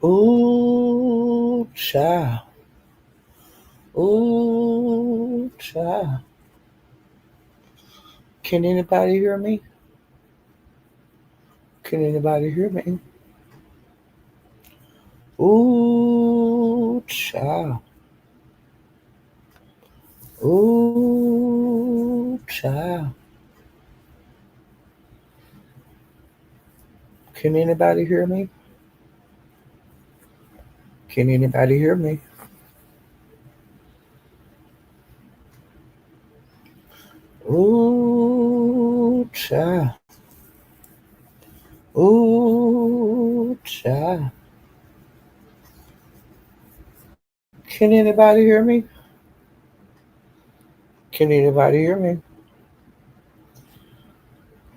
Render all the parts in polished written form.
Ooh, child. Ooh, child. Can anybody hear me? Can anybody hear me? Ooh, child. Ooh, child. Can anybody hear me? Can anybody hear me? Ooh, child. Ooh, child. Can anybody hear me? Can anybody hear me?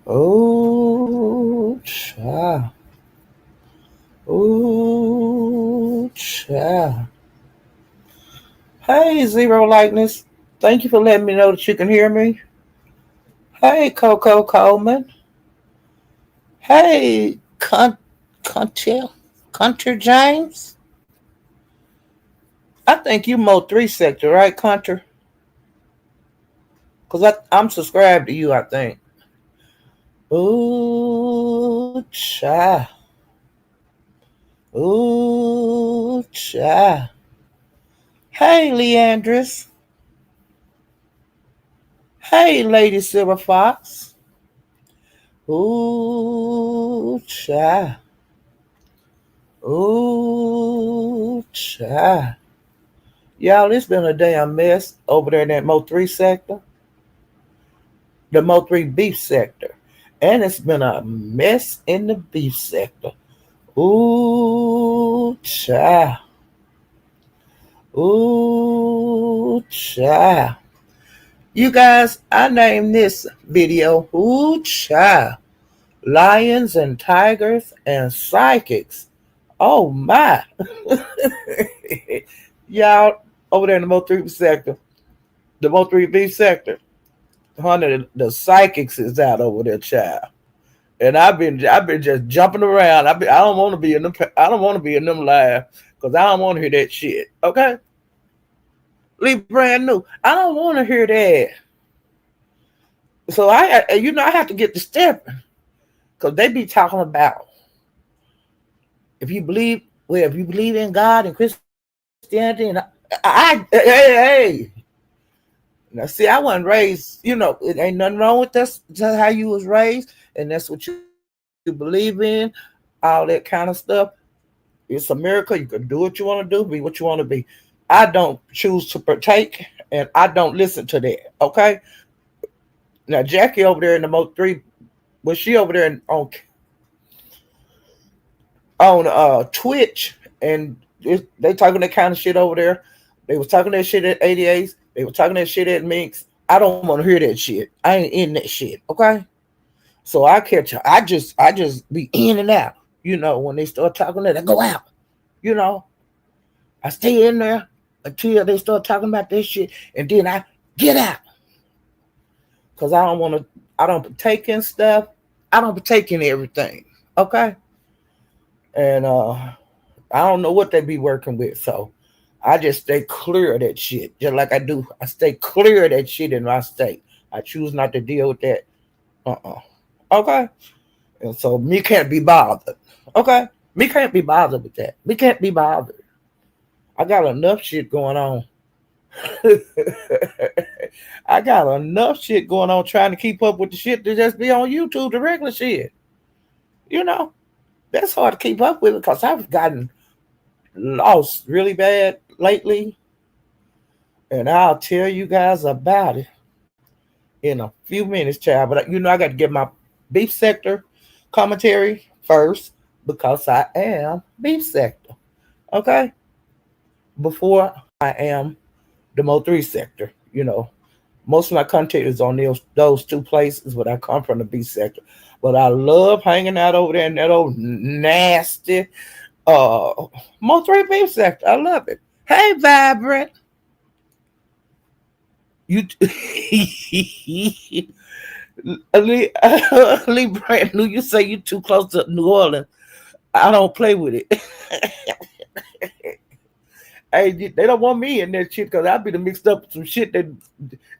Ooh, child. Ooh, child. Hey, Zero Likeness. Thank you for letting me know that you can hear me. Hey, Coco Coleman. Hey, Conter, Conter James. I think you Mo 3 sector, right, Conter? Because I'm subscribed to you, I think. Ooh, child. Ooh, child. Hey, Leandris. Hey, Lady Silver Fox. Ooh, child. Ooh, child. Y'all, it's been a damn mess over there in that Mo 3 sector, the Mo 3 beef sector. And it's been a mess in the beef sector. Ooh, child. Ooh, child. You guys, I named this video, Ooh, child. Lions and tigers and psychics. Oh, my. Y'all, over there in the Mo 3 sector, the Mo 3 beef sector, honey, the psychics is out over there, child. And I've been just jumping around. I don't want to be in them. I don't want to be in them live because I don't want to hear that shit. Okay, leave brand new. I don't want to hear that. So I have to get the step because they be talking about if you believe in God and Christianity, and hey. Now, see, I wasn't raised. It ain't nothing wrong with this. That's how you was raised, and that's what you believe in. All that kind of stuff. It's a miracle. You can do what you want to do, be what you want to be. I don't choose to partake, and I don't listen to that. Okay. Now, Jackie over there in the Mo 3, was she over there on Twitch, and they talking that kind of shit over there. They was talking that shit at 88s. They were talking that shit at Minx. I don't want to hear that shit. I ain't in that shit. Okay. So I catch her. I just be in and out. When they start talking that, I go out. You know, I stay in there until they start talking about this shit, and then I get out because I don't want to. I don't partake in stuff. I don't partake in everything. Okay, and I don't know what they be working with, so I just stay clear of that shit. Just like I do, I stay clear of that shit in my state. I choose not to deal with that. Okay, and so me can't be bothered. Okay, me can't be bothered with that. Me can't be bothered. I got enough shit going on. I got enough shit going on trying to keep up with the shit that just be on YouTube, the regular shit. You know, that's hard to keep up with because I've gotten lost really bad lately, and I'll tell you guys about it in a few minutes, child. But I got to get my beef sector commentary first because I am beef sector. Okay, before I am the Mo 3 sector. Most of my content is on those two places, but I come from the B sector. But I love hanging out over there in that old nasty uh Mo 3 B sector. I love it. Hey, Vibrant. You Lee Brand New, you say you too close to New Orleans. I don't play with it. Hey, they don't want me in that shit because I be the mixed up with some shit that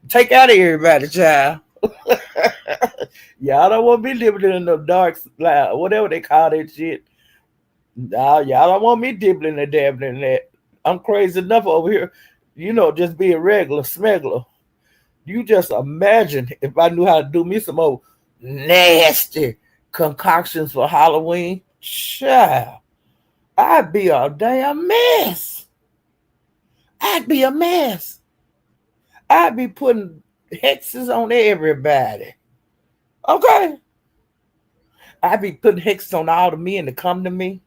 take out of everybody, child. Y'all don't want me living in the dark, like, whatever they call that shit. Nah, y'all don't want me dibbling and dabbling in that. I'm crazy enough over here, just being regular smuggler. You just imagine if I knew how to do me some old nasty concoctions for Halloween. Child, I'd be a damn mess. I'd be a mess. I'd be putting hexes on everybody. Okay. I'd be putting hexes on all the men to come to me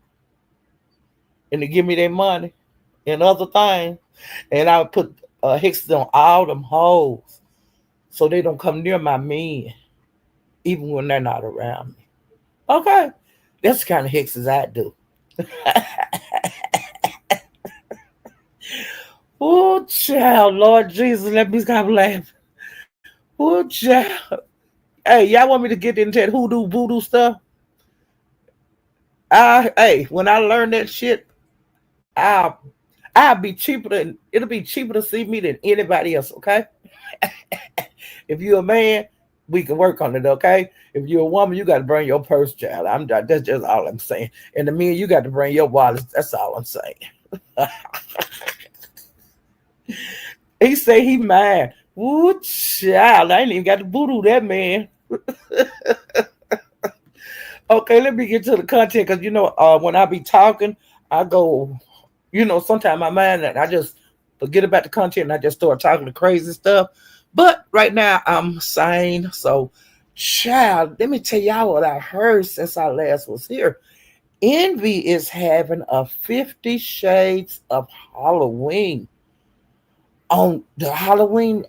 and to give me their money and other things. And I would put hexes on all them hoes so they don't come near my men, even when they're not around me. Okay. That's the kind of hexes I do. Oh, child, Lord Jesus, let me stop laughing. Oh, child. Hey, y'all want me to get into that hoodoo voodoo stuff? Hey, when I learn that shit, I'll I'll be cheaper than it'll be cheaper to see me than anybody else. Okay, if you're a man, we can work on it. Okay, if you're a woman, you got to bring your purse, child. That's just all I'm saying. And the men, you got to bring your wallet. That's all I'm saying. He say he mad. Woo, child, I ain't even got to voodoo that man. Okay, let me get to the content because when I be talking, I go, sometimes my mind and I just forget about the content and I just start talking the crazy stuff. But right now I'm sane. So, child, let me tell y'all what I heard since I last was here. Envy is having a 50 Shades of Halloween on the Halloween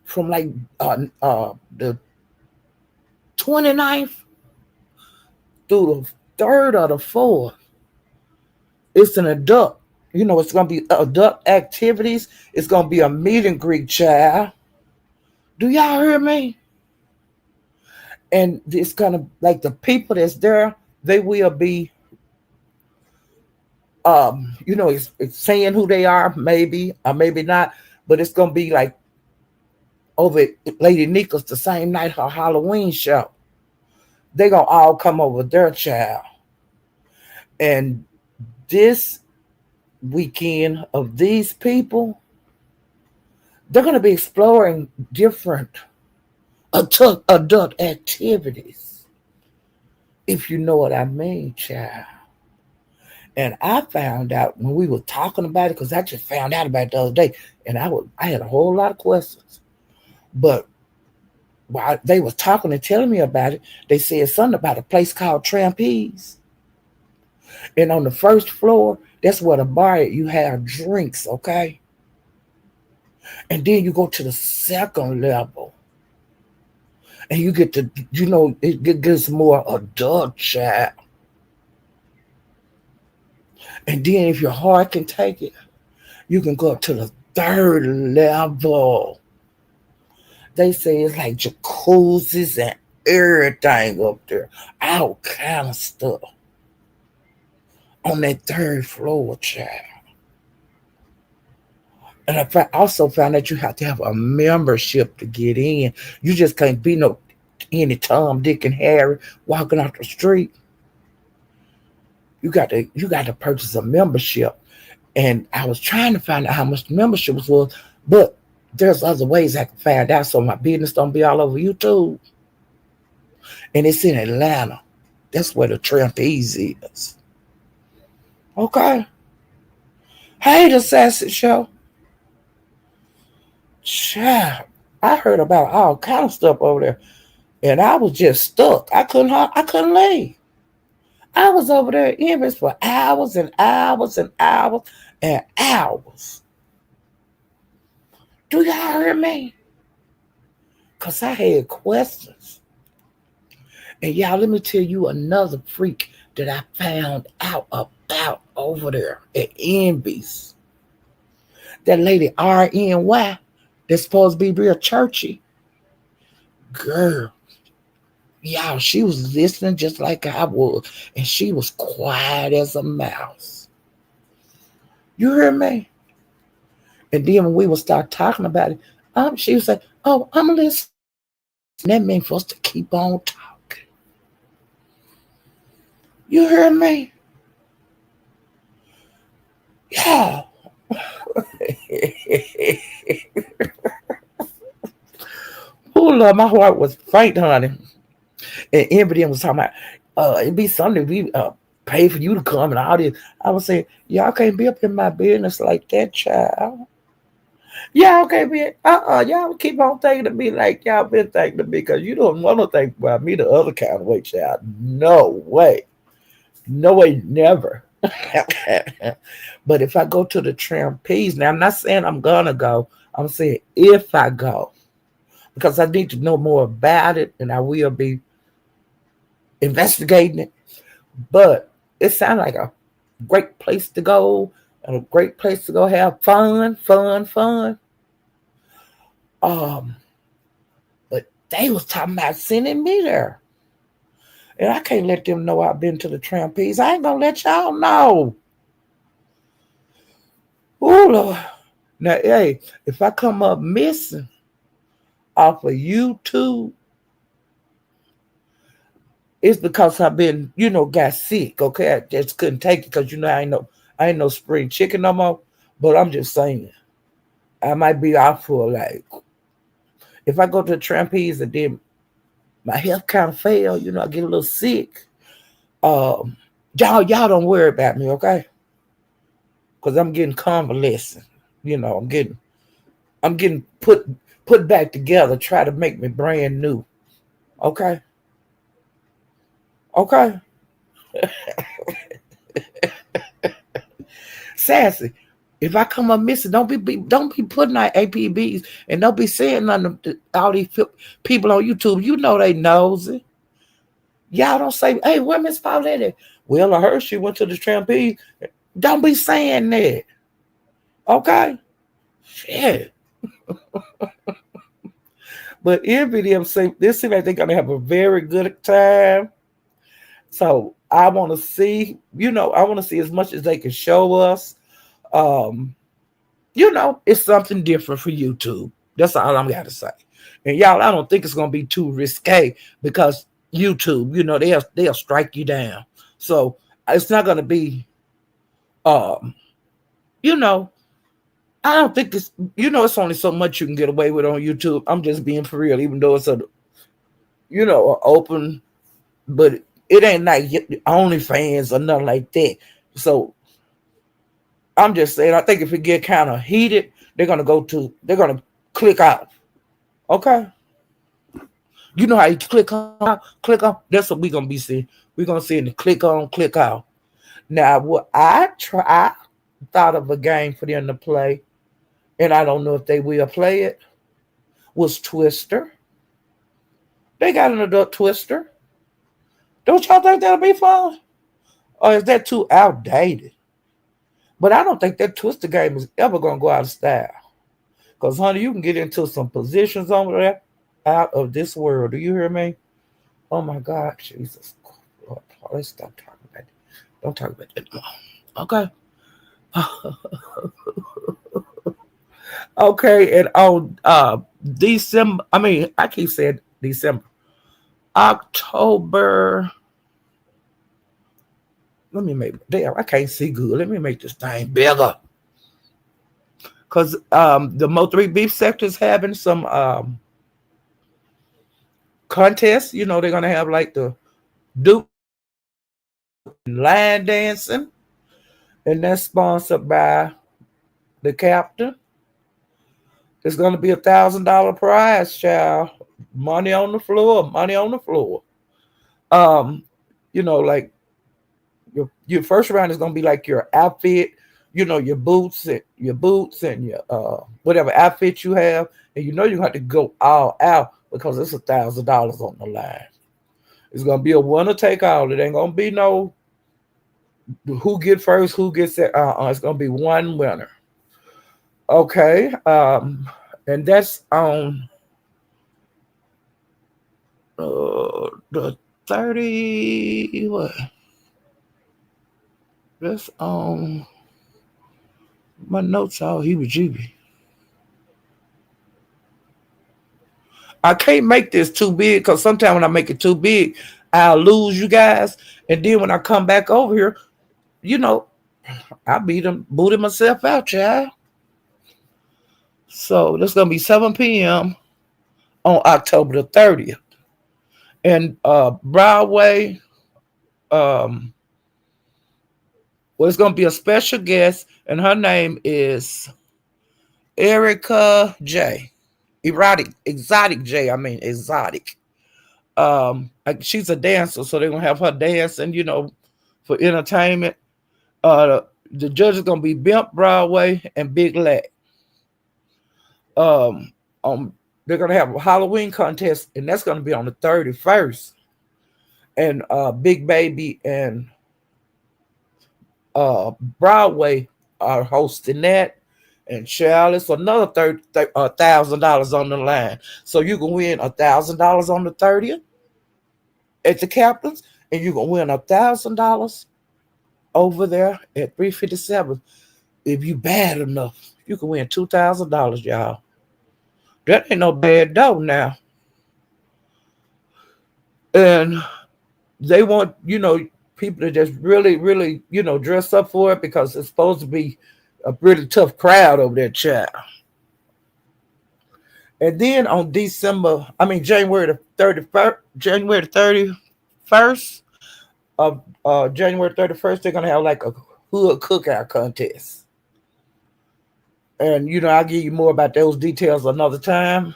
from like the 29th through the 3rd or the 4th. It's an adult. It's gonna be adult activities. It's gonna be a meet and greet, child. Do y'all hear me? And it's gonna like the people that's there. They will be, it's saying who they are, maybe or maybe not. But it's gonna be like over at Lady Nichols the same night her Halloween show. They gonna all come over their child, and this weekend of these people, they're going to be exploring different adult activities, if you know what I mean, child. And I found out when we were talking about it, because I just found out about it the other day, and I had a whole lot of questions. But while they was talking and telling me about it, they said something about a place called Trapeze. And on the first floor, that's where the bar you have drinks, okay? And then you go to the second level. And you get to, it gets more adult, child. And then if your heart can take it, you can go up to the third level. They say it's like jacuzzis and everything up there. All kind of stuff. On that third floor, child. And I also found that you have to have a membership to get in. You just can't be no any Tom, Dick, and Harry walking out the street. You got to purchase a membership. And I was trying to find out how much the membership was, but there's other ways I can find out so my business don't be all over YouTube. And it's in Atlanta. That's where the trapeze is. Okay. Hey, the Sassy Show. Child, I heard about all kind of stuff over there, and I was just stuck. I couldn't leave. I was over there in this for hours and hours and hours and hours. Do y'all hear me? Because I had questions. And y'all, let me tell you another freak that I found out about over there at Envy's. That lady RNY that's supposed to be real churchy. Girl, Y'all, she was listening just like I was, and she was quiet as a mouse. You hear me? And then when we would start talking about it, she would say, "Oh, I'm listening." That meant for us to keep on talking. You hear me? Yeah. Oh Lord, my heart was faint, honey. And everybody was talking about, it'd be something we pay for you to come and all this. I was saying, y'all can't be up in my business like that, child. Y'all can't be, y'all keep on thinking to me like y'all been thinking to me because you don't want to think about me the other kind of way, child. No way. No way, never. But if I go to the trapeze, now I'm not saying I'm gonna go. I'm saying if I go, because I need to know more about it, and I will be investigating it. But it sounds like a great place to go and a great place to go have fun, fun, fun. Um, but they was talking about sending me there. And I can't let them know I've been to the trapeze. I ain't gonna let y'all know. Ooh, Lord. Now, hey, if I come up missing off of YouTube, it's because I've been, got sick. Okay, I just couldn't take it because I ain't no spring chicken no more. But I'm just saying, I might be off for like if I go to the trapeze and then my health kind of fail, I get a little sick. Um, y'all don't worry about me, okay? Because I'm getting convalescent. I'm getting put back together, try to make me brand new. Okay, okay. Sassy. If I come up missing, don't be putting out APBs and don't be saying nothing to all these people on YouTube. You know they knows it. Y'all don't say, "Hey, where Miss Paulette at?" Well, I heard she went to the trampoline. Don't be saying that. Okay? Shit. But everybody them say this seems like they're gonna have a very good time. So I want to see, I want to see as much as they can show us. Um, it's something different for YouTube. That's all I'm gotta say. And y'all, I don't think it's gonna be too risque because YouTube, they'll strike you down. So it's not gonna be um, you know, I don't think it's only so much you can get away with on YouTube. I'm just being for real, even though it's a open, but it ain't like OnlyFans or nothing like that. So I'm just saying, I think if it get kind of heated, they're gonna click out. Okay, you know how you click on. That's what we're gonna be seeing. We're gonna see the click on, click out. Now, what I thought of a game for them to play, and I don't know if they will play it. Was Twister? They got an adult Twister. Don't y'all think that'll be fun? Or is that too outdated? But I don't think that Twister game is ever gonna go out of style. Because, honey, you can get into some positions over there out of this world. Do you hear me? Oh, my God. Jesus. Lord, let's stop talking about it. Don't talk about that anymore. Okay. Okay. And on December, I keep saying December. October. Let me make, damn, I can't see good. Let me make this thing bigger. Because the Mo3 Beef sector is having some contests. They're going to have like the Duke and line dancing, and that's sponsored by the captain. It's going to be $1,000 prize, child. Money on the floor, money on the floor. Um, like your first round is going to be like your outfit, your boots and your whatever outfit you have, and you have to go all out because it's $1,000 on the line. It's gonna be a winner take all. It ain't gonna be no who get first, who gets it. It's gonna be one winner. Okay. And that's on The 30 what? That's my notes all heebie jeebie. I can't make this too big because sometimes when I make it too big, I'll lose you guys. And then when I come back over here, you know, I booted myself out, child. So that's gonna be 7 p.m. on October the 30th. And Broadway, um, well, it's gonna be a special guest, and her name is Erica J. Exotic J. I mean exotic. She's a dancer, so they're gonna have her dancing, for entertainment. The judge is gonna be Bimp Broadway and Big Lack. Um, they're gonna have a Halloween contest, and that's gonna be on the 31st. And Big Baby and Broadway are hosting that. And Charlotte's another $1,000 on the line. So you can win $1,000 on the 30th at the Captain's, and you can win $1,000 over there at 357. If you bad enough, you can win $2,000, y'all. That ain't no bad dough now. And they want, people to just really, really, dress up for it because it's supposed to be a really tough crowd over there, child. And then on January the 31st of January 31st, they're gonna have like a hood cookout contest. And I'll give you more about those details another time.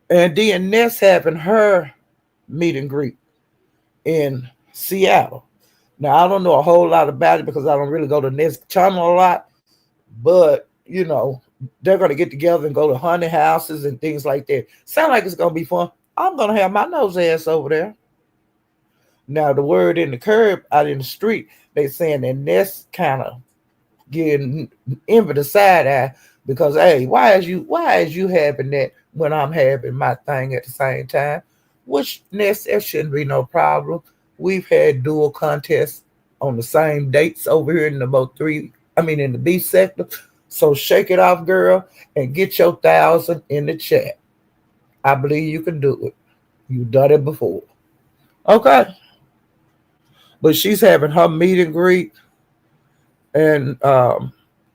And then Ness having her meet and greet in Seattle. Now I don't know a whole lot about it because I don't really go to Ness channel a lot, but they're gonna get together and go to haunted houses and things like that. Sound like it's gonna be fun. I'm gonna have my nose ass over there. Now the word in the curb out in the street, they saying that Ness kind of getting envy the side eye because hey, why is you having that when I'm having my thing at the same time? Which Ness, there shouldn't be no problem. We've had dual contests on the same dates over here in in the B sector. So shake it off, girl, and get your 1,000 in the chat. I believe you can do it. You've done it before. Okay. But she's having her meet and greet. And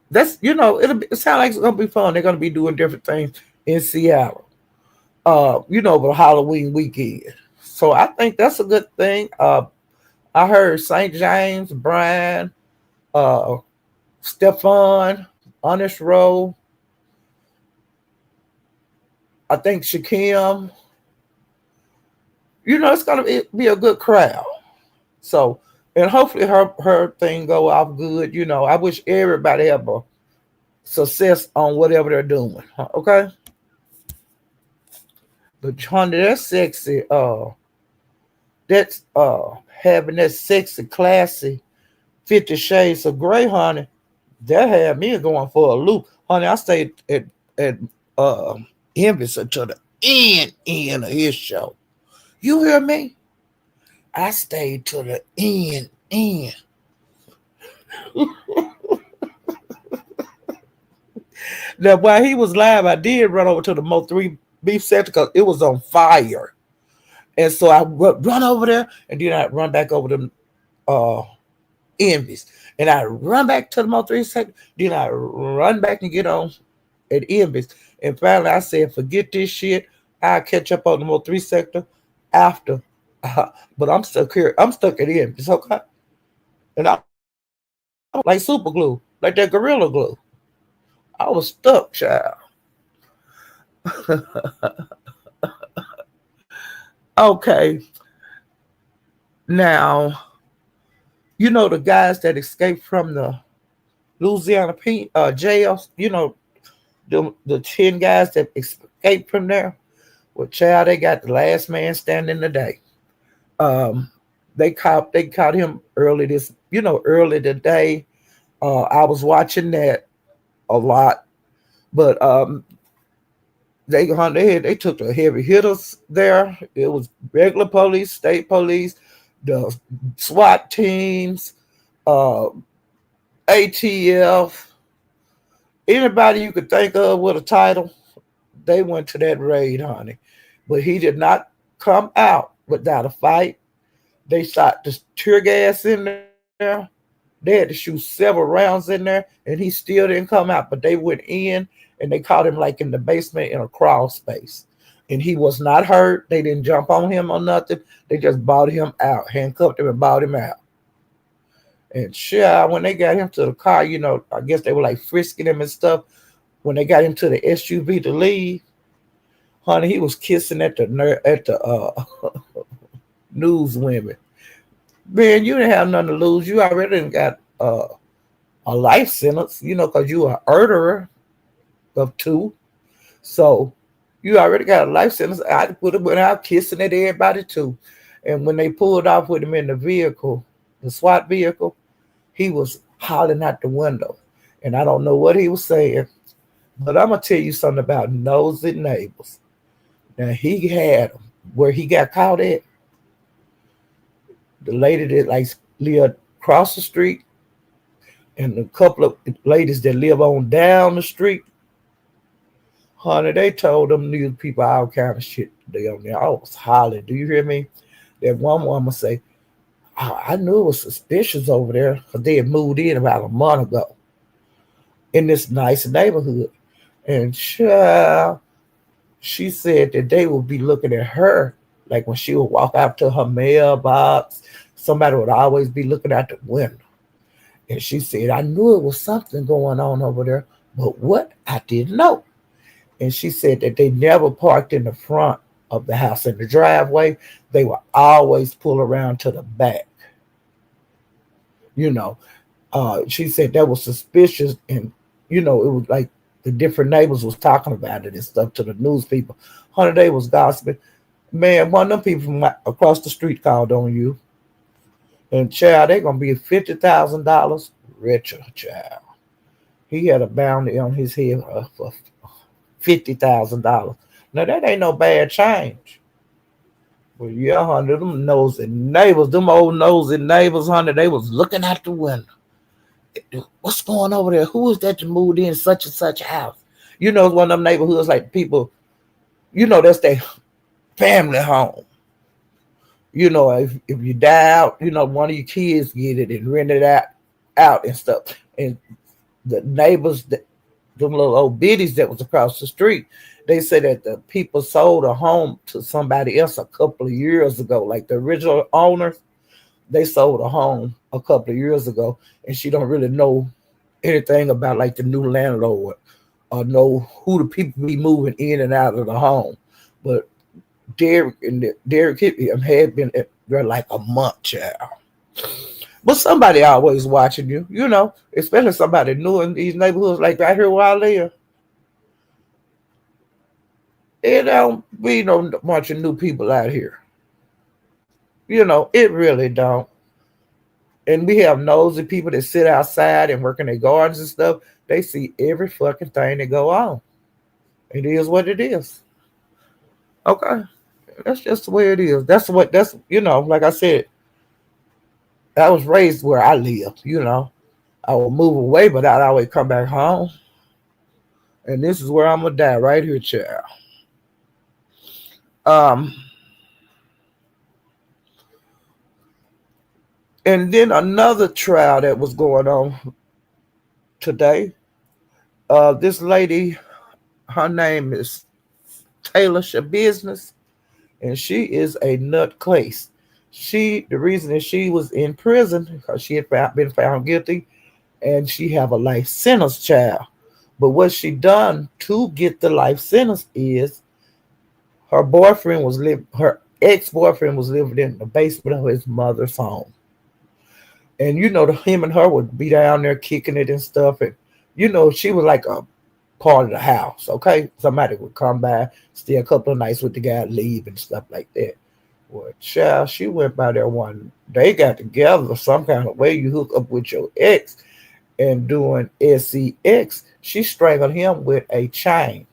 that's, it sounds like it's going to be fun. They're going to be doing different things in Seattle, over Halloween weekend. So I think that's a good thing. I heard St. James, Brian, Stefan, Honest Row. I think Shakim. It's gonna be a good crowd. So, and hopefully her thing go off good. I wish everybody have a success on whatever they're doing. Okay. But honey, that's sexy. That's having that sexy, classy 50 Shades of Grey, honey. That had me going for a loop. Honey, I stayed at Envis until the end of his show. You hear me? I stayed to the end. Now, while he was live, I did run over to the Mo 3 beef sector because it was on fire. And so I run over there, and then I run back over to Envy's. And I run back to the Mo 3 sector, then I run back and get on at Envy's. And finally I said, forget this shit. I'll catch up on the Mo 3 sector after. But I'm stuck here. I'm stuck at Envy's, okay? And I like super glue, like that Gorilla Glue. I was stuck, child. Okay. Now, the guys that escaped from the Louisiana jails, the 10 guys that escaped from there. Well, child, they got the last man standing today. They caught him early today. I was watching that a lot, but They took the heavy hitters there. It was regular police, state police, the SWAT teams, uh, ATF, anybody you could think of with a title. They went to that raid, honey. But he did not come out without a fight. They shot the tear gas in there. They had to shoot several rounds in there, and he still didn't come out. But they went in and they caught him like in the basement in a crawl space. And he was not hurt. They didn't jump on him or nothing. They just bought him out, handcuffed him and bought him out. And sure, when they got him to the car, I guess they were like frisking him and stuff. When they got him to the SUV to leave, honey, he was kissing at the news women. Man, you didn't have nothing to lose. You already done got a life sentence, because you are a murderer of two. So you already got a life sentence. I would have went out kissing at everybody too. And when they pulled off with him in the vehicle, the SWAT vehicle, he was hollering out the window. And I don't know what he was saying, but I'm going to tell you something about nosy neighbors. Now, he had them where he got caught at. The lady that like lived across the street and a couple of ladies that live on down the street, honey, they told them news people all kind of shit they on there. I was hollering. Do you hear me? That one woman say, I knew it was suspicious over there because they had moved in about a month ago in this nice neighborhood. And she said that they would be looking at her like when she would walk out to her mailbox, somebody would always be looking out the window. And she said, I knew it was something going on over there, but what? I didn't know. And she said that they never parked in the front of the house in the driveway. They would always pull around to the back. She said that was suspicious. And, it was like the different neighbors was talking about it and stuff to the news people. Honey, they was gossiping. Man, one of them people from across the street called on you. And child, they're going to be $50,000 richer, child. He had a bounty on his head for $50,000. Now, that ain't no bad change. Well, yeah, honey, them nosy neighbors, them old nosy neighbors, honey, they was looking out the window. What's going over there? Who is that that moved in such and such house? It's one of them neighborhoods like people, that's their family home. If you die out, one of your kids get it and rent it out and stuff. And the neighbors, them little old biddies that was across the street, they said that the people sold a home to somebody else a couple of years ago. Like the original owners, they sold a home a couple of years ago, and she don't really know anything about like the new landlord or know who the people be moving in and out of the home. But Derek had been there like a month, child. But somebody always watching you, especially somebody new in these neighborhoods like right here where I live. It don't be no bunch of new people out here. It really don't. And we have nosy people that sit outside and work in their gardens and stuff. They see every fucking thing that go on. It is what it is. Okay. That's just the way it is. Like I said, I was raised where I lived, I would move away, but I'd always come back home. And this is where I'm gonna die, right here, child. Um, and then another trial that was going on today. This lady, her name is Taylor Business, and she is a nutcase. The reason that she was in prison because she had been found guilty, and she have a life sentence, child. But what she done to get the life sentence is her ex-boyfriend was living in the basement of his mother's home. And him and her would be down there kicking it and stuff. And she was like a part of the house. Okay, somebody would come by, stay a couple of nights with the guy, leave and stuff like that. Well, child, she went by there one. They got together some kind of way. You hook up with your ex, and doing sex, she strangled him with a chain.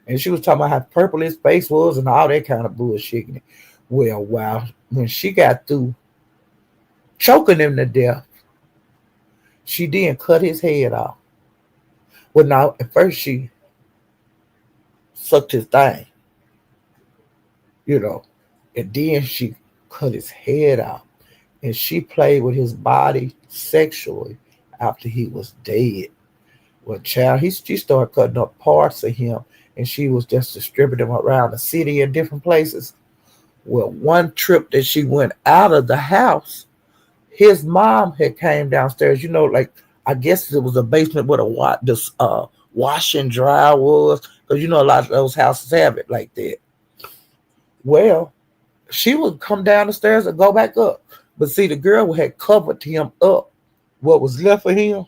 And she was talking about how purple his face was and all that kind of bullshit. Well, wow, when she got through choking him to death, she then cut his head off. Well, now at first she sucked his thing, you know, and then she cut his head off, and she played with his body sexually after he was dead. Well, child, she started cutting up parts of him, and she was just distributing them around the city in different places. Well, one trip that she went out of the house, his mom had came downstairs. Like I guess it was a basement where this wash and dry was, because a lot of those houses have it like that. Well, she would come down the stairs and go back up, but see, the girl had covered him up. What was left of him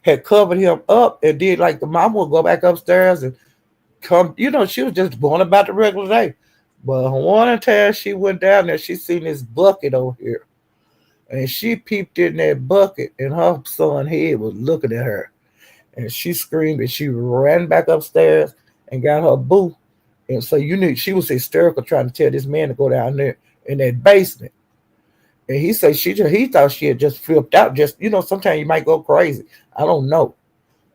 had covered him up, and did like the mom would go back upstairs and come. She was just going about the regular day. But one time she went down there, she seen this bucket over here. And she peeped in that bucket, and her son head was looking at her. And she screamed, and she ran back upstairs and got her boo. And so she was hysterical trying to tell this man to go down there in that basement. And he said he thought she had just flipped out. Just sometimes you might go crazy. I don't know.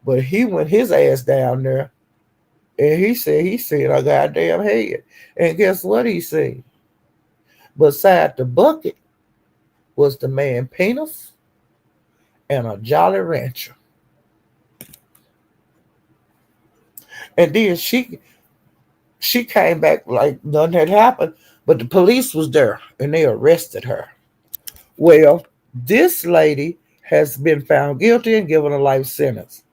But he went his ass down there, and he seen a goddamn head. And guess what he seen? Beside the bucket was the man penis and a Jolly Rancher. And then she came back like nothing had happened, but the police was there and they arrested her. Well, this lady has been found guilty and given a life sentence.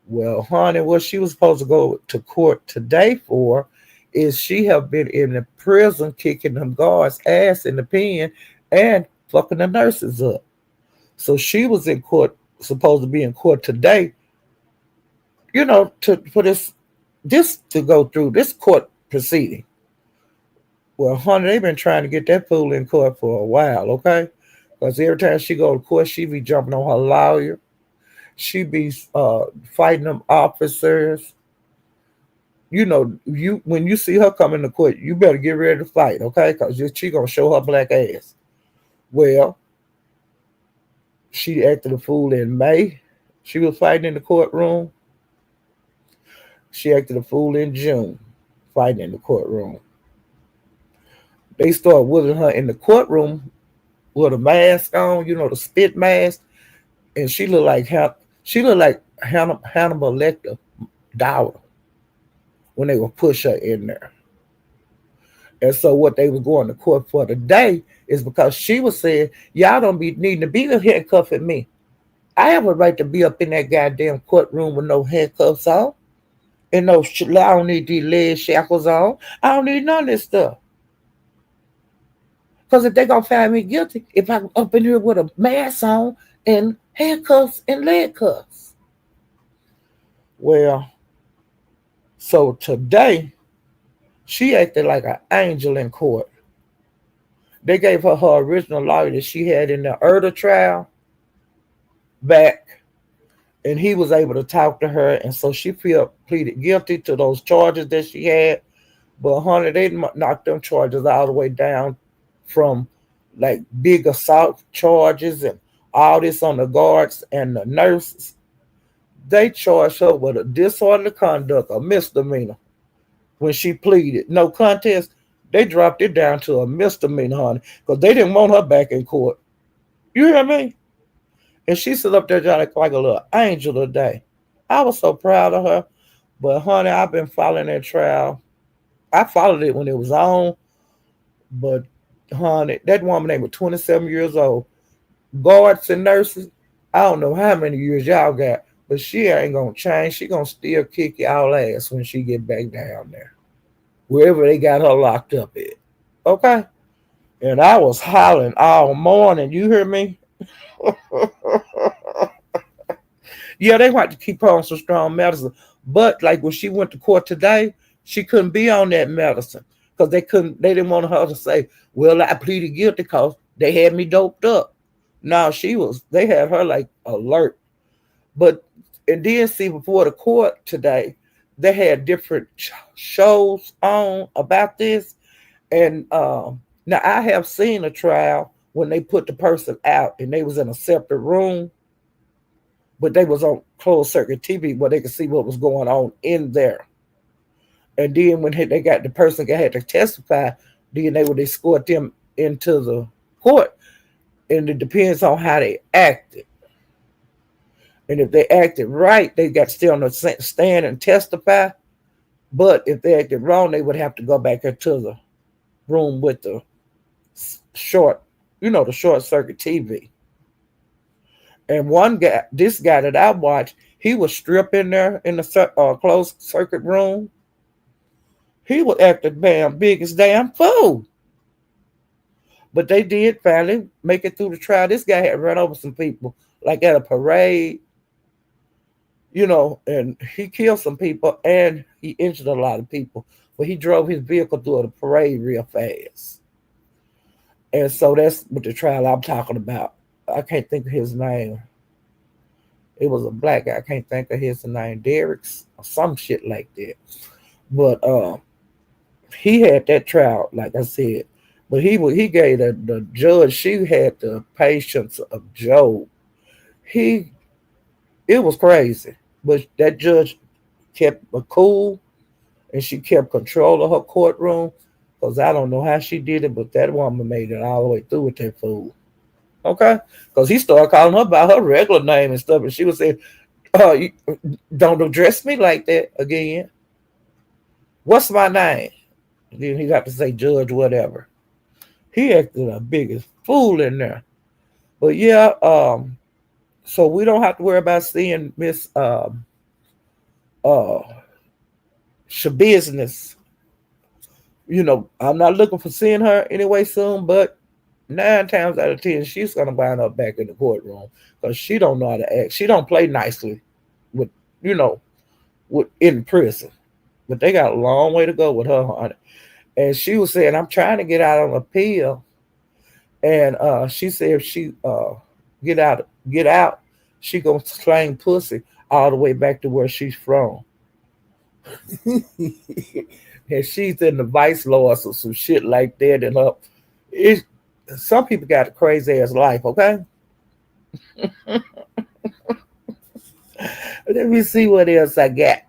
Well, honey, what she was supposed to go to court today for is she have been in the prison kicking them guards' ass in the pen and fucking the nurses up. So she was in court, supposed to be in court today, for this to go through this court proceeding. Well, honey, they've been trying to get that fool in court for a while, okay? Because every time she go to court, she be jumping on her lawyer. She be fighting them officers. When you see her coming to court, you better get ready to fight, okay? Because she gonna show her black ass. Well, she acted a fool in May. She was fighting in the courtroom. She acted a fool in June, fighting in the courtroom. They started whipping her in the courtroom with a mask on, the spit mask, and she looked like Hannibal Lecter daughter when they would push her in there. And so what they were going to court for today is because she was saying, y'all don't be needing to be handcuffing me. I have a right to be up in that goddamn courtroom with no handcuffs on. And I don't need these leg shackles on. I don't need none of this stuff. Because if they're going to find me guilty, if I'm up in here with a mask on and handcuffs and leg cuffs. Well, so today, she acted like an angel in court. They gave her original lawyer that she had in the Erda trial back, and he was able to talk to her, and so she pleaded guilty to those charges that she had. But honey, they knocked them charges all the way down from like big assault charges and all this on the guards and the nurses. They charged her with a disorderly conduct, a misdemeanor. When she pleaded no contest, they dropped it down to a misdemeanor, honey, because they didn't want her back in court. You hear me? And she stood up there like a little angel today. I was so proud of her. But honey, I've been following that trial. I followed it when it was on. But honey, that woman, they was 27 years old. Guards and nurses, I don't know how many years y'all got, but she ain't gonna change. She gonna still kick y'all ass when she get back down there, wherever they got her locked up at. Okay? And I was hollering all morning. You hear me? Yeah, they want to keep her on some strong medicine. But like when she went to court today, she couldn't be on that medicine. Because they didn't want her to say, well, I pleaded guilty because they had me doped up. No, they had her like alert. But and then see before the court today, they had different shows on about this. And now I have seen a trial when they put the person out and they was in a separate room, but they was on closed circuit TV where they could see what was going on in there. And then when they got the person that had to testify, then they would escort them into the court. And it depends on how they acted. And if they acted right, they got to stay on the stand and testify. But if they acted wrong, they would have to go back into the room with the short, the short circuit TV. And one guy, this guy that I watched, he was stripping there in the closed circuit room. He was acting damn biggest damn fool. But they did finally make it through the trial. This guy had run over some people, like at a parade, and he killed some people and he injured a lot of people. But he drove his vehicle through the parade real fast. And so that's what the trial I'm talking about. I can't think of his name. It was a black guy. I can't think of his name. Derek's or some shit like that. But he had that trial, like I said. But he gave the judge, she had the patience of Job. It was crazy. But that judge kept cool and she kept control of her courtroom. Because I don't know how she did it, but that woman made it all the way through with that fool. Okay? Because he started calling her by her regular name and stuff. And she was saying, you don't address me like that again. What's my name? And then he got to say judge whatever. He acted the biggest fool in there. But yeah, so we don't have to worry about seeing Miss Shabusiness. I'm not looking for seeing her anyway soon, but 9 times out of 10, she's gonna wind up back in the courtroom because she don't know how to act. She don't play nicely with, with in prison. But they got a long way to go with her on it. And she was saying, I'm trying to get out on appeal. And she said if she get out, she gonna slang pussy all the way back to where she's from. And she's in the vice lords or some shit like that. And some people got a crazy ass life, okay? Let me see what else I got.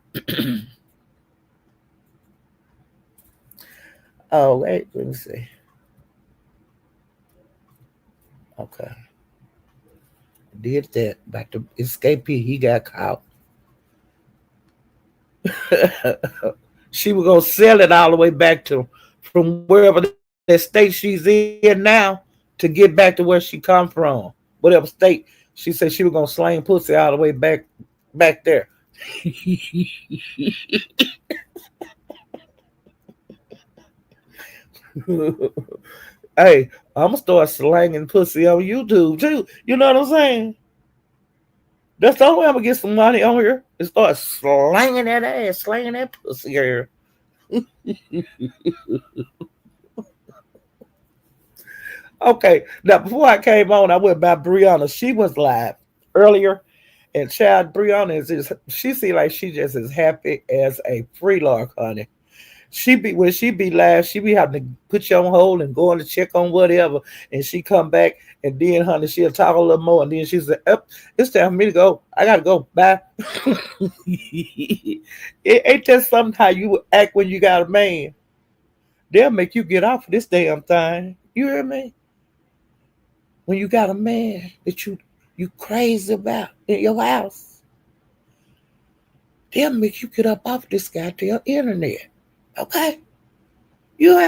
Oh, wait, let me see. Okay. Did that. But the escapee, he got caught. She was gonna sell it all the way back to from wherever that state she's in now to get back to where she come from. Whatever state. She said she was gonna slang pussy all the way back there. Hey, I'm gonna start slanging pussy on YouTube too. You know what I'm saying? That's the only way I'm gonna get some money on here. Is start slanging that ass, slanging that pussy here. Okay, now before I came on, I went by Brianna. She was live earlier, and child Brianna is just she seems like she just as happy as a free lark, honey. She be when she be live, she be having to put you on hold and go on to check on whatever, and she come back and then honey she'll talk a little more, and then she said, "Up, it's time for me to go. I gotta go. Bye." It ain't just something how you act when you got a man. They'll make you get off of this damn thing. You hear me? When you got a man that you crazy about in your house, they'll make you get up off this goddamn internet. Okay?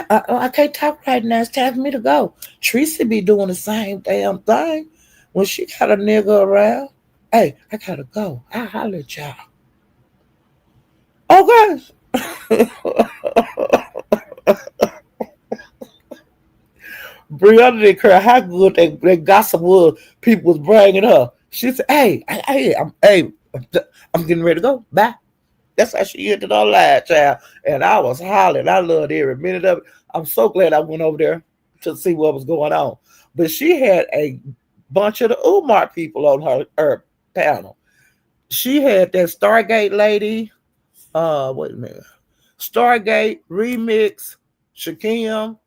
I can't talk right now. It's time for me to go. Tracy be doing the same damn thing when she got a nigga around. Hey, I gotta go. I'll holler at y'all. Okay. Brianna didn't care how good that gossip was. People was bragging her. She said, I'm getting ready to go. Bye. That's how she ended her live, child. And I was hollering. I loved every minute of it. I'm so glad I went over there to see what was going on. But she had a bunch of the Umar people on her panel. She had that Stargate lady. Wait a minute. Stargate Remix, Shakim,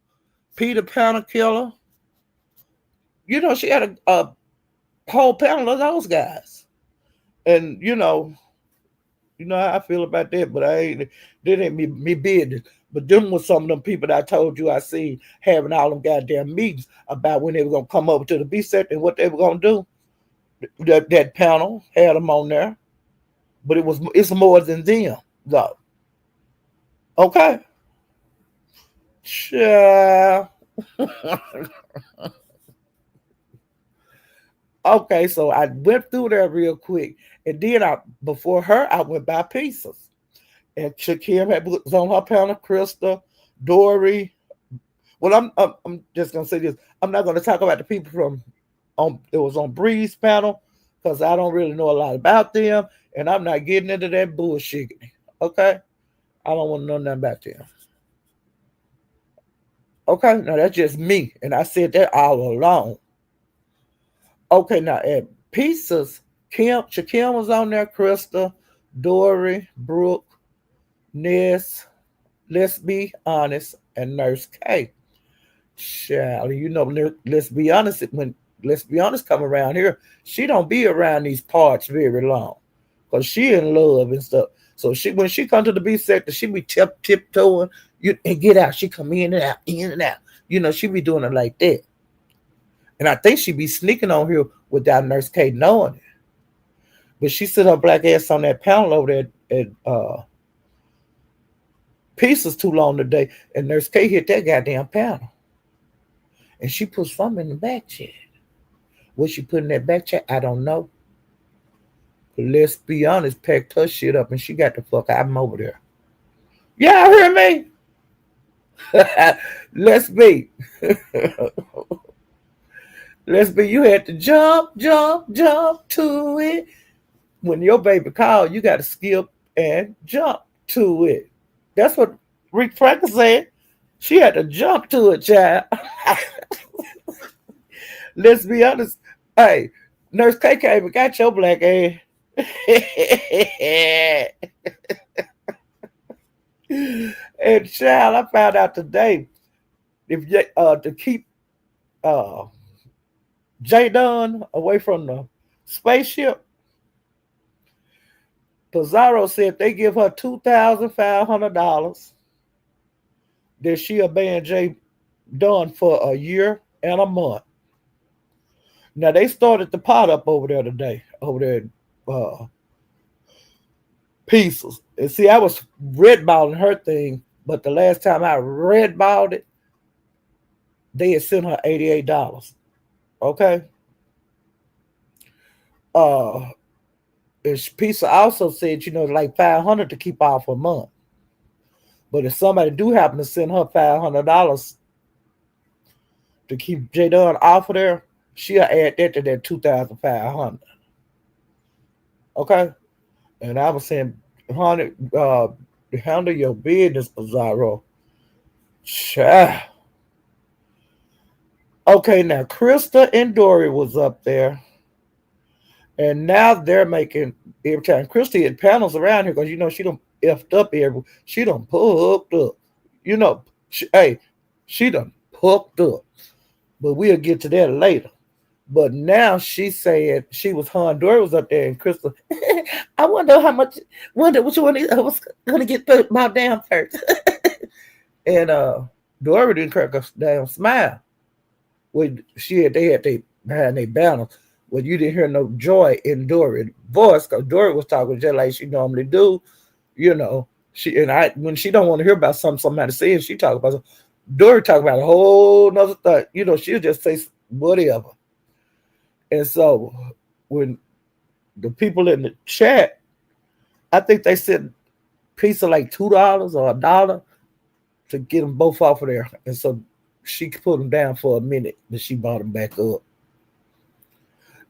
Peter Panel Killer. She had a whole panel of those guys. And you know how I feel about that, but that ain't me business. But them was some of them people that I told you I seen having all them goddamn meetings about when they were gonna come over to the B sector and what they were gonna do. That panel had them on there, but it's more than them though. Okay, sure. Okay, so I went through there real quick, and then before her I went by pieces, and Shakim was on her panel, Krista, Dory. Well, I'm just gonna say this. I'm not gonna talk about the people from on it was on Bree's panel because I don't really know a lot about them, and I'm not getting into that bullshit. Okay, I don't want to know nothing about them. Okay, now that's just me, and I said that all along. Okay, now at pieces, Shakim was on there, Krista, Dory, Brooke, Ness, let's be honest, and Nurse K. Child, let's be honest. When let's be honest, come around here, she don't be around these parts very long, cause she in love and stuff. So when she come to the B sector, she be tiptoeing you and get out. She come in and out, in and out. She be doing it like that. And I think she be sneaking on here without Nurse K knowing it. But she sit her black ass on that panel over there at Pieces too long today, and Nurse K hit that goddamn panel. And she put something in the back chat. What she put in that back chat, I don't know. But let's be honest, packed her shit up and she got the fuck out of over there. Yeah, hear me? Let's be. Let's be. You had to jump, jump, jump to it. When your baby called, you got to skip and jump to it. That's what Rick Franklin said. She had to jump to it, child. Let's be honest. Hey, Nurse K came and got your black ass. And child, I found out today if you, to keep J Dunn away from the spaceship, Pizarro said they give her $2,500 that she'll ban J Dunn for a year and a month. Now they started the pot up over there today, over there Pieces. And see, I was redballing her thing, but the last time I redballed it, they had sent her $88. Okay. And Pizza also said, like 500 to keep off a month. But if somebody do happen to send her $500 to keep J Dunn off of there, she'll add that to that 2,500. Okay. And I was saying, honey, handle your business, Pizarro. Child. Okay, now Krista and Dory was up there. And now they're making every time Krista had panels around here because she done effed up here. She done hooked up. She done hooked up. But we'll get to that later. But now she said she was Honduras was up there and Crystal. I wonder which one I was gonna get my damn first. And Dory didn't crack a damn smile. When they had behind their banner. Well, you didn't hear no joy in Dory's voice because Dory was talking just like she normally do. When she don't want to hear about something somebody says, she talk about something. Dory talk about a whole nother thing. She'll just say whatever. And so when the people in the chat, I think they said piece of like $2 or $1 to get them both off of there. And so she put them down for a minute, but she brought them back up.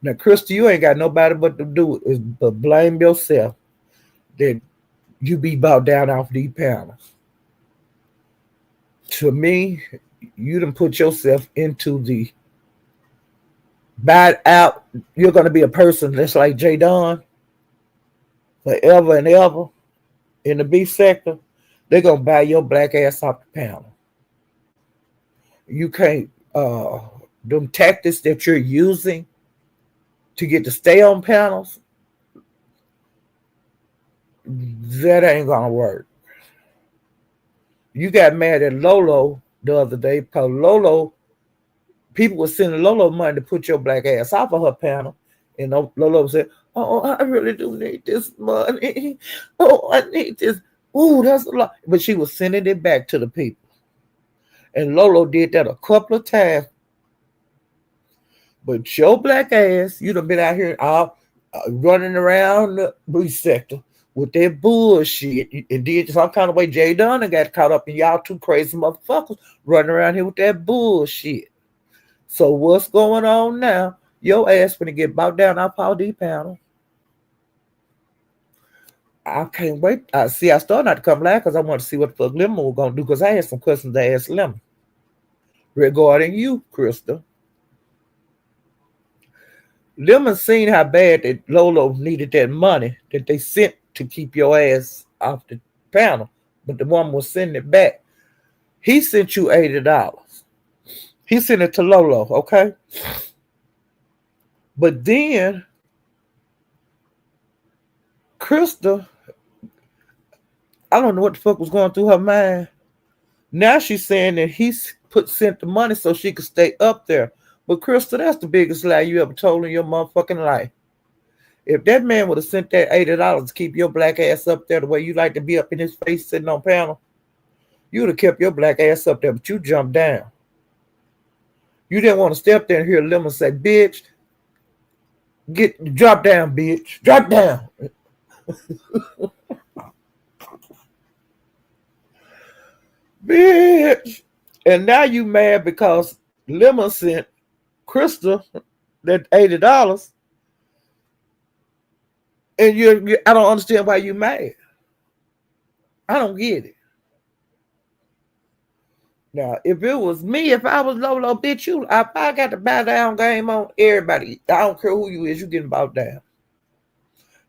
Now, Krista, you ain't got nobody but to do is but blame yourself that you be brought down off these panels. To me, you done put yourself into the bad out. You're going to be a person that's like J Don forever and ever. in the beef sector, they're gonna buy your black ass off the panel. You can't them tactics that you're using to get to stay on panels, that ain't gonna work. You got mad at Lolo the other day because Lolo people were sending Lolo money to put your black ass off of her panel. And Lolo said, "Oh, I really do need this money. Oh, I need this. Ooh, that's a lot." But she was sending it back to the people. And Lolo did that a couple of times. But your black ass, you done been out here all running around the breach sector with that bullshit. And did some kind of way Jay Dunn got caught up in y'all two crazy motherfuckers running around here with that bullshit. So what's going on now? Your ass gonna get bought down our Paul D panel. I can't wait. I started not to come live because I want to see what the fuck Lemon was gonna do because I had some questions to ask Lemon regarding you, Krista. Lemon seen how bad that Lolo needed that money that they sent to keep your ass off the panel, but the woman was sending it back. He sent you $80. He sent it to Lolo, okay? But then Krista, I don't know what the fuck was going through her mind. Now she's saying that he sent the money so she could stay up there. But Krista, that's the biggest lie you ever told in your motherfucking life. If that man would have sent that $80 to keep your black ass up there the way you like to be up in his face sitting on panel, you would have kept your black ass up there, but you jumped down. You didn't want to step there and hear Lemon say, "Bitch, drop down, bitch. Drop down." Bitch. And now you mad because Lemon sent Krista that $80. And I don't understand why you mad. I don't get it. Now, if it was me, if I was Lolo, bitch, if I got the bow down game on everybody, I don't care who you is, you getting bowed down.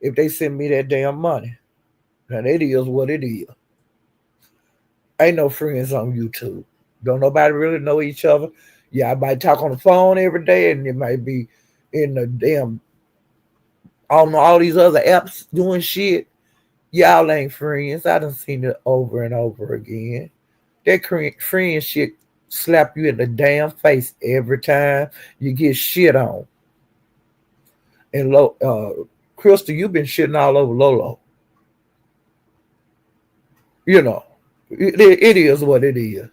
If they send me that damn money. Now, it is what it is. Ain't no friends on YouTube. Don't nobody really know each other. Yeah, I might talk on the phone every day, and it might be in the damn on all these other apps doing shit. Y'all ain't friends. I done seen it over and over again. That friend shit slap you in the damn face every time you get shit on. And Crystal, you've been shitting all over Lolo. You know, it is what it is.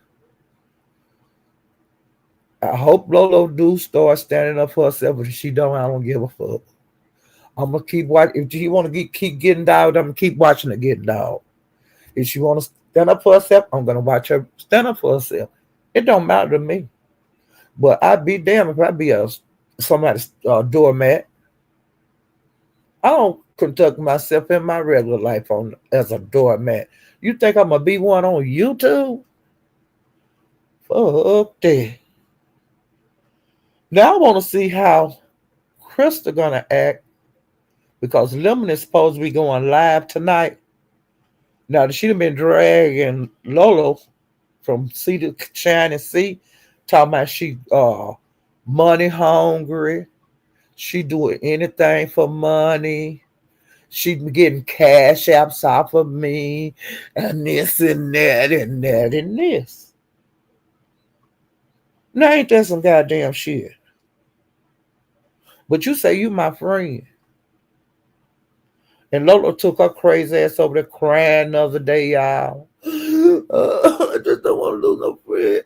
I hope Lolo do start standing up for herself, but if she don't, I don't give a fuck. I'm gonna keep watching. If she want to keep getting dogged, I'm gonna keep watching her get dogged. If she want to stand up for herself, I'm gonna watch her stand up for herself. It don't matter to me. But I'd be damned if I be somebody's doormat. I don't conduct myself in my regular life as a doormat. You think I'm gonna be one on YouTube? Fuck that. Now I want to see how Krista gonna act because Lemon is supposed to be going live tonight. Now she'd have been dragging Lolo from sea to shine and sea, talking about she money hungry. She doing anything for money. She getting cash apps off of me, and this and that and that and this. Now ain't that some goddamn shit? But you say you my friend. And Lolo took her crazy ass over there crying the other day, y'all. I just don't want to lose no friend.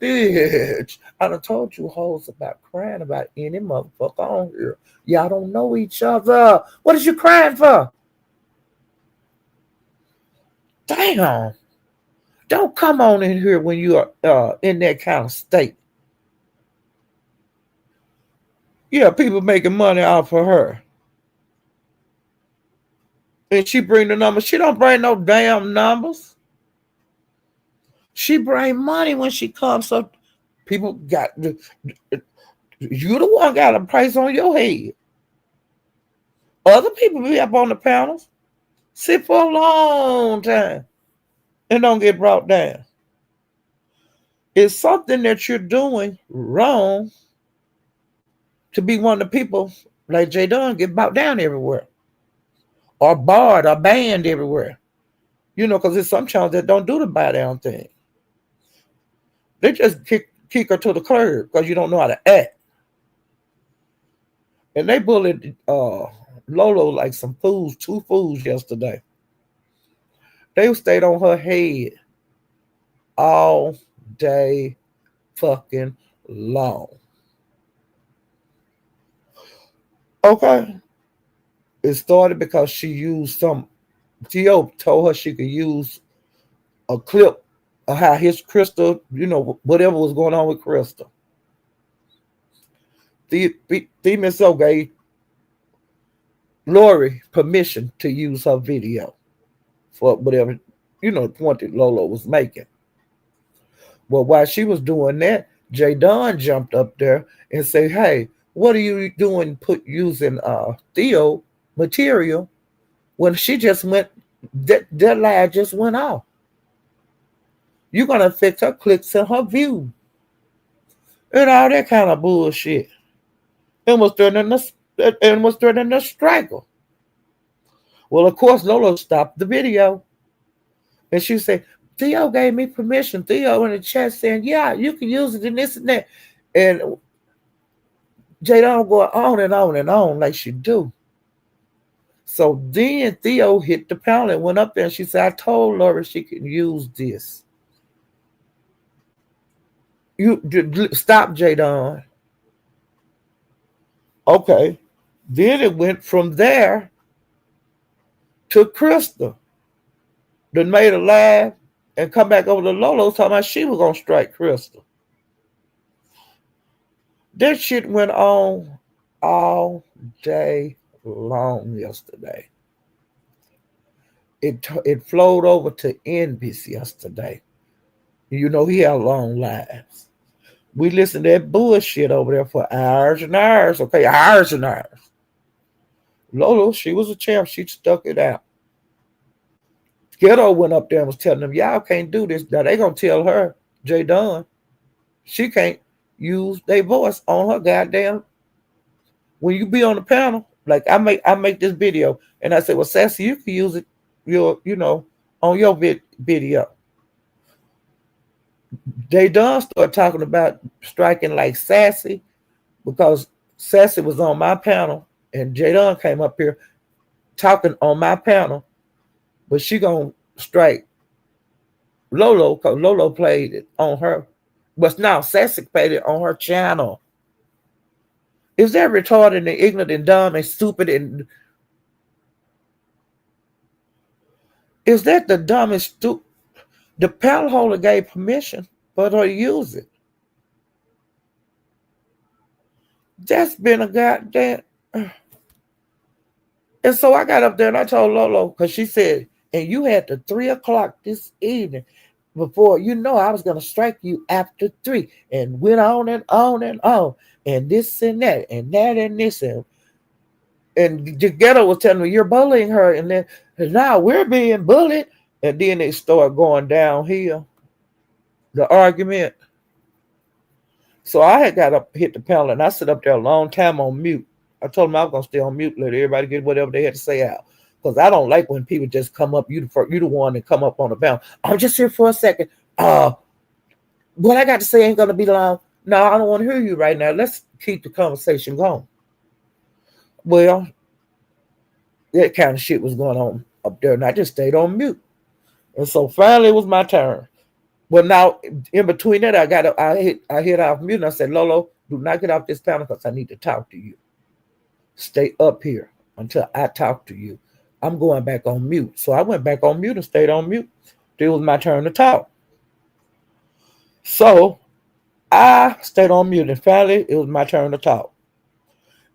Bitch, I done told you hoes about crying about any motherfucker on here. Y'all don't know each other. What is you crying for? Damn. Don't come on in here when you are in that kind of state. Yeah, people making money off of her. And she bring the numbers. She don't bring no damn numbers. She bring money when she comes up. People got you the one got a price on your head. Other people be up on the panels. Sit for a long time and don't get brought down. It's something that you're doing wrong to be one of the people like J Dunn get brought down everywhere or barred or banned everywhere. Because there's some channels that don't do the bow down thing. They just kick her to the curb because you don't know how to act. And they bullied Lolo like some fools, two fools yesterday. They stayed on her head all day fucking long. Okay. It started because she used Theo told her she could use a clip of how his Crystal, whatever was going on with Crystal. The Miss O gave Lori permission to use her video for whatever, point that Lolo was making. Well, while she was doing that, J Don jumped up there and said, "Hey, what are you doing using Theo material when she just went, that lad just went off? You're going to affect her clicks and her view." And all that kind of bullshit. And was threatening to strike her. Well, of course, Lolo stopped the video. And she said, "Theo gave me permission." Theo in the chat saying, "Yeah, you can use it in this and that." And Jada going on and on and on like she do. So then Theo hit the panel and went up there and she said, "I told Laura she can use this. You stop, Jada." Okay. Then it went from there to Krista. Then made a laugh and come back over to Lolo talking about she was going to strike Crystal. That shit went on all day long yesterday. It flowed over to Envis yesterday. He had long lives. We listened to that bullshit over there for hours and hours. Okay, hours and hours. Lolo, she was a champ. She stuck it out. Ghetto went up there and was telling them, "Y'all can't do this." Now they gonna tell her, J Dunn, she can't use their voice on her goddamn. When you be on the panel, like I make this video and I say, "Well, Sassy, you can use it on your video." J Dunn started talking about striking like Sassy because Sassy was on my panel and J Dunn came up here talking on my panel, but she gonna strike Lolo because Lolo played it on her. But now Sassy played it on her channel. Is that retarded and ignorant and dumb and stupid? And is that the dumbest stupid? The panel holder gave permission for her to use it. That's been a goddamn. And so I got up there and I told Lolo, because she said, "And you had to 3:00 this evening before I was going to strike you after 3." And went on and on and on. And this and that and that and this. And the ghetto was telling me, "You're bullying her." And then now we're being bullied. And then they start going downhill, the argument. So I had got up, hit the panel, and I sit up there a long time on mute. I told them I was going to stay on mute, let everybody get whatever they had to say out. Because I don't like when people just come up, you the one that come up on the panel. "I'm just here for a second. What I got to say ain't going to be long. No, I don't want to hear you right now. Let's keep the conversation going." Well, that kind of shit was going on up there, and I just stayed on mute. And so finally it was my turn. Well, now in between that, I hit off mute and I said, "Lolo, do not get off this panel because I need to talk to you. Stay up here until I talk to you. I'm going back on mute." So I went back on mute and stayed on mute. It was my turn to talk. So I stayed on mute and finally it was my turn to talk.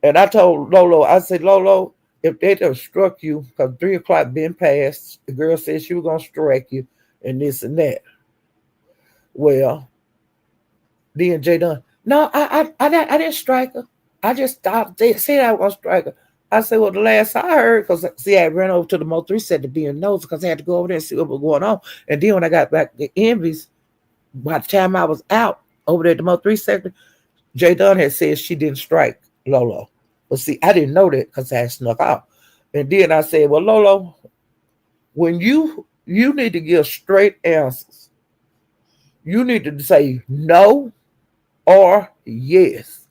And I told Lolo, I said, "Lolo, if they'd have struck you, because 3:00 been passed, the girl said she was going to strike you and this and that." Well, then J Dunn, "No, I didn't strike her. I just stopped. They said I was going to strike her. I said, well, the last I heard, because see, I ran over to the Mo 3 set to be in notes because I had to go over there and see what was going on. And then when I got back the Envies, by the time I was out over there at the Mo 3 sector, Jay Dunn had said she didn't strike Lolo. But see, I didn't know that because I had snuck out. And then I said, well, Lolo, when you need to give straight answers. You need to say no or yes.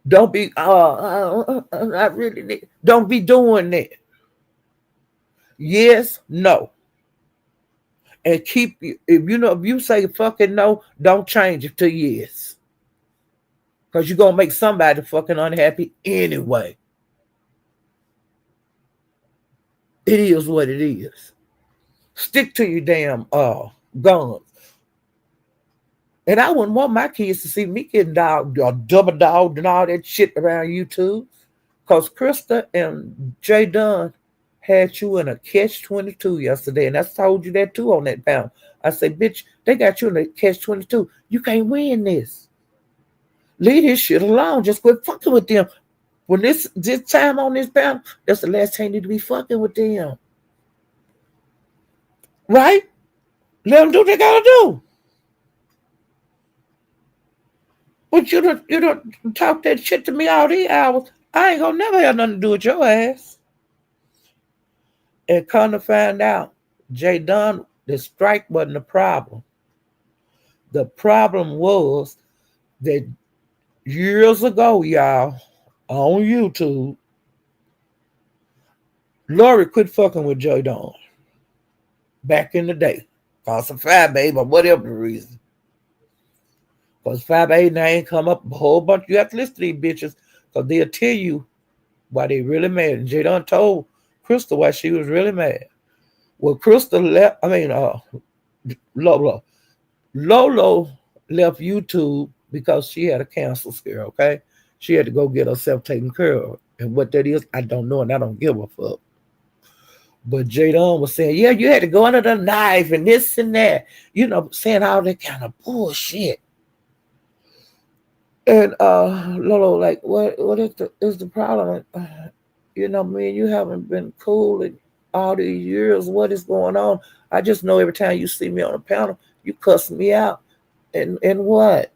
Don't be I really need, don't be doing that. Yes, no. And keep if you say fucking no, don't change it to yes. Because you're gonna make somebody fucking unhappy anyway. It is what it is. Stick to your damn guns. And I wouldn't want my kids to see me getting double dogged and all that shit around YouTube. Because Krista and Jay Dunn had you in a catch-22 yesterday. And I told you that too on that panel. I said, bitch, they got you in a catch-22. You can't win this. Leave this shit alone. Just quit fucking with them. When this time on this panel, that's the last time you need to be fucking with them. Right? Let them do what they gotta do. But you don't talk that shit to me all these hours. I ain't gonna never have nothing to do with your ass. And come to find out, Jay Dunn, the strike wasn't the problem. The problem was that years ago, y'all, on YouTube, Lori quit fucking with Jay Dunn. Back in the day. Cause some fat babe or whatever the reason. Because 5'8" now ain't come up a whole bunch. You have to listen to these bitches because they'll tell you why they really mad. And Jay Dunn told Crystal why she was really mad. Well, Crystal left, Lolo left YouTube because she had a cancer scare, okay? She had to go get herself taken care of. And what that is, I don't know, and I don't give a fuck. But Jay Dunn was saying, yeah, you had to go under the knife and this and that. Saying all that kind of bullshit. And Lolo, like, what is the problem? Me and you haven't been cool in all these years. What is going on? I just know every time you see me on a panel, you cuss me out. And what?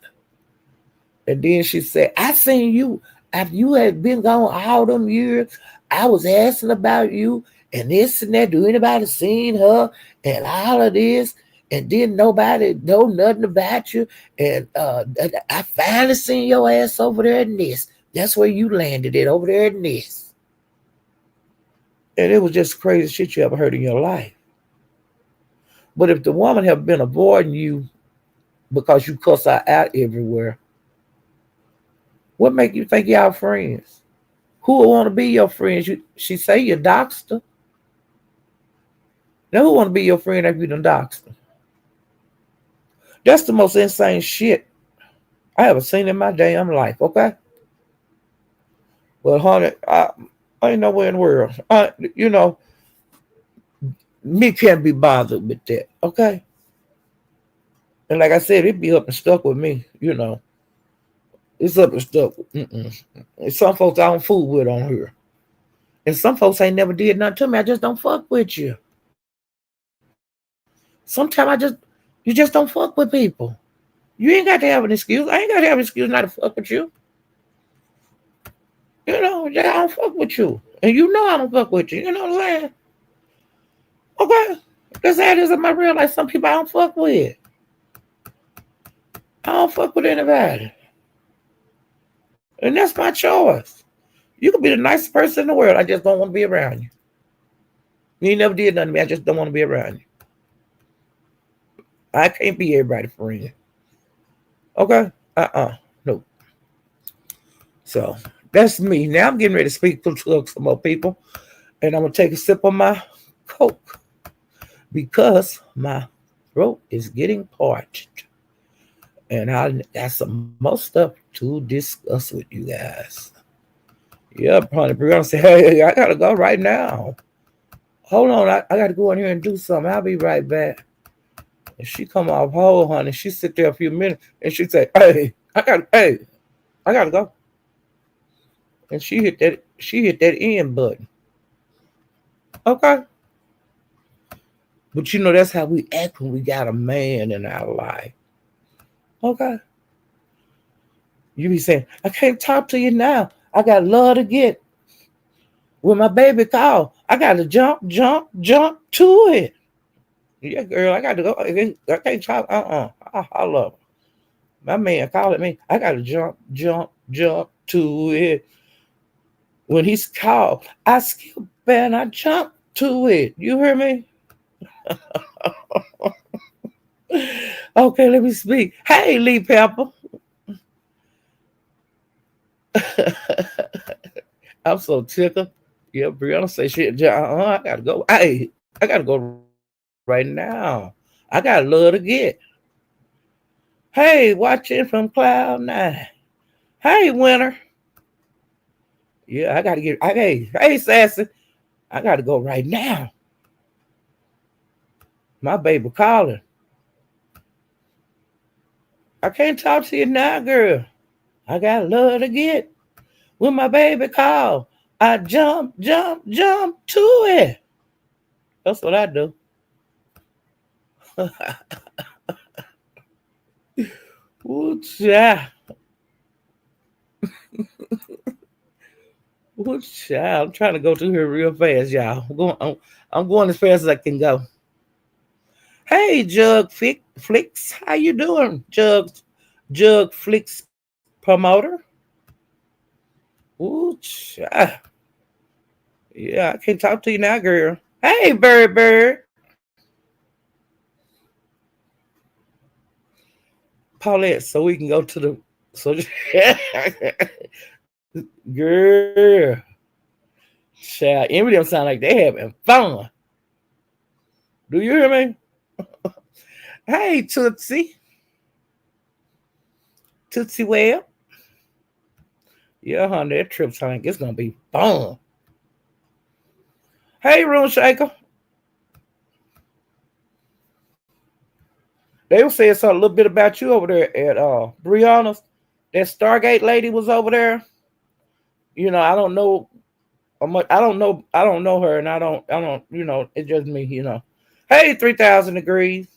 And then she said, I seen you after you had been gone all them years. I was asking about you and this and that. Do anybody seen her and all of this? And then nobody know nothing about you. And I finally seen your ass over there in this. That's where you landed it, over there in this. And it was just crazy shit you ever heard in your life. But if the woman have been avoiding you because you cuss her out everywhere, what make you think y'all friends? Who would want to be your friends? She say you doxed her. Now who want to be your friend if you done doxed her? That's the most insane shit I ever seen in my damn life, okay? Well, honey, I ain't nowhere in the world. Me can't be bothered with that, okay? And like I said, it be up and stuck with me, It's up and stuck. And some folks I don't fool with on here. And some folks ain't never did nothing to me. I just don't fuck with you. Sometimes you just don't fuck with people. You ain't got to have an excuse. I ain't got to have an excuse not to fuck with you. I don't fuck with you. And I don't fuck with you. You know what I'm saying? Okay. That's how it is in my real life. Some people I don't fuck with. I don't fuck with anybody. And that's my choice. You can be the nicest person in the world. I just don't want to be around you. You ain't never did nothing to me. I just don't want to be around you. I can't be everybody's friend. Okay? No. So that's me. Now I'm getting ready to speak to some more people. And I'm going to take a sip of my Coke. Because my throat is getting parched. And I got some more stuff to discuss with you guys. Yeah, probably Brianna said, hey, I got to go right now. Hold on, I got to go in here and do something. I'll be right back. And she come off hold, honey. She sit there a few minutes and she say, hey, I got to go. and she hit that end button. Okay. But that's how we act when we got a man in our life. Okay. You be saying, I can't talk to you now. I got love to get. When my baby call, I gotta jump, jump, jump to it. Yeah, girl, I got to go. I can't talk. I love my man calling me. I got to jump, jump, jump to it. When he's called, I skip and I jump to it. You hear me? Okay, let me speak. Hey, Lee Pepper. I'm so tickled. Yeah, Brianna say shit. I gotta go. Hey, I gotta go right now. I got love to get. Hey, watching from Cloud 9. Hey, Winter. Yeah, I gotta get. Hey, Sassy. I gotta go right now. My baby calling. I can't talk to you now, girl. I got love to get. When my baby call, I jump, jump, jump to it. That's what I do. Ooh, child. Ooh, child. I'm trying to go through here real fast, y'all. I'm going as fast as I can go. Hey, Flicks. How you doing, Jug Flicks promoter? Ooh, child. Yeah, I can't talk to you now, girl. Hey, Bird. Paulette, so we can go to the so girl. Child, any of them sound like they having fun. Do you hear me? Hey, Tootsie Web. Yeah, honey, that trip sound like it's gonna be fun. Hey, Room Shaker. They were saying something a little bit about you over there at Brianna's. That Stargate lady was over there. I don't know. I don't know. I don't know her, and I don't. It's just me. Hey, 3,000 degrees.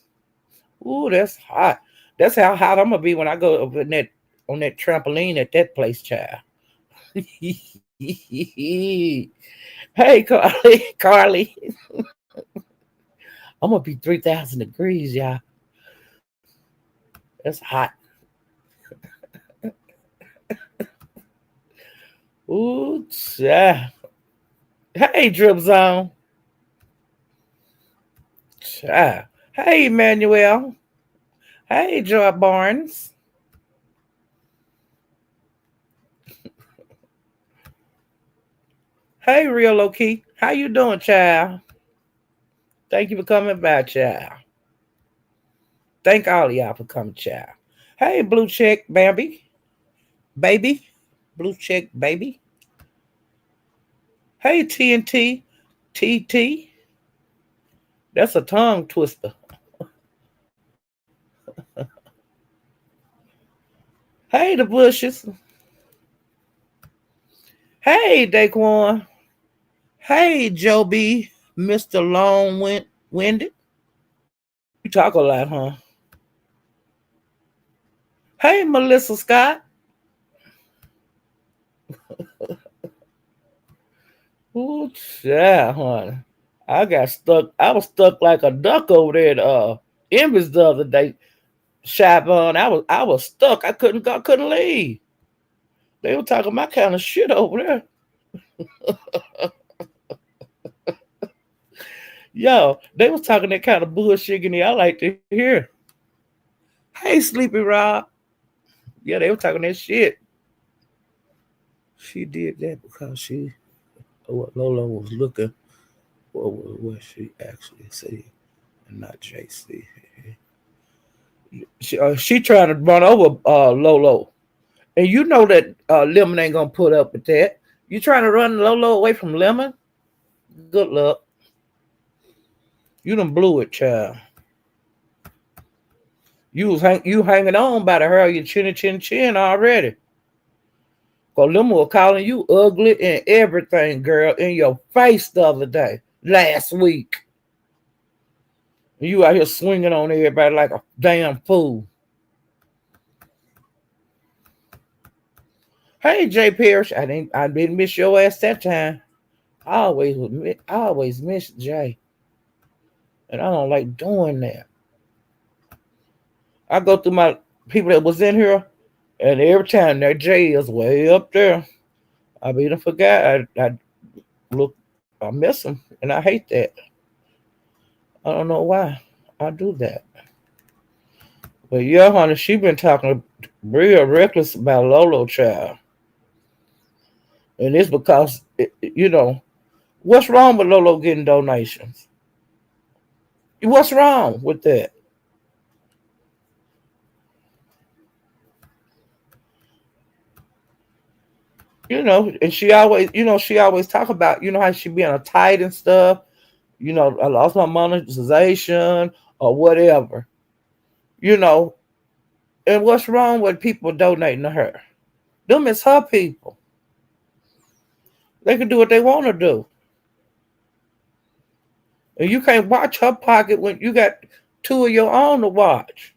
Ooh, that's hot. That's how hot I'm gonna be when I go over on that trampoline at that place, child. Hey, Carly. I'm gonna be 3,000 degrees, y'all. That's hot. Ooh, child. Hey, Drip Zone. Child. Hey, Emmanuel. Hey, Joy Barnes. Hey, Real Low Key. How you doing, child? Thank you for coming by, child. Thank all of y'all for coming, child. Hey, Blue Check, baby. Blue Check, baby. Hey, TNT, TT. That's a tongue twister. Hey, the Bushes. Hey, Daquan. Hey, Joe B. Mr. Long-winded. You talk a lot, huh? Hey, Melissa Scott. Ooh, yeah, honey. I got stuck. I was stuck like a duck over there at Embers the other day. Shabon. I was stuck. I couldn't go, couldn't leave. They were talking my kind of shit over there. Yo, they was talking that kind of bullshit in I like to hear. Hey, Sleepy Rob. Yeah, they were talking that shit. She did that because what Lola was looking for what she actually said, and not JC. She trying to run over Lolo, and you know that Lemon ain't gonna put up with that. You trying to run Lolo away from Lemon? Good luck. You done blew it, child. You hanging on by the hair of your chin already. Cause them were calling you ugly and everything, girl, in your face the other day, last week. You out here swinging on everybody like a damn fool. Hey, Jay Parrish, I didn't miss your ass that time. I always miss Jay, and I don't like doing that. I go through my people that was in here, and every time that Jay is way up there, I be done forgot. I look, I miss him, and I hate that. I don't know why I do that. But yeah, honey, she been talking real reckless about Lolo child, and it's because what's wrong with Lolo getting donations? What's wrong with that? And she always talk about how she being a tight and stuff. I lost my monetization or whatever. You know, and what's wrong with people donating to her? Them is her people. They can do what they want to do. And you can't watch her pocket when you got two of your own to watch.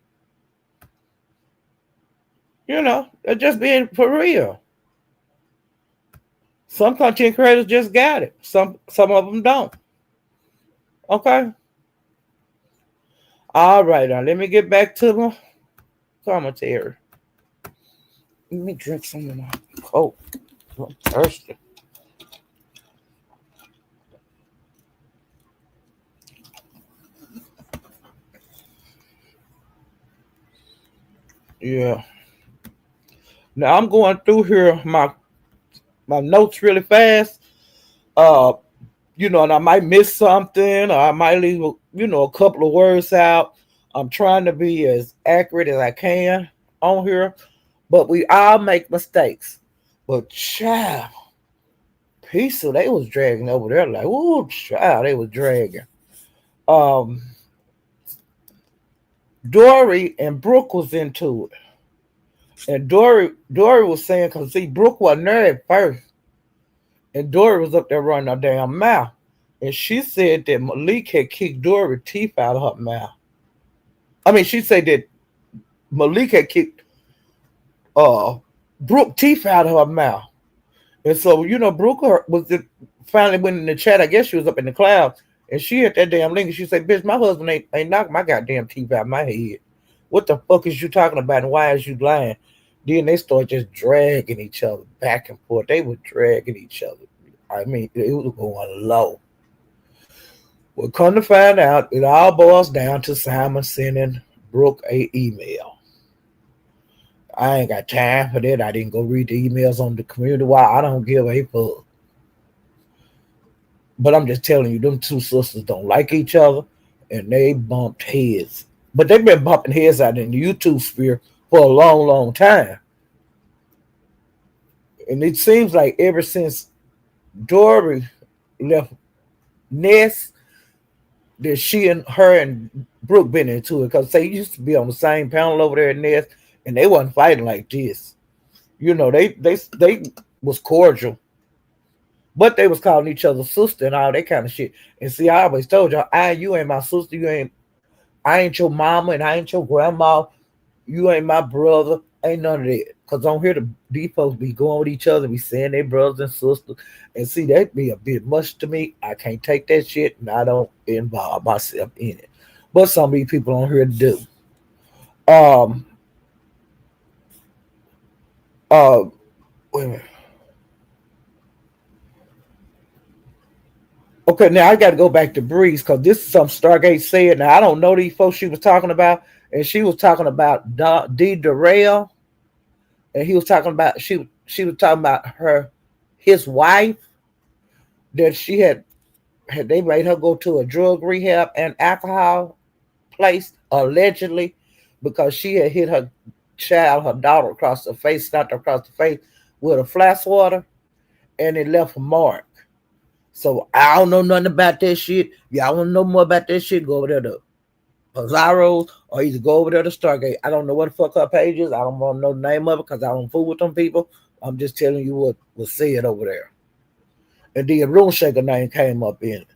They're just being for real. Some content creators just got it. Some of them don't. Okay. All right, now let me get back to the commentary. Let me drink some of my Coke. I'm thirsty. Yeah. Now I'm going through here my notes really fast. Uh, and I might miss something, or I might leave a couple of words out. I'm trying to be as accurate as I can on here, but we all make mistakes. But child, pizza they was dragging over there like, ooh, child, they was dragging. Um, Dory and Brooke was into it, and Dory was saying, because see, Brooke wasn't there at first, and Dory was up there running her damn mouth, and she said that Malik had kicked Dory's teeth out of her mouth. I mean, she said that Malik had kicked uh Brooke teeth out of her mouth. And so, Brooke finally went in the chat. I guess she was up in the clouds. And she hit that damn link. And she said, bitch, my husband ain't knocked my goddamn teeth out of my head. What the fuck is you talking about? And why is you lying? Then they start just dragging each other back and forth. They were dragging each other. I mean, it was going low. Well, come to find out, it all boils down to Simon sending Brooke a email. I ain't got time for that. I didn't go read the emails on the community wire. I don't give a fuck. But I'm just telling you, them two sisters don't like each other, and they bumped heads. But they've been bumping heads out in the YouTube sphere for a long, long time. And it seems like ever since Dory left Ness, that she and her and Brooke been into it, because they used to be on the same panel over there at Ness, and they wasn't fighting like this. They was cordial, but they was calling each other sister and all that kind of shit. And see, I always told y'all, you ain't my sister, I ain't your mama, and I ain't your grandma, you ain't my brother, ain't none of that. Cause on here these folks be going with each other, be saying they brothers and sisters, and see that be a bit much to me. I can't take that shit, and I don't involve myself in it. But some of these people on here do. Um. Wait a minute. Okay, now I got to go back to Breeze because this is something Stargate said. Now I don't know these folks she was talking about, and she was talking about D. Darrell, and he was talking about she was talking about his wife, that she had they made her go to a drug rehab and alcohol place allegedly because she had hit her daughter across the face, snapped her across the face with a flash water, and it left a mark. So I don't know nothing about that shit. Y'all want to know more about that shit? Go over there to Pizarro or either go over there to Stargate. I don't know what the fuck her page is. I don't want to know the name of it because I don't fool with them people. I'm just telling you what was said over there. And then Room Shaker name came up in it.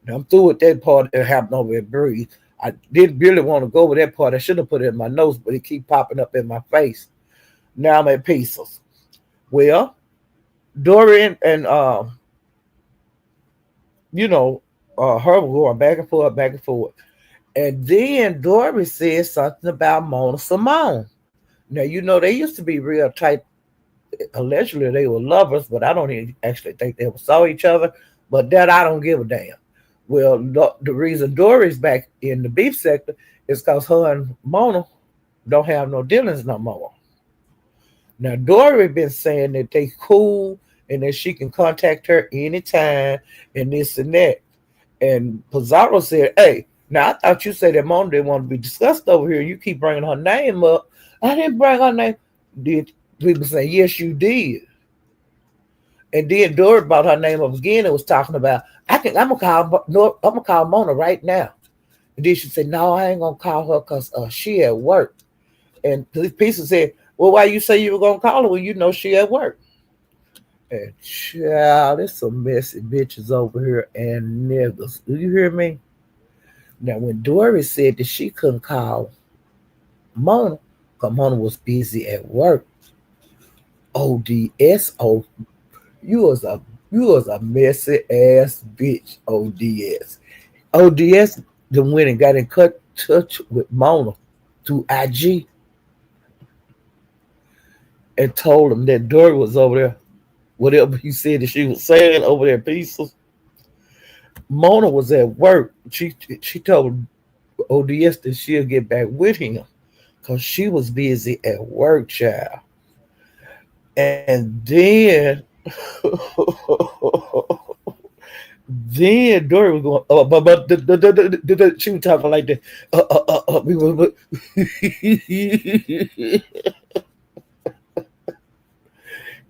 Now, I'm through with that part that happened over at Breeze. I didn't really want to go with that part. I should have put it in my notes, but it keep popping up in my face. Now I'm at pieces. Well, Dorian and you know, her were going back and forth, back and forth. And then Dory said something about Mona Simone. Now you know they used to be real tight. Allegedly they were lovers, but I don't even actually think they ever saw each other. But that I don't give a damn. Well, the reason Dory's back in the beef sector is because her and Mona don't have no dealings no more. Now Dory been saying that they cool and that she can contact her anytime and this and that. And Pizarro said, "Hey, now I thought you said that Mona didn't want to be discussed over here. You keep bringing her name up. I didn't bring her name." Did people say, "Yes, you did"? And then Dory brought her name up again and was talking about, I'm gonna call I'm gonna call Mona right now. And then she said, "No, I ain't gonna call her because she at work." And the piece said, "Well, why you say you were gonna call her when you know she at work?" And child, there's some messy bitches over here and niggas. Do you hear me? Now, when Doris said that she couldn't call Mona, because Mona was busy at work, ODS, you was a you was a messy ass bitch, ODS. ODS then went and got in touch with Mona through IG and told him that Dory was over there. Whatever he said that she was saying over there, pieces. Mona was at work. She told ODS that she'll get back with him because she was busy at work, child. And then, then Dory was going, she was talking like that.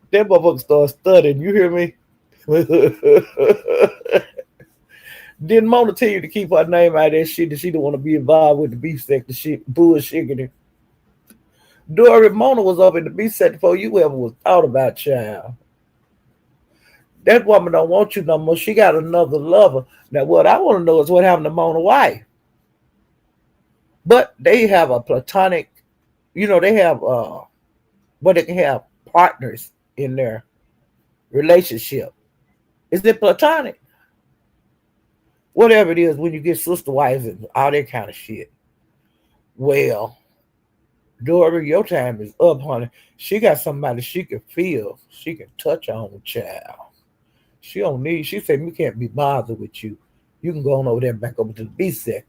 That motherfucker started stuttering. You hear me? Didn't Mona tell you to keep her name out of that shit that she didn't want to be involved with the beef sector shit, bullshit? Dory Mona was up in the beef sector before you ever was thought about, child. That woman don't want you no more. She got another lover. Now, what I want to know is what happened to Mona wife. But they have a platonic, they have they can have partners in their relationship. Is it platonic? Whatever it is, when you get sister wives and all that kind of shit. Well, Dory, your time is up, honey. She got somebody she can feel, she can touch on, child. She don't need. She said we can't be bothered with you. You can go on over there and back over to the B sector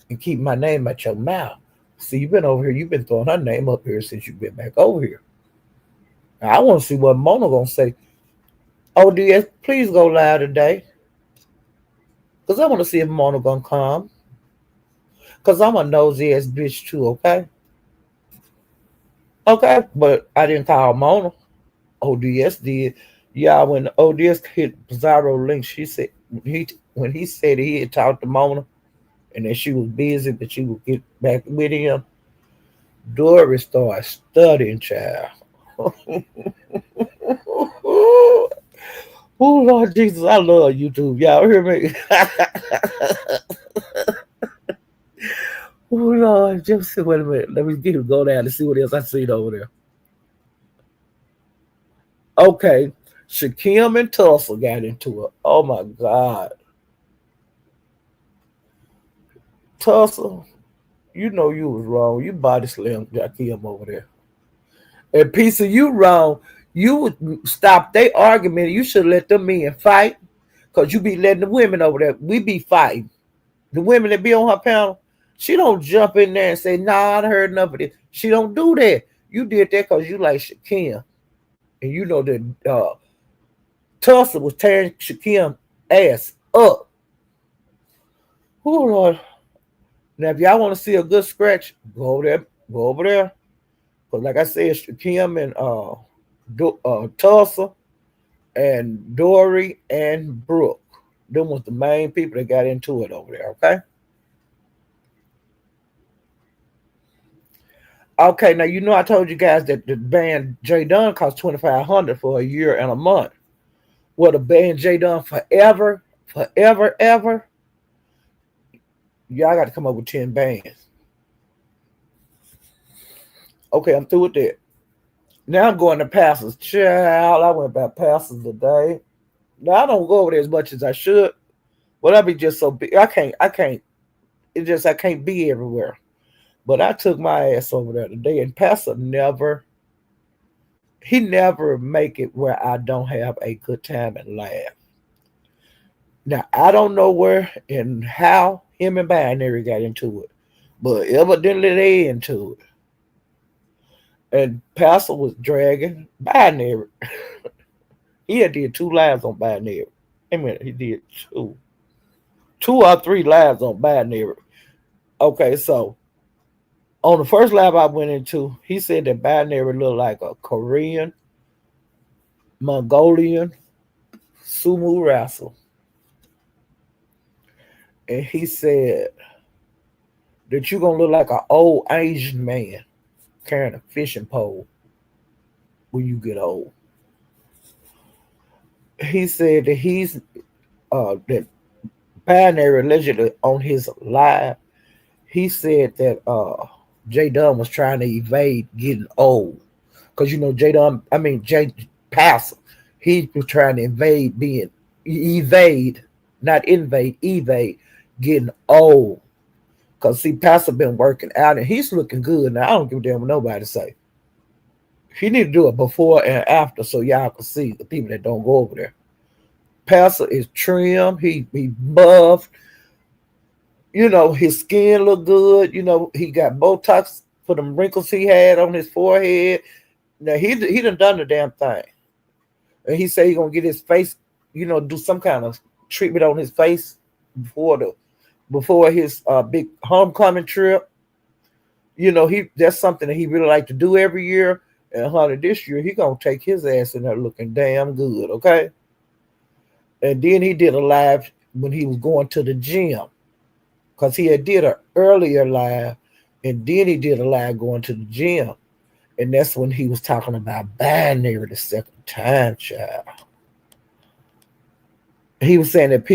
and keep my name at your mouth. See, you've been over here. You've been throwing her name up here since you've been back over here. Now, I want to see what Mona gonna say. ODS, please go live today, cause I want to see if Mona gonna come. Cause I'm a nosy ass bitch too. Okay, okay, but I didn't call Mona. ODS did. Yeah, when ODS hit Pizarro link, she said when he said he had talked to Mona and that she was busy, but she would get back with him. Dory started studying, child. Oh Lord Jesus, I love YouTube. Y'all hear me? Oh Lord, just wait a minute. Let me get him go down and see what else I see over there. Okay, Shakim and Tulsa got into it. Oh my God, Tulsa, you know you was wrong. You body slammed Shakim over there. And piece of you wrong. You would stop their argument. You should let them men fight, cause you be letting the women over there. We be fighting. The women that be on her panel, she don't jump in there and say, "Nah, I heard enough of this." She don't do that. You did that because you like Shakim, and you know that Tulsa was tearing Shakim ass up. Oh Lord! Now, if y'all want to see a good scratch, go over there. Go over there. Because, like I said, Shakim and Tulsa and Dory and Brooke, them was the main people that got into it over there. Okay. Okay, now you know I told you guys that the band J Dunn cost 2,500 for a year and a month. Well, the band J Dunn forever, forever, ever. Y'all got to come up with 10 bands. Okay, I'm through with that. Now I'm going to pastors. Child, I went by pastors today. Now I don't go over there as much as I should, but I be just so big. I can't. It's just I can't be everywhere. But I took my ass over there today, and pastor never make it where I don't have a good time and laugh. Now I don't know where and how him and Binary got into it, but evidently they into it. And Pastor was dragging Binary. He had did 2 lives on Binary. I mean, he did two or three lives on Binary. Okay, so on the first live I went into, he said that Binary looked like a Korean, Mongolian sumo wrestler. And he said that you're gonna look like an old Asian man carrying a fishing pole when you get old. He said that that Binary allegedly on his live, he said that J Dunn was trying to evade getting old. Cause you know J Dunn, I mean J Passer, he was trying to evade, not invade, evade getting old. Cause see, Pastor been working out and he's looking good. Now I don't give a damn what nobody say. He need to do it before and after so y'all can see the people that don't go over there. Pastor is trim, he buff, you know, his skin look good, you know, he got Botox for them wrinkles he had on his forehead. Now he done the damn thing. And he said he gonna get his face, you know, do some kind of treatment on his face before his big homecoming trip. You know, that's something that he really like to do every year. And honey, this year he gonna take his ass in there looking damn good, okay? And then he did a live when he was going to the gym. Because he had did an earlier live, and then he did a live going to the gym. And that's when he was talking about Binary the second time, child. He was saying that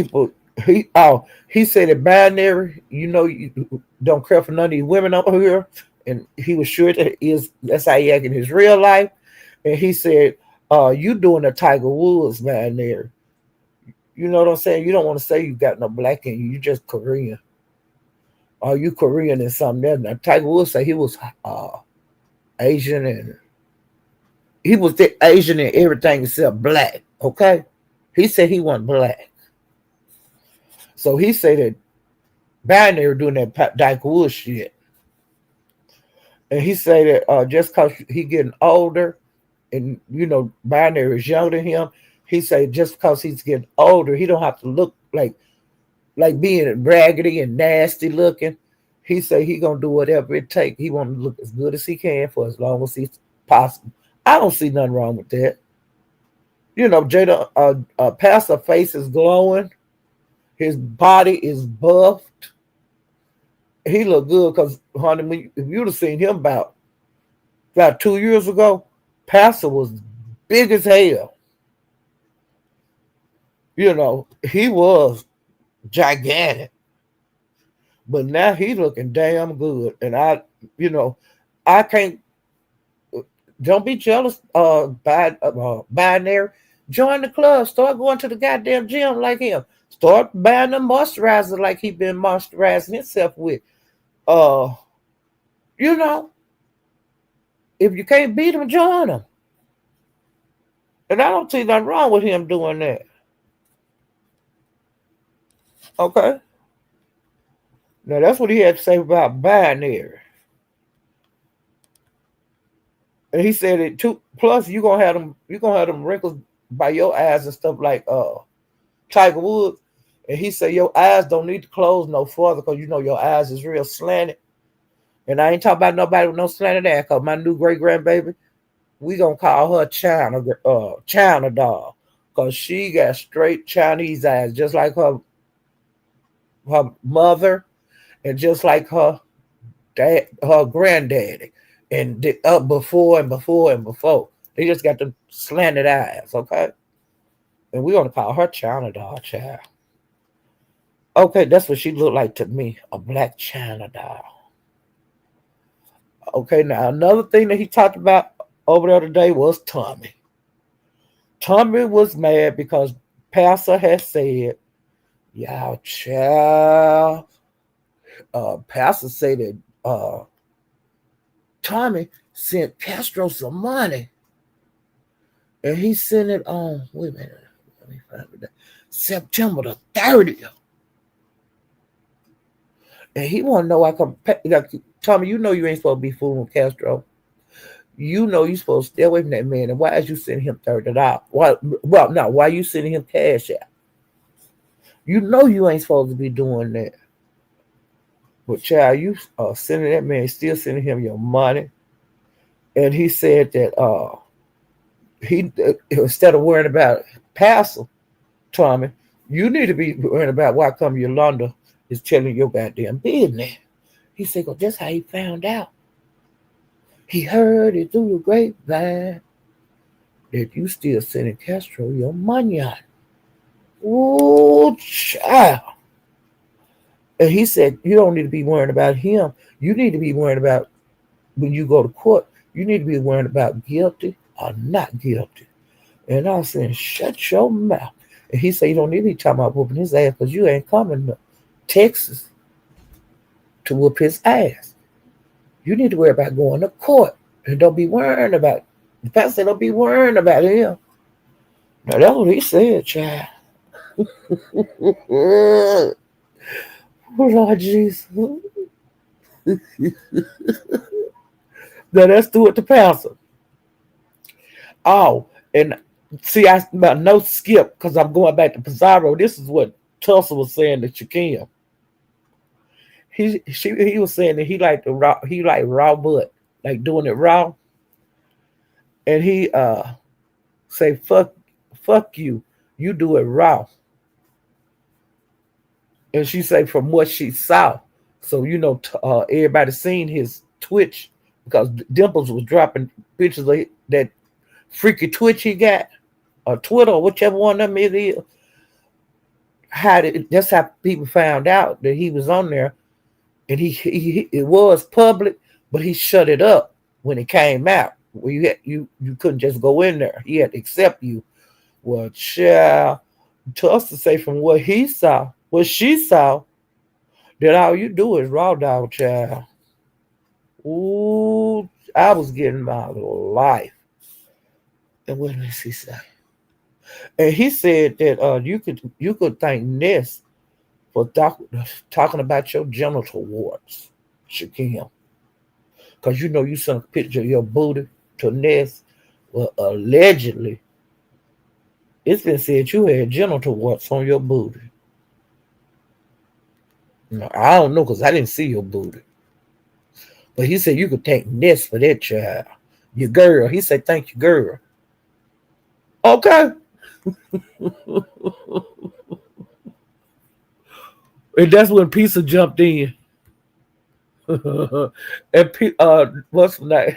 he said that Binary, you know, you don't care for none of these women over here. And he was sure that's how he act in his real life. And he said, you doing a Tiger Woods, Binary. You know what I'm saying? You don't want to say you got no black in you. You just Korean. Or you Korean and something else. Now, Tiger Woods said he was Asian and he was Asian and everything except black. Okay? He said he wasn't black. So he said that Binary doing that Tiger Woods shit. And he said that just because he getting older and, you know, Binary is younger than him, he said just because he's getting older, he don't have to look like being raggedy and nasty looking. He said he gonna do whatever it takes. He want to look as good as he can for as long as he's possible. I don't see nothing wrong with that. You know, Jada, Pastor face is glowing. His body is buffed. He look good because, honey, if you'd have seen him about 2 years ago, Pastor was big as hell. You know, he was gigantic. But now he's looking damn good. And I can't, don't be jealous, Binary. Join the club. Start going to the goddamn gym like him. Start buying the moisturizer like he been moisturizing himself with. You know, if you can't beat him, join him. And I don't see nothing wrong with him doing that. Okay? Now that's what he had to say about Binary. And he said it too. Plus, you're gonna have them wrinkles by your eyes and stuff like Tiger Woods. And he said your eyes don't need to close no further because you know your eyes is real slanted. And I ain't talking about nobody with no slanted eye because my new great grandbaby, we gonna call her China doll. Because she got straight Chinese eyes, just like her mother and just like her granddaddy. and up before and before and before. They just got the slanted eyes, okay? And we're gonna call her China doll, child. Okay, that's what she looked like to me, a black China doll. Okay, now another thing that he talked about over the other day was Tommy. Tommy was mad because Pastor had said, "Y'all, child." Pastor said that Tommy sent Castro some money, and he sent it on. Wait a minute, let me find it. September the 30th, and he want to know why come. Like, Tommy, you know you ain't supposed to be fooling with Castro. You know you supposed to stay away from that man, and why is you sending him $30? Why? Well, no, why you sending him cash out? You know you ain't supposed to be doing that. But child, you sending that man, still sending him your money, and he said that he instead of worrying about Pastor Tommy, you need to be worrying about why come Yolanda is telling your goddamn business. He said, "Well, that's how he found out. He heard it through the grapevine that you still sending Castro your money out." Oh, child. And he said, "You don't need to be worrying about him. You need to be worrying about when you go to court. You need to be worrying about guilty or not guilty." And I was saying, "Shut your mouth." And he said, "You don't need to be talking about whooping his ass because you ain't coming to Texas to whoop his ass. You need to worry about going to court. And don't be worrying about the pastor said, don't be worrying about him." Now that's what he said, child. Oh Lord Jesus. Now let's do it to pastor. Oh, and see, I about no skip because I'm going back to Pizarro. This is what Tulsa was saying to Shaquem. He was saying that he like raw butt, like doing it raw. And he say fuck you. You do it raw. And she say from what she saw. So everybody seen his Twitch because Dimples was dropping pictures of that freaky Twitch he got, or Twitter, or whichever one of them it is. That's how people found out that he was on there, and he it was public, but he shut it up when it came out. Well, you couldn't just go in there. He had to accept you. Well, child, to us to say from what he saw, what she saw, that all you do is raw dog, child. Ooh, I was getting my life. And what did he say? And he said that you could thank Ness for talking about your genital warts, Shaquem. Because you sent a picture of your booty to Ness. Well, allegedly, it's been said you had genital warts on your booty. Now, I don't know because I didn't see your booty. But he said you could thank Ness for that, child. Your girl. He said thank you, girl. Okay. And that's when Pizza jumped in. And what's the name?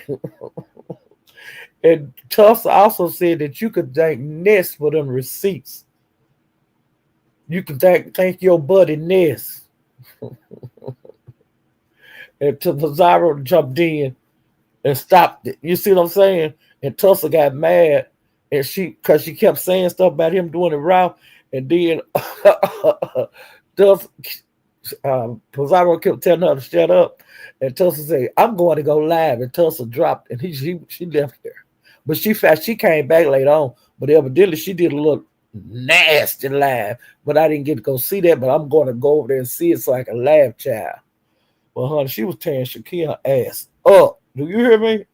And Tulsa also said that you could thank Ness for them receipts. You can thank your buddy Ness. And Pizarro jumped in and stopped it. You see what I'm saying? And Tulsa got mad, and because she kept saying stuff about him doing it wrong, and then Tulsa, Pizarro kept telling her to shut up, and Tulsa said, "I'm going to go live," and Tulsa dropped, and she left there. But she came back later on, but evidently she did a little nasty live, but I didn't get to go see that, but I'm going to go over there and see it so I can laugh, child. Well, honey, she was tearing Shaquille ass up. Do you hear me?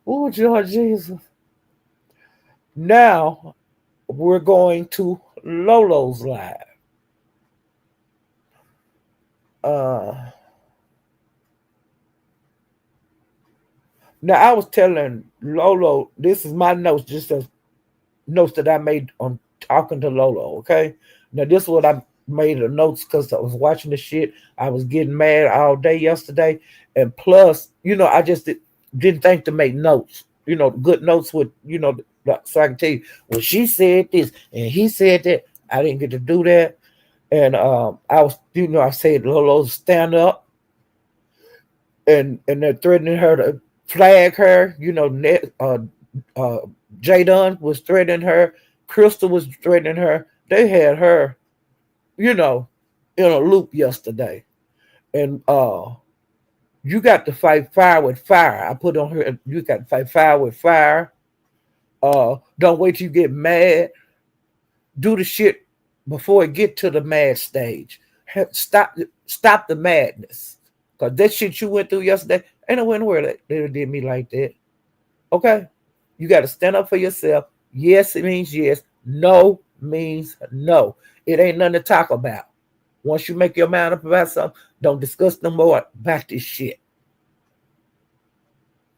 Oh, George Jesus. Now we're going to Lolo's live. Now I was telling Lolo, this is my notes, just as notes that I made on talking to Lolo. Okay. Now this is what made the notes because I was watching the shit. I was getting mad all day yesterday, and plus, I just didn't think to make notes. Good notes with so I can tell you when she said this and he said that. I didn't get to do that, and I was, I said Lolo stand up, and they're threatening her to flag her. Uh, Jadon was threatening her. Crystal was threatening her. They had her, you know, in a loop yesterday. And you got to fight fire with fire. I put on her, you got to fight fire with fire. Don't wait till you get mad. Do the shit before it get to the mad stage. Stop the madness. Cause that shit you went through yesterday, ain't no anywhere that they did me like that. Okay? You got to stand up for yourself. Yes, it means yes. No means no. It ain't nothing to talk about. Once you make your mind up about something, don't discuss no more about this shit.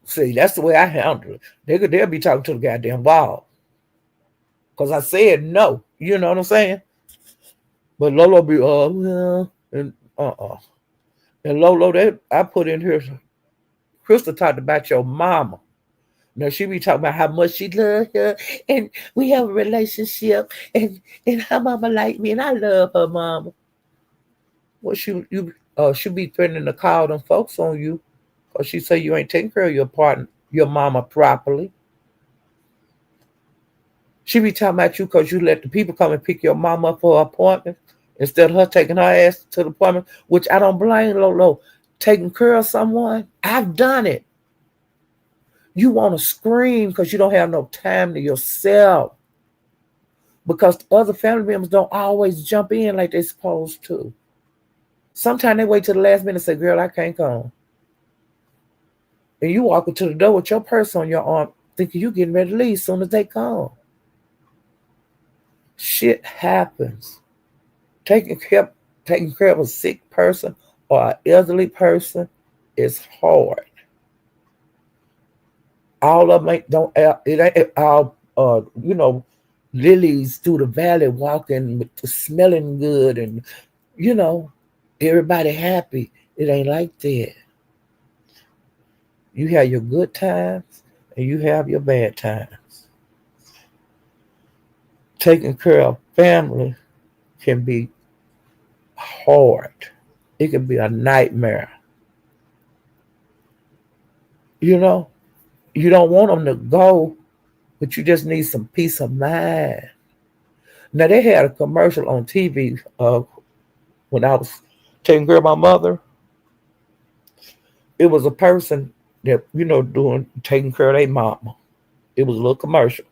See, that's the way I handle it. They'll be talking to the goddamn wall. Because I said no. You know what I'm saying? But Lolo be, well, and And Lolo, that I put in here, Crystal talked about your mama. Now she be talking about how much she love her, and we have a relationship, and her mama like me, and I love her mama. Well, she be threatening to call them folks on you, cause she say you ain't taking care of your mama properly. She be talking about you cause you let the people come and pick your mama up for her appointment instead of her taking her ass to the appointment, which I don't blame Lolo. Taking care of someone, I've done it. You want to scream because you don't have no time to yourself. Because the other family members don't always jump in like they're supposed to. Sometimes they wait till the last minute and say, girl, I can't come. And you walk into the door with your purse on your arm, thinking you getting ready to leave as soon as they come. Shit happens. Taking care of a sick person or an elderly person is hard. All of them don't, it ain't all, lilies through the valley walking with the smelling good and, you know, everybody happy. It ain't like that. You have your good times and you have your bad times. Taking care of family can be hard. It can be a nightmare. You know, you don't want them to go, but you just need some peace of mind. Now they had a commercial on TV when I was taking care of my mother. It was a person that doing taking care of their mama. It was a little commercial,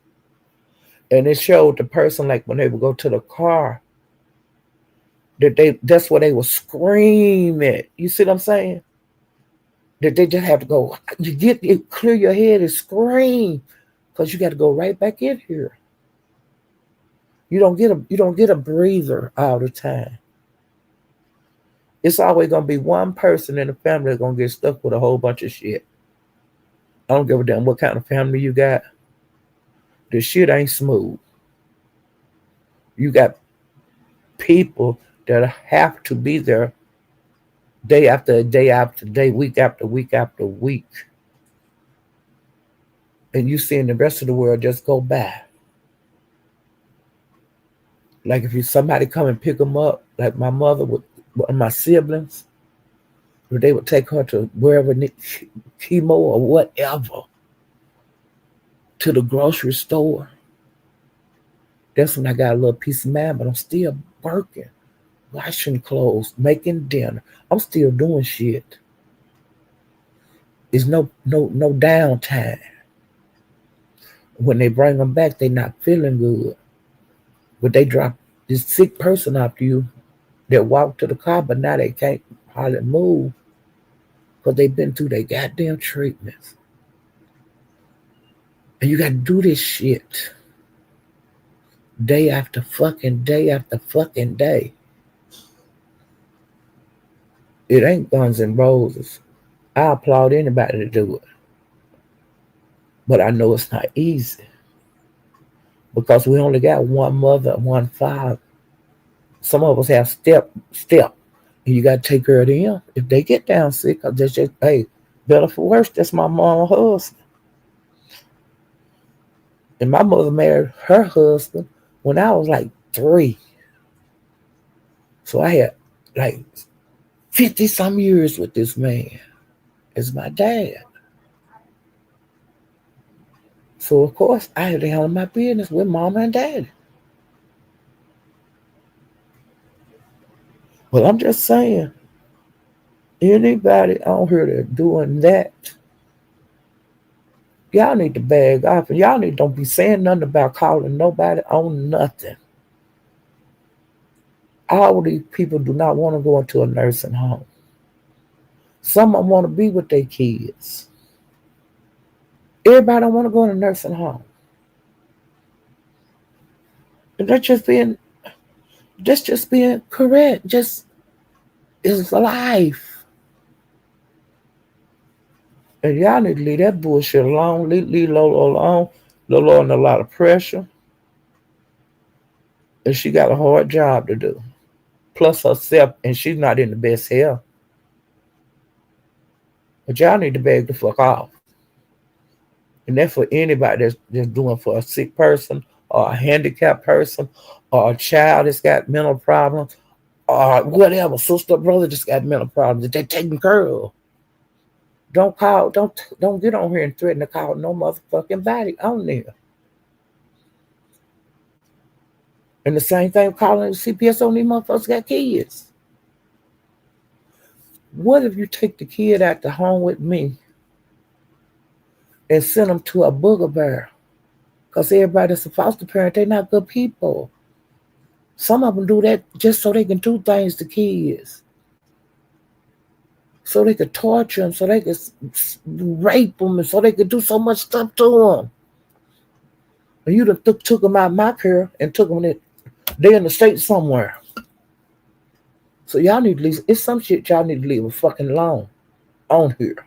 and it showed the person like when they would go to the car that's what they were screaming. You see what I'm saying? That they just have to go. You clear your head and scream because you got to go right back in here. You don't get a breather all the time. It's always gonna be one person in the family that's gonna get stuck with a whole bunch of shit. I don't give a damn what kind of family you got. The shit ain't smooth. You got people that have to be there day after day after day, week after week after week. And you seeing the rest of the world just go by. Like if you somebody come and pick them up, like my mother would, my siblings, they would take her to wherever chemo or whatever, to the grocery store. That's when I got a little piece of mind, but I'm still working, washing clothes, making dinner. I'm still doing shit. There's no downtime. When they bring them back, they not feeling good. But they drop this sick person after you that walked to the car, but now they can't hardly move because they've been through their goddamn treatments. And you got to do this shit day after fucking day after fucking day. It ain't Guns and Roses. I applaud anybody to do it. But I know it's not easy because we only got one mother, one father. Some of us have step. And you got to take care of them. If they get down sick, that's just, hey, better for worse, that's my mama husband. And my mother married her husband when I was like 3. So I had like 50 some years with this man as my dad. So of course I had to handle my business with mama and daddy. Well, I'm just saying, anybody out here that doing that, y'all need to bag off, and y'all need don't be saying nothing about calling nobody on nothing. All these people do not want to go into a nursing home. Some of them want to be with their kids. Everybody don't want to go in a nursing home. And that's just being correct. Just is life. And y'all need to leave that bullshit alone. Leave Lolo alone. Lolo under a lot of pressure. And she got a hard job to do. Plus herself, and she's not in the best health. But y'all need to beg the fuck off. And that's for anybody that's doing for a sick person or a handicapped person or a child that's got mental problems or whatever, sister, brother just got mental problems that they taking care of. Don't get on here and threaten to call no motherfucking body on there. And the same thing calling CPS on these motherfuckers got kids. What if you take the kid out the home with me and send them to a booger bear? Because everybody that's a foster parent, they're not good people. Some of them do that just so they can do things to kids. So they could torture them, so they could rape them, and so they could do so much stuff to them. And you took them out of my care and took them they're in the States somewhere. So y'all need to leave. It's some shit y'all need to leave a fucking alone on here.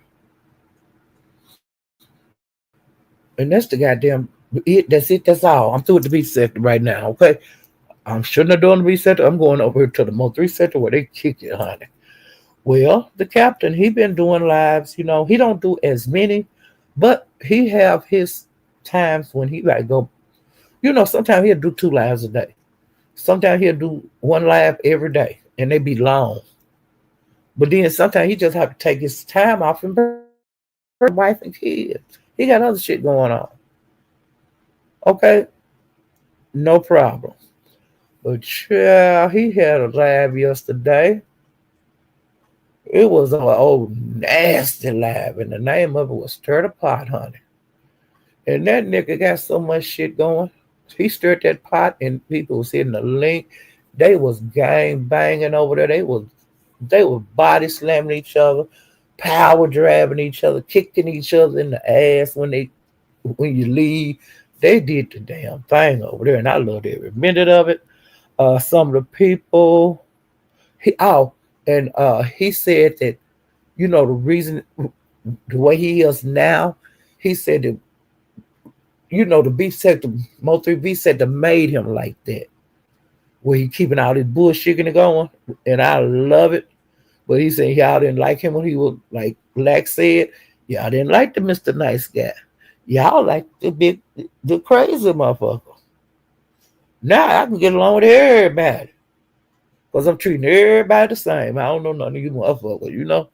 And that's the goddamn it. That's it. That's all. I'm through with the beat sector right now. Okay. I'm shouldn't have done the beat sector. I'm going over here to the Mo 3 sector where they kick you, honey. Well, the captain, he been doing lives. He don't do as many, but he have his times when he like go. Sometimes he'll do 2 lives a day. Sometimes he'll do 1 live every day, and they be long. But then sometimes he just have to take his time off and bring his wife and kids. He got other shit going on. Okay, no problem. But yeah, he had a live yesterday. It was an old nasty live, and the name of it was Stir the Pot, honey. And that nigga got so much shit going. He stirred that pot, and people was hitting the link. They was gang banging over there. They was body slamming each other, power driving each other, kicking each other in the ass when you leave. They did the damn thing over there, and I loved every minute of it. Some of the people, he said that the reason the way he is now, he said that the beef sector, Mo 3 beef sector made him like that, where he keeping all this bullshit going, and I love it. But he said y'all didn't like him when he was like Black said, y'all didn't like the Mr. Nice Guy. Y'all like the crazy motherfucker. Now I can get along with everybody. Because I'm treating everybody the same. I don't know none of you motherfuckers,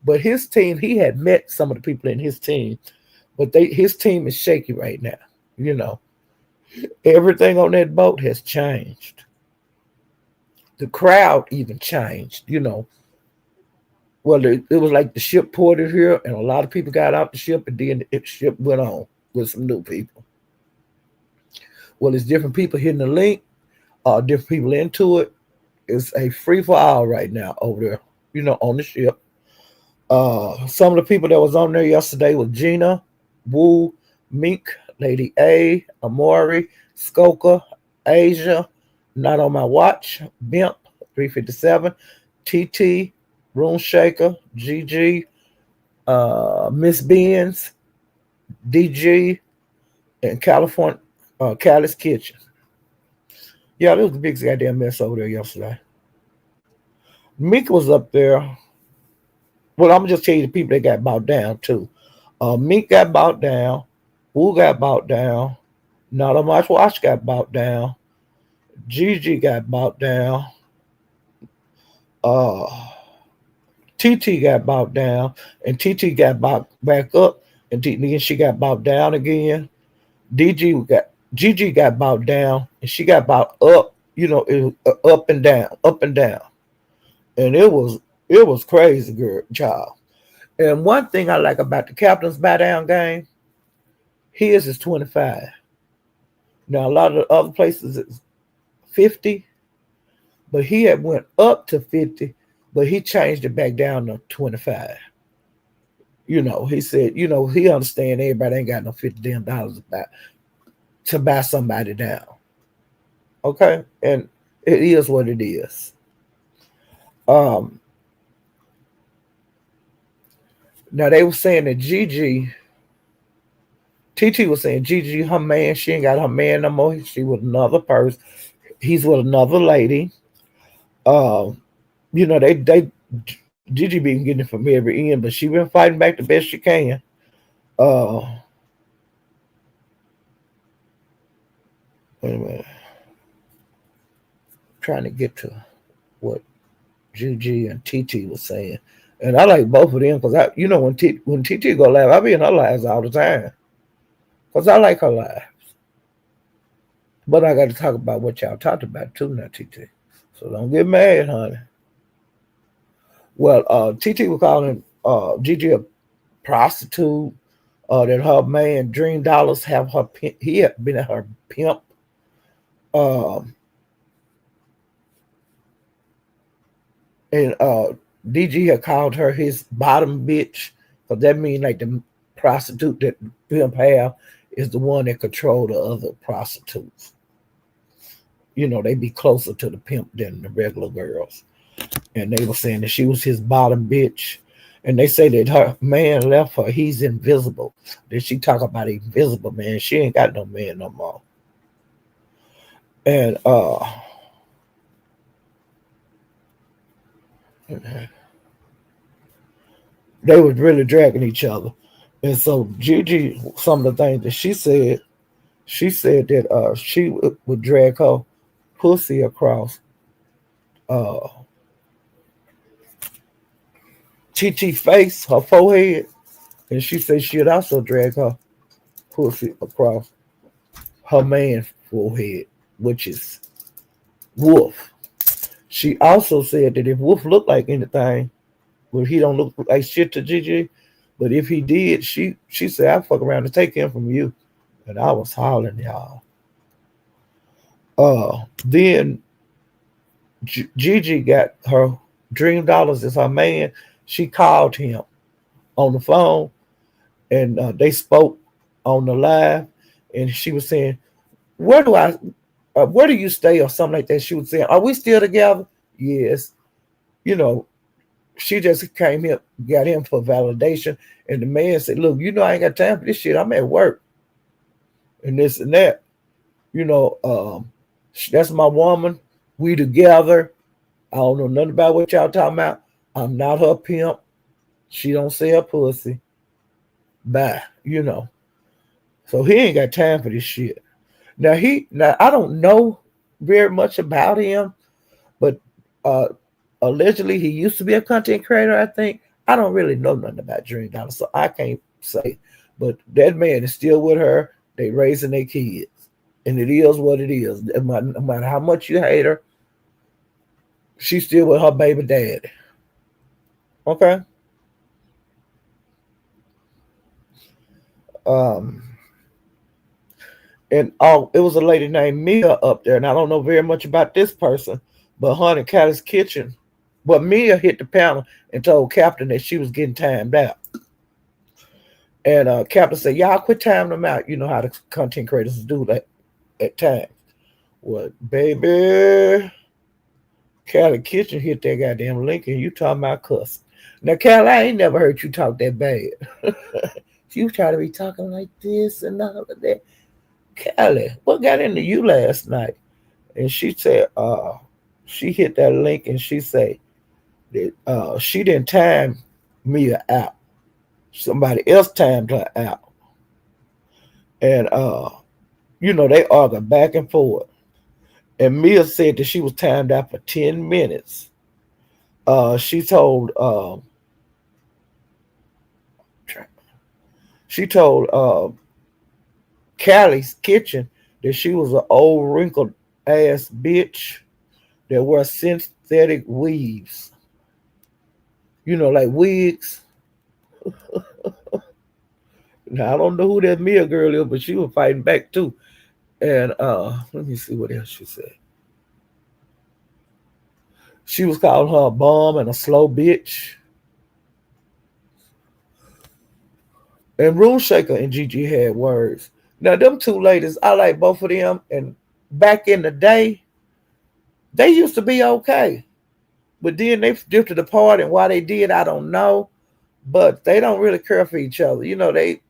But his team, he had met some of the people in his team, but his team is shaky right now. Everything on that boat has changed. The crowd even changed, Well, it was like the ship ported here, and a lot of people got out the ship, and then the ship went on with some new people. Well, it's different people hitting the link, different people into it. It's a free for all right now over there, on the ship. Some of the people that was on there yesterday was Gina, Wu, Meek, Lady A, Amori, Skoka, Asia, Not on My Watch, Bimp, 357, TT, Room Shaker, GG, Miss Benz, DG, and California, Callie's Kitchen. Yeah, there was a big goddamn mess over there yesterday. Mika was up there. Well, I'm gonna just tell you the people that got bought down too. Mink got bought down. Wu got bought down. Not a much watch got bought down. Gigi got bought down. Uh, TT got bought down, and TT got bought back up, and then she got bought down again. DG got Gigi got bought down, and she got bought up. You know, it was, up and down, up and down, and it was crazy, girl, child. And one thing I like about the captain's buy down game, his is 25. Now a lot of the other places is 50, but he had went up to 50, but he changed it back down to 25. He said, he understand everybody ain't got no $50 to buy somebody down. Okay, and it is what it is. Um, Now they were saying that Gigi, TT was saying Gigi, her man, she ain't got her man no more. She with another person. He's with another lady. Um, they Gigi been getting it from every end, but she been fighting back the best she can. Uh, Wait a minute. Trying to get to what Gigi and TT was saying, and I like both of them because when TT go live, I be in her lives all the time because I like her live. But I got to talk about what y'all talked about too now, TT. So don't get mad, honey. Well, TT was calling Gigi a prostitute. That her man Dream Dollars have her. He had been at her pimp. Um, and DG had called her his bottom bitch, because that means like the prostitute that pimp have is the one that control the other prostitutes. They be closer to the pimp than the regular girls. And they were saying that she was his bottom bitch. And they say that her man left her. He's invisible. Then she talk about invisible man. She ain't got no man no more. And they was really dragging each other. And so Gigi, some of the things that she said that she would drag her pussy across uh TT face, her forehead, and she said she'd also drag her pussy across her man's forehead, which is Wolf. She also said that if Wolf looked like anything, well, he don't look like shit to Gigi, but if he did, she said, I'd fuck around to take him from you. And I was hollering, y'all. Then Gigi got her Dream Dollars as her man. She called him on the phone, and they spoke on the live, and she was saying, where do you stay, or something like that. She was saying, are we still together? Yes. She just came here, got him for validation, and the man said, look, I ain't got time for this shit. I'm at work and this and that. That's my woman. We together. I don't know nothing about what y'all talking about. I'm not her pimp. She don't sell pussy. Bye. So he ain't got time for this shit. Now I don't know very much about him, but allegedly he used to be a content creator, I think. I don't really know nothing about Dream Dollar, so I can't say. But that man is still with her. They raising their kids. And it is what it is. No matter how much you hate her, she's still with her baby daddy. Okay? And it was a lady named Mia up there, and I don't know very much about this person, but Honey Callie's Kitchen. But Mia hit the panel and told Captain that she was getting timed out. And Captain said, y'all quit timing them out. You know how the content creators do that at times. Well, baby, Callie Kitchen hit that goddamn link, and you talking about cuss. Now, Callie, I ain't never heard you talk that bad. You try to be talking like this and all of that. Callie, what got into you last night? and she said, she hit that link and she said that she didn't time Mia out. Somebody else timed her out, and they argued back and forth. And Mia said that she was timed out for 10 minutes. She told Callie's Kitchen that she was an old wrinkled ass bitch that wear synthetic weaves. Like wigs. Now I don't know who that Mia girl is, but she was fighting back too. And let me see what else she said. She was calling her a bum and a slow bitch. And Rule Shaker and Gigi had words. Now them two ladies, I like both of them. And back in the day, they used to be okay. But then they drifted apart, and why they did, I don't know. But they don't really care for each other. They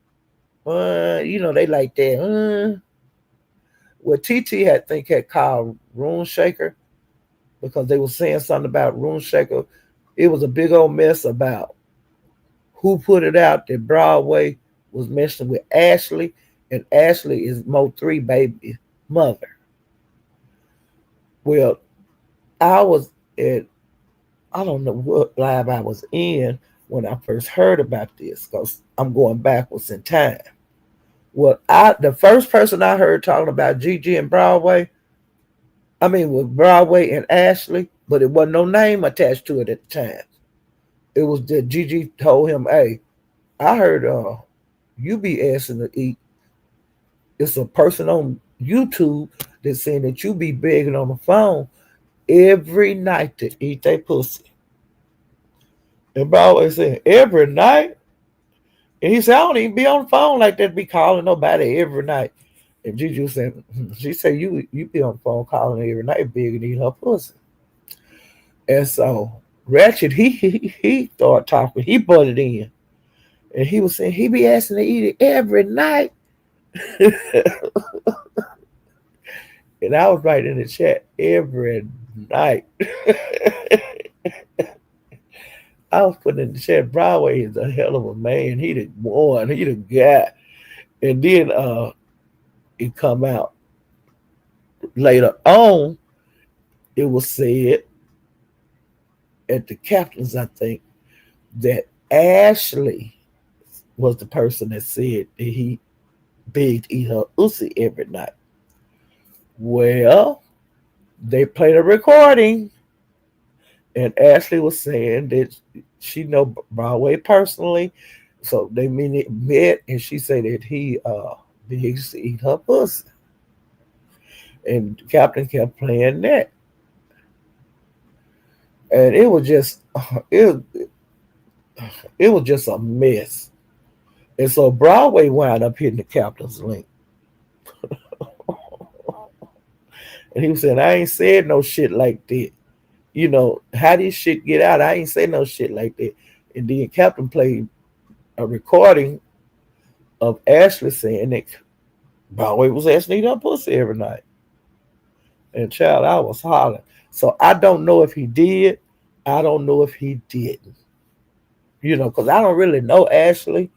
like that. Well, TT had called Rune Shaker because they were saying something about Rune Shaker. It was a big old mess about who put it out that Broadway was messing with Ashley, and Ashley is Mo3 baby mother. Well, I was at, I don't know what live I was in when I first heard about this because I'm going backwards in time. Well, the first person I heard talking about Gigi and Broadway, I mean, with Broadway and Ashley, but it wasn't no name attached to it at the time. It was that Gigi told him, "Hey, I heard you be asking to eat. It's a person on YouTube that's saying that you be begging on the phone every night to eat their pussy." And Broadway said, "Every night?" And he said, "I don't even be on the phone like that, be calling nobody every night." And Gigi said, she said, you be on the phone calling every night, begging to eat her pussy. And so Ratchet, he started talking, he butted in. And he was saying he be asking to eat it every night. And I was writing in the chat every night. I was putting in the chat, Broadway is a hell of a man. He the one, he the guy. And then it come out later on, it was said at the captains, I think, that Ashley was the person that said that he begged to eat her pussy every night. Well, they played a recording, and Ashley was saying that she know Broadway personally, so they met, and she said that he begs to eat her pussy. And the captain kept playing that. And it was just it was just a mess. And so Broadway wound up hitting the captain's link. And he was saying, I ain't said no shit like that. How this shit get out? I ain't say no shit like that. And then Captain played a recording of Ashley saying that Broadway was asking to eat her pussy every night. And child, I was hollering. So I don't know if he did. I don't know if he didn't. Because I don't really know Ashley.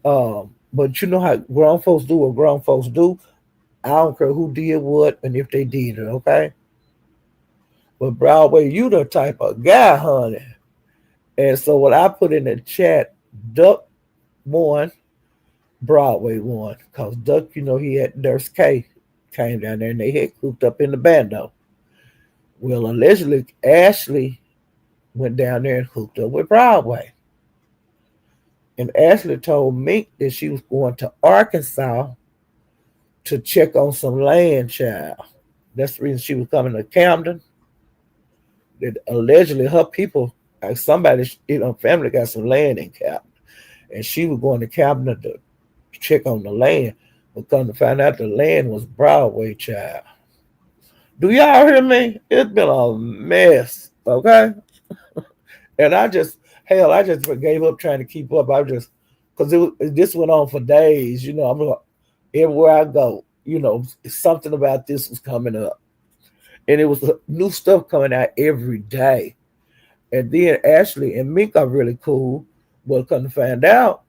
But you know how grown folks do what grown folks do. I don't care who did what and if they did it, okay? But Broadway, you the type of guy, honey. And so what I put in the chat, Duck won, Broadway won. Because Duck, he had Nurse K came down there and they had cooped up in the bando. Well, allegedly, Ashley went down there and hooked up with Broadway. And Ashley told Mink that she was going to Arkansas to check on some land, child. That's the reason she was coming to Camden. That allegedly her people, like somebody in her family got some land in Camden. And she was going to Camden to check on the land. But come to find out the land was Broadway, child. Do y'all hear me? It's been a mess, okay? And I just gave up trying to keep up. Because this went on for days. I'm everywhere I go, something about this was coming up. and it was new stuff coming out every day. And then Ashley and Mink are really cool. Well, come to find out,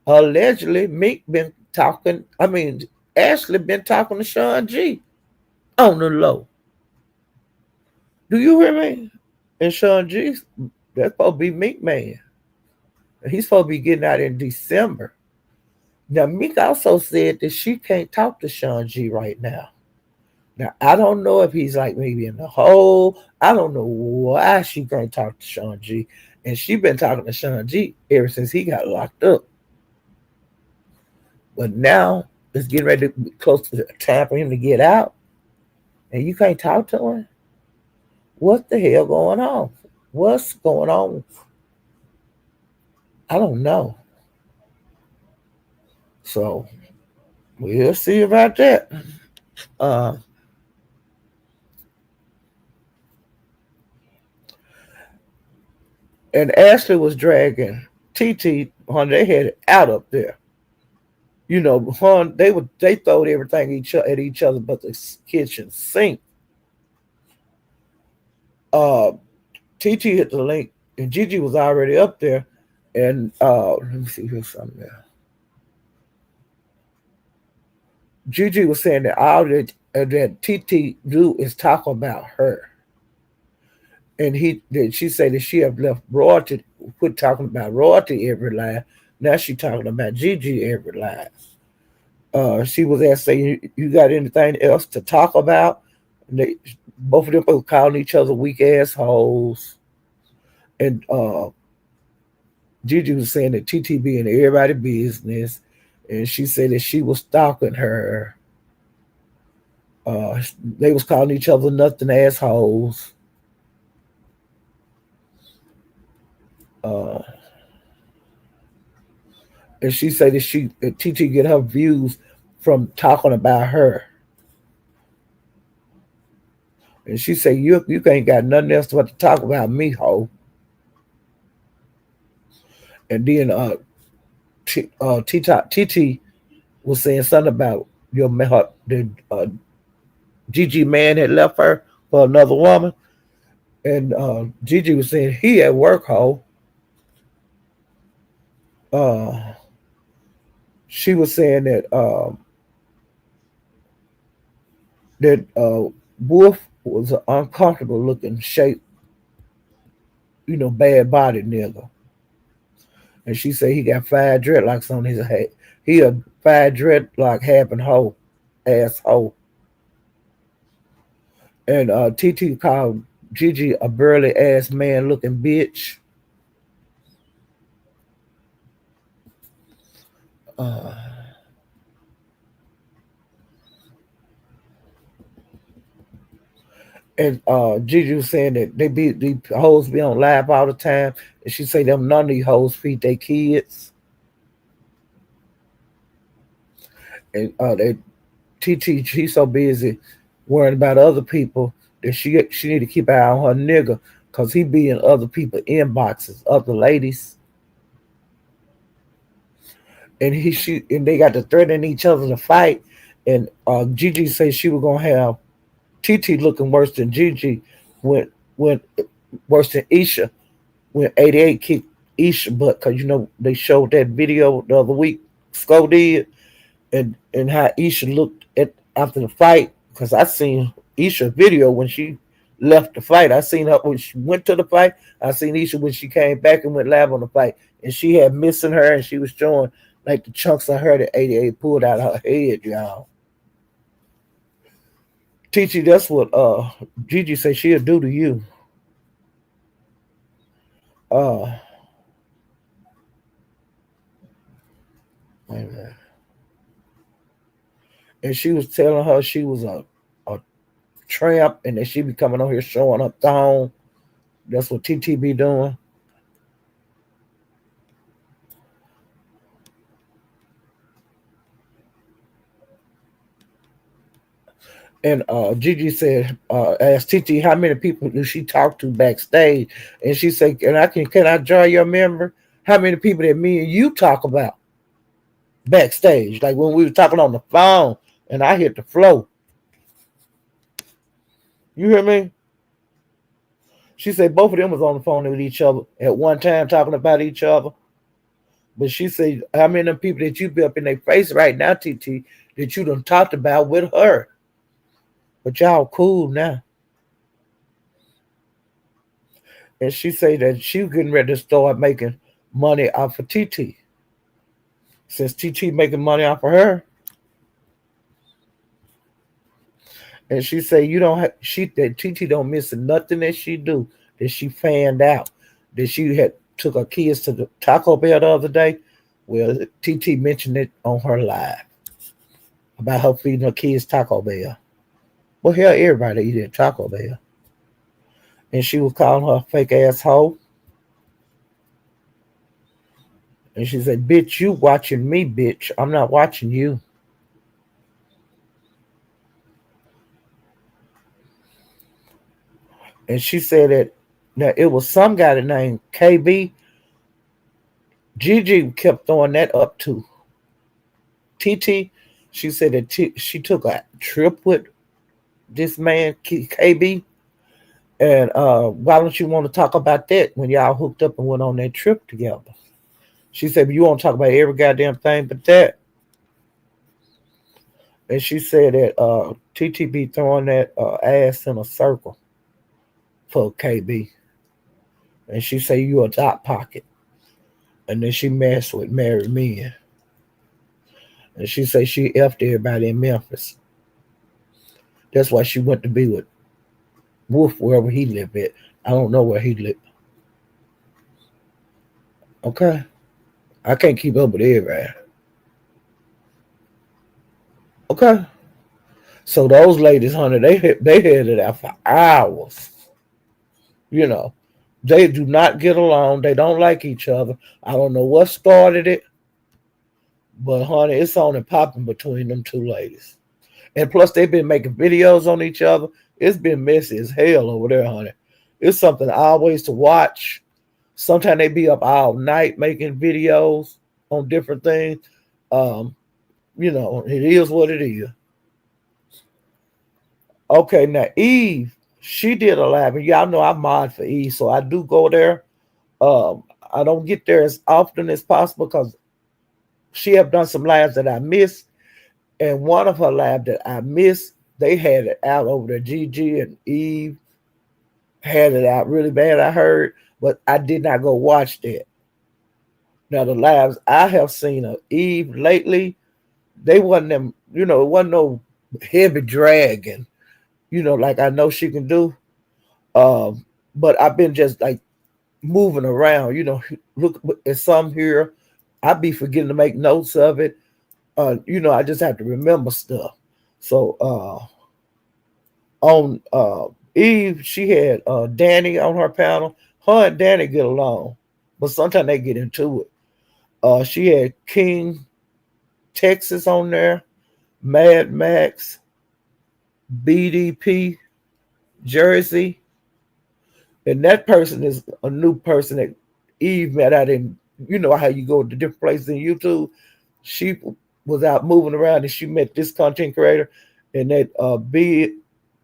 allegedly Mink been talking. I mean, Ashley been talking to Sean G on the low. Do you hear me? And Sean G, that's supposed to be Mink Man. He's supposed to be getting out in December. Now, Mink also said that she can't talk to Sean G right now. Now, I don't know if he's like maybe in the hole. I don't know why she can't talk to Sean G. And she been talking to Sean G ever since he got locked up. But now it's getting ready to be close to the time for him to get out. And you can't talk to him? What the hell going on? What's going on? I don't know. So we'll see about that. Uh, and Ashley was dragging TT on their head out up there. You know, they throwed everything at each other but the kitchen sink. Uh, TT hit the link, and Gigi was already up there. And let me see, here's something there. Gigi was saying that all that TT do is talk about her, and she said that she have left royalty, quit talking about royalty every line. Now she talking about Gigi every line. She was asked, "Say you got anything else to talk about?" And both of them were calling each other weak assholes. And Gigi was saying that TT be in everybody's business, and she said that she was stalking her. They was calling each other nothing assholes. Uh, and she said that TT get her views from talking about her. And she said, you ain't got nothing else but to talk about me, ho. And then TT was saying something about the Gigi man had left her for another woman. And Gigi was saying he at work, ho. She was saying that Wolf was an uncomfortable looking shape, bad body nigga. And she said he got 5 dreadlocks on his head. He a 5 dreadlock having hoe, asshole. And TT called Gigi a burly ass man looking bitch. And Gigi was saying that these hoes be on live all the time. And she say them none of these hoes feed their kids. And that TT, she's so busy worrying about other people that she need to keep an eye on her nigga because he be in other people's inboxes, other ladies. And they got to threaten each other to fight. And Gigi said she was gonna have TT looking worse than Gigi when worse than Isha when 88 kicked Isha butt because they showed that video the other week. Sko did, and how Isha looked at after the fight because I seen Isha video when she left the fight. I seen her when she went to the fight. I seen Isha when she came back and went live on the fight, and she had missing her and she was showing like the chunks of her that 88 pulled out of her head, y'all. TT, that's what Gigi said she'll do to you. Uh Wait a minute. And she was telling her she was a tramp and that she be coming on here showing up thong. That's what TT be doing. And Gigi said, asked TT how many people do she talk to backstage, and she said, can I join your member? How many people that me and you talk about backstage, like when we were talking on the phone, and I hit the flow. You hear me? She said both of them was on the phone with each other at one time talking about each other. But she said, how many of them people that you be up in their face right now, TT, that you done talked about with her? But y'all cool now. And she said that she was getting ready to start making money off of TT. Since TT making money off of her. And she said you don't have she that TT don't miss nothing that she do that she fanned out. That she had took her kids to the Taco Bell the other day. Well, TT mentioned it on her live about her feeding her kids Taco Bell. Well, hell, everybody eat at Taco Bell. And she was calling her a fake asshole. And she said, bitch, you watching me, bitch. I'm not watching you. And she said that now it was some guy named KB. Gigi kept throwing that up to TT. She said that she took a trip with this man, KB. And why don't you want to talk about that when y'all hooked up and went on that trip together? She said, you want to talk about every goddamn thing but that. And she said that TT be throwing that ass in a circle for KB. And she said, you a top pocket. And then she messed with married men. And she said she effed everybody in Memphis. That's why she went to be with Wolf wherever he lived at. I don't know where he lived. Okay. I can't keep up with everybody. Okay. So those ladies, honey, they had it out for hours. You know, they do not get along. They don't like each other. I don't know what started it, but honey, it's on and popping between them two ladies. And plus, they've been making videos on each other. It's been messy as hell over there, honey. It's something always to watch. Sometimes they be up all night making videos on different things. Um, it is what it is. Okay, now Eve, she did a live, and y'all know I mod for Eve, so I do go there. I don't get there as often as possible because she have done some lives that I missed, and one of her lives that I missed, they had it out over there. Gigi and Eve had it out really bad, I heard, but I did not go watch that. Now the lives I have seen of Eve lately, they wasn't them, it wasn't no heavy dragging, like I know she can do. But I've been just like moving around, look at some here. I be forgetting to make notes of it. I just have to remember stuff. So on Eve, she had Danny on her panel. Her and Danny get along, but sometimes they get into it. She had King Texas on there, Mad Max, BDP, Jersey, and that person is a new person that Eve met out in. You know how you go to different places in YouTube. She was out moving around and she met this content creator, and that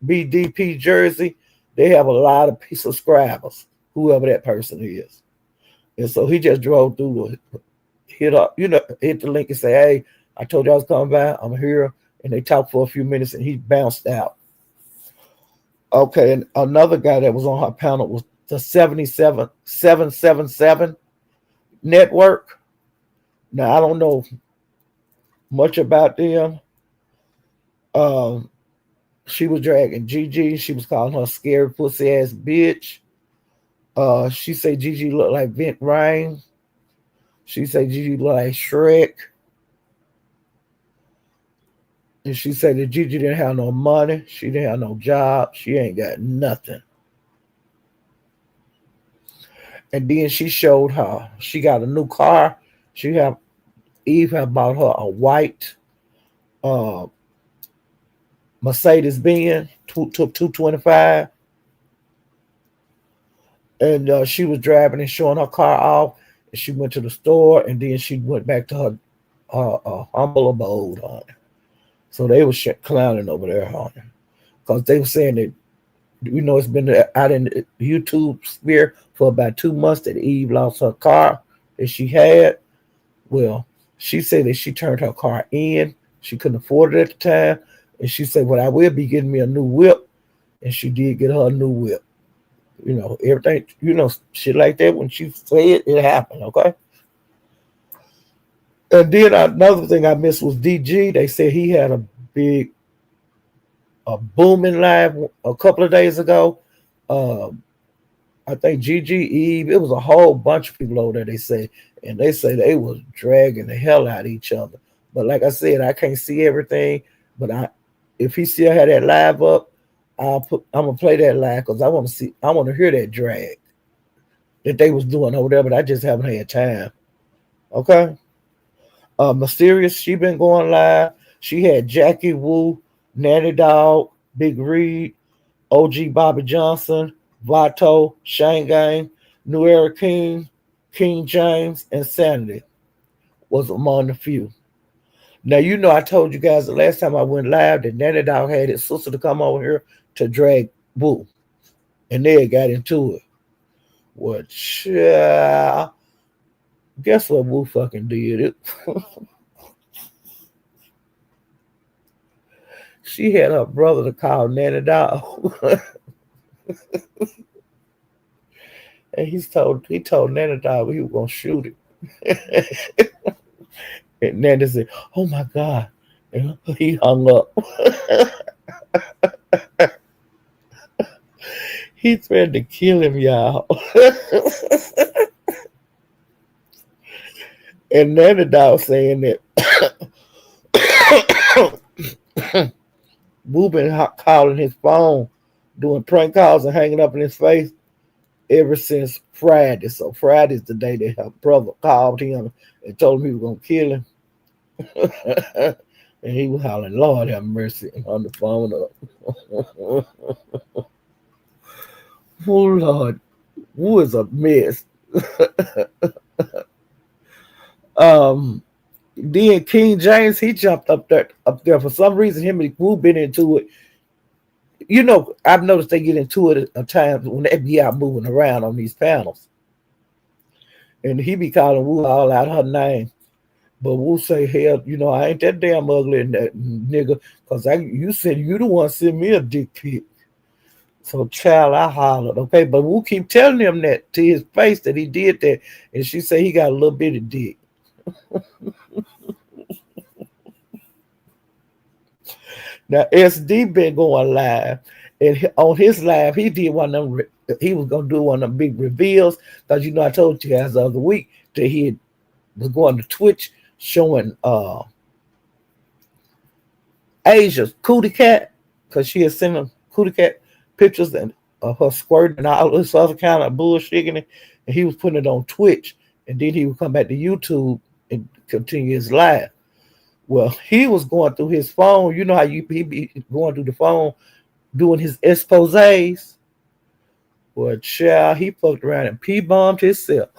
BDP Jersey. They have a lot of subscribers, whoever that person is. And so he just drove through, hit the link and say, "Hey, I told you I was coming by. I'm here." And they talked for a few minutes, and he bounced out. Okay, and another guy that was on her panel was the 777 network. Now I don't know much about them. Um, she was dragging Gigi. She was calling her scary pussy ass bitch. She said Gigi looked like Vent Rain. She said Gigi looked like Shrek. And she said that Gigi didn't have no money. She didn't have no job. She ain't got nothing. And then she showed her. She got a new car. Eve had bought her a white uh, Mercedes Benz, took 225. And she was driving and showing her car off. And she went to the store, and then she went back to her humble abode on it. So they was clowning over there on it. Because they were saying that It's been out in the YouTube sphere for about 2 months that Eve lost her car that she had. Well, she said that she turned her car in. She couldn't afford it at the time. And she said, well, I will be getting me a new whip. And she did get her a new whip. Everything, shit like that. When she said it happened, okay? And then another thing I missed was DG. They said he had a booming live a couple of days ago. Uh, I think Gigi Eve, it was a whole bunch of people over there. They say they was dragging the hell out of each other. But like I said, I can't see everything. But if he still had that live up, I'm gonna play that live because I want to hear that drag that they was doing over there. But I just haven't had time. Okay. Mysterious, she been going live. She had Jackie Wu, Nanny Dog, Big Reed, OG Bobby Johnson, Vato, Shane Gang, New Era King, King James, and Sanity was among the few. Now, I told you guys the last time I went live that Nanny Dog had his sister to come over here to drag Wu, and they got into it. Well, guess what Wu fucking did? She had her brother to call Nanny Dog. And he told Nanny Dog he was gonna shoot it. And Nanny said, "Oh my God." And he hung up. He threatened to kill him, y'all. And Nanny Dog saying that Boo been calling his phone, doing prank calls and hanging up in his face ever since Friday. So Friday's the day that her brother called him and told him he was gonna kill him. And he was hollering, "Lord have mercy," on the phone up. Oh Lord, Woo is a mess. Then King James, he jumped up there for some reason. Him and Woo been into it. I've noticed they get into it at times when they be out moving around on these panels. And he be calling Woo all out her name. But Woo say, hell, I ain't that damn ugly and that nigga. Because you the one sent me a dick pic. So, child, I hollered, okay? But Woo keep telling him that to his face that he did that. And she say he got a little bit of dick. Now, SD been going live. And on his live, he did one of them. He was going to do one of them big reveals. Because, I told you guys the other week that he was going to Twitch showing Asia's cootie cat. Because she had sent him cootie cat pictures and her squirting and all this other kind of bullshit. And he was putting it on Twitch. And then he would come back to YouTube and continue his live. Well, he was going through his phone. You know how he be going through the phone doing his exposés. Well, child, he fucked around and P-bombed himself.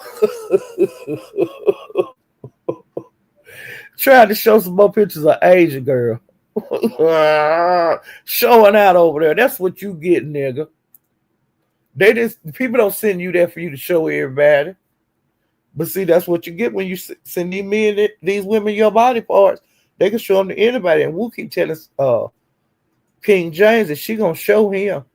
Trying to show some more pictures of Asian girl. Showing out over there. That's what you get, nigga. People don't send you there for you to show everybody. But see, that's what you get when you send these men, these women your body parts. They can show them to anybody. And we'll keep telling King James that she gonna show him.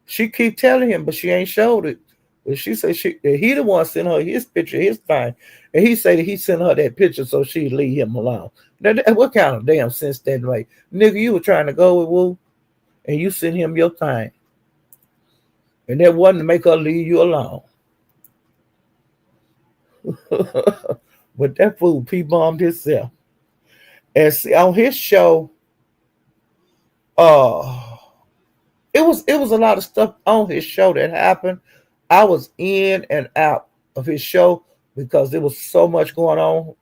She keep telling him, but she ain't showed it. But she said he the one sent her his picture, his thing. And he said that he sent her that picture so she'd leave him alone. Now, what kind of damn sense that way? Nigga, you were trying to go with Woo, and you sent him your thing. And that wasn't to make her leave you alone. But that fool P-bombed himself. And see, on his show, it was a lot of stuff on his show that happened. I was in and out of his show because there was so much going on,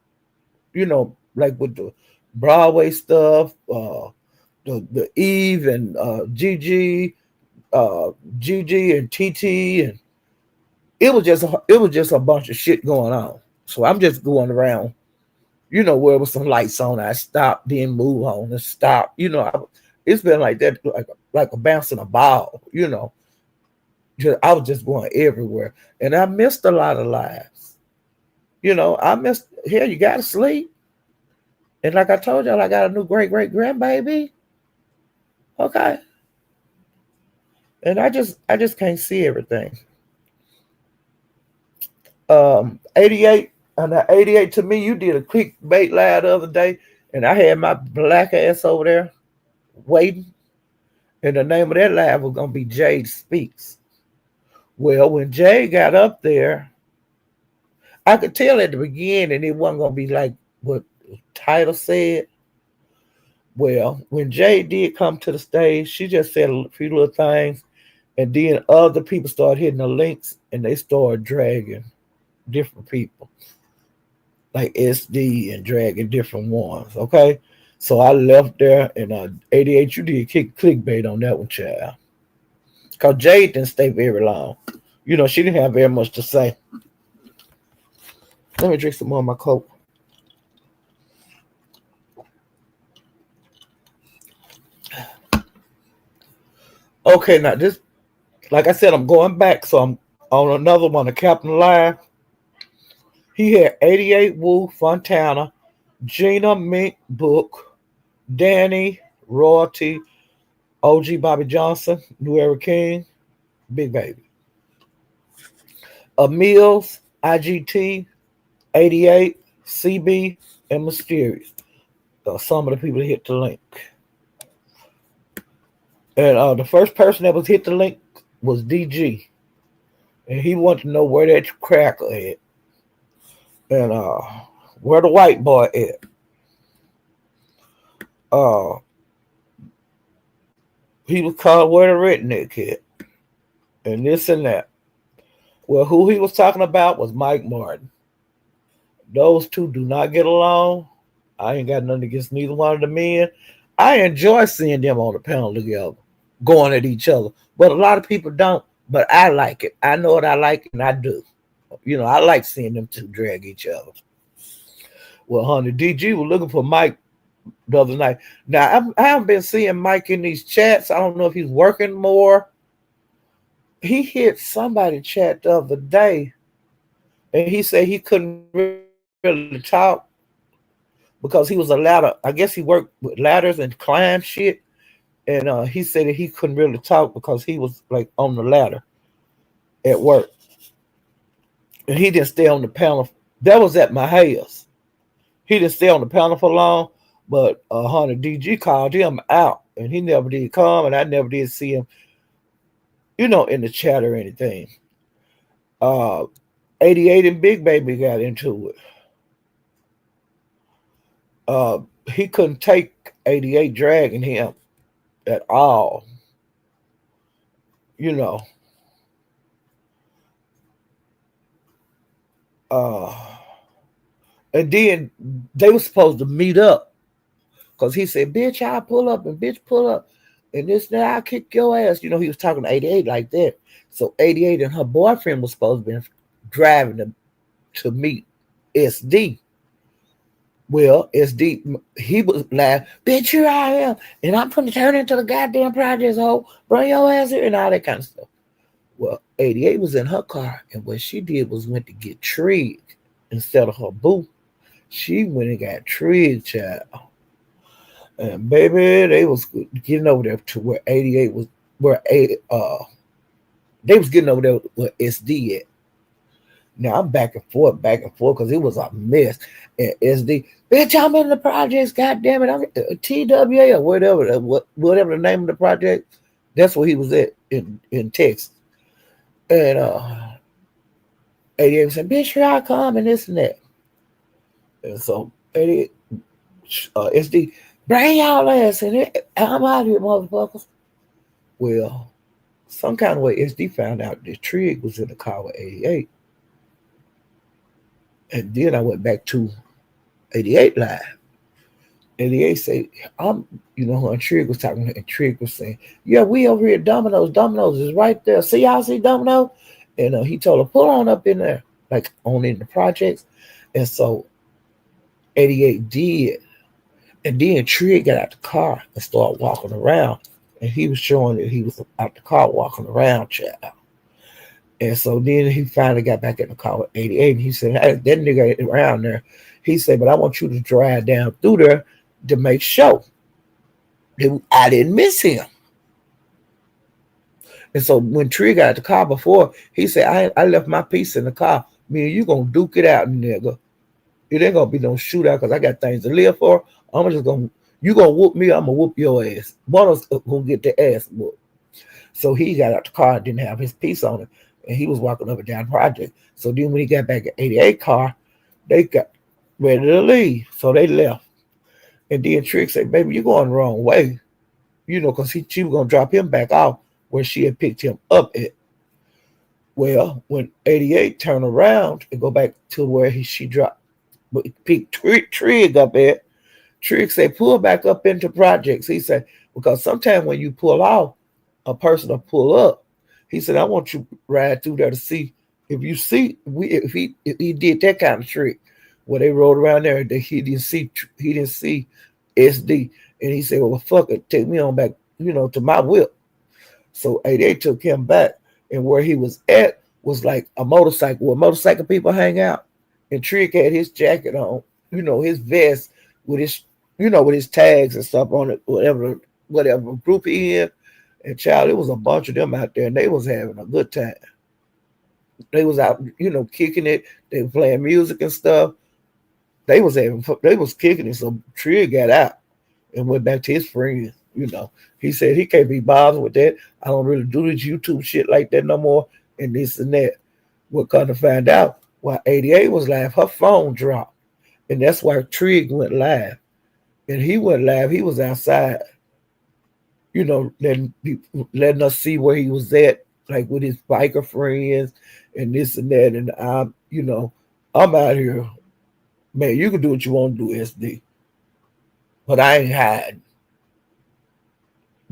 like with the Broadway stuff, the Eve and Gigi and TT, and it was just a bunch of shit going on. So I'm just going around, where there was some lights on. I stopped, then move on and stop. It's been like that, like a bouncing a ball, I was just going everywhere, and I missed a lot of lives. I missed. Here, you gotta sleep, and like I told y'all, I got a new great grandbaby. Okay, and I just can't see everything. 88 and that 88 to me, you did a quick bait live the other day, and I had my black ass over there waiting, and the name of that live was gonna be Jade Speaks. Well, when Jade got up there, I could tell at the beginning it wasn't gonna be like what the title said. Well, when Jade did come to the stage, she just said a few little things, and then other people started hitting the links, and they started dragging different people, like SD and dragging different ones. Okay, so I left there, and 88, you did kick clickbait on that one, child. Cause Jade didn't stay very long. She didn't have very much to say. Let me drink some more of my Coke. Okay, now this, like I said, I'm going back, so I'm on another one, the Captain Live. He had 88 Wu Fontana, Gina Mink Book, Danny Royalty, OG Bobby Johnson, New Era King, Big Baby. Mills, IGT, 88, CB, and Mysterious. Some of the people that hit the link. And the first person that was hit the link was DG. And he wanted to know where that cracker at. And where the white boy at. He was called where the redneck at. And this and that. Well, who he was talking about was Mike Martin. Those two do not get along. I ain't got nothing against neither one of the men. I enjoy seeing them on the panel together, going at each other. But a lot of people don't. But I like it. I know what I like, and I do. I like seeing them two drag each other. Well, honey, DG was looking for Mike the other night. Now, I haven't been seeing Mike in these chats. I don't know if he's working more. He hit somebody chat the other day, and he said he couldn't really talk because he was a ladder. I guess he worked with ladders and climb shit. And he said that he couldn't really talk because he was like on the ladder at work. And he didn't stay on the panel. That was at my house. He didn't stay on the panel for long, but Hunter DG called him out, and he never did come, and I never did see him, in the chat or anything. 88 and Big Baby got into it. He couldn't take 88 dragging him at all. And then they were supposed to meet up because he said, bitch, I'll pull up, and bitch, pull up. And this, now I'll kick your ass. He was talking to 88 like that. So 88 and her boyfriend was supposed to be driving them to meet SD. Well, SD, he was like, bitch, here I am. And I'm going to turn into the goddamn project hole. Bring your ass here and all that kind of stuff. Well, 88 was in her car. And what she did was went to get Trig instead of her boo. She went and got Trig, child. And baby, they was getting over there to where 88 was, they was getting over there where SD at. Now I'm back and forth, because it was a mess. And SD, bitch, I'm in the projects, goddamn it. I'm at TWA or whatever the name of the project. That's where he was at in Texas. And 88 said, bitch, here I come, and this and that. And so 88, SD, bring y'all ass in here. I'm out here, motherfuckers. Well, some kind of way SD found out that Trig was in the car with 88. And then I went back to 88 Live. 88 said, and Trig was talking, and Trig was saying, yeah, we over here at Domino's. Domino's is right there. See, y'all see Domino? And he told her, pull on up in there, like on in the projects. And so 88 did. And then Trigg got out the car and started walking around. And he was showing that he was out the car walking around, child. And so then he finally got back in the car with 88. And he said, hey, that nigga ain't around there. He said, but I want you to drive down through there to make sure that I didn't miss him. And so when Tree got out the car before, he said, I left my piece in the car. Me and you gonna duke it out, nigga. It ain't gonna be no shootout because I got things to live for. I'm just gonna, you gonna whoop me, I'm gonna whoop your ass. One of us gonna get the ass whooped. So he got out the car and didn't have his piece on it. And he was walking up and down the project. So then when he got back at 88 car, they got ready to leave. So they left. And then Trick said, baby, you're going the wrong way. Because she was going to drop him back off where she had picked him up at. Well, when 88 turned around and go back to where she dropped, picked Trig up at, Trig said, pull back up into projects. He said, because sometimes when you pull off, a person will pull up. He said, I want you to ride through there to see if you see if he did that kind of trick where they rode around there that he didn't see SD. And he said, well, fuck it, take me on back, to my whip. So 88 took him back, and where he was at was like a motorcycle where motorcycle people hang out. And Trick had his jacket on, his vest with his, with his tags and stuff on it, whatever group he in. And child, it was a bunch of them out there, and they was having a good time. They was out, kicking it. They were playing music and stuff. They was kicking it. So Trick got out and went back to his friends. He said he can't be bothered with that. I don't really do this YouTube shit like that no more, and this and that. We're gonna find out why 88 was live. Her phone dropped, and that's why Trig went live. And he went live. He was outside, letting us see where he was at, like with his biker friends and this and that. And I'm out here, man. You can do what you want to do, SD, but I ain't hiding.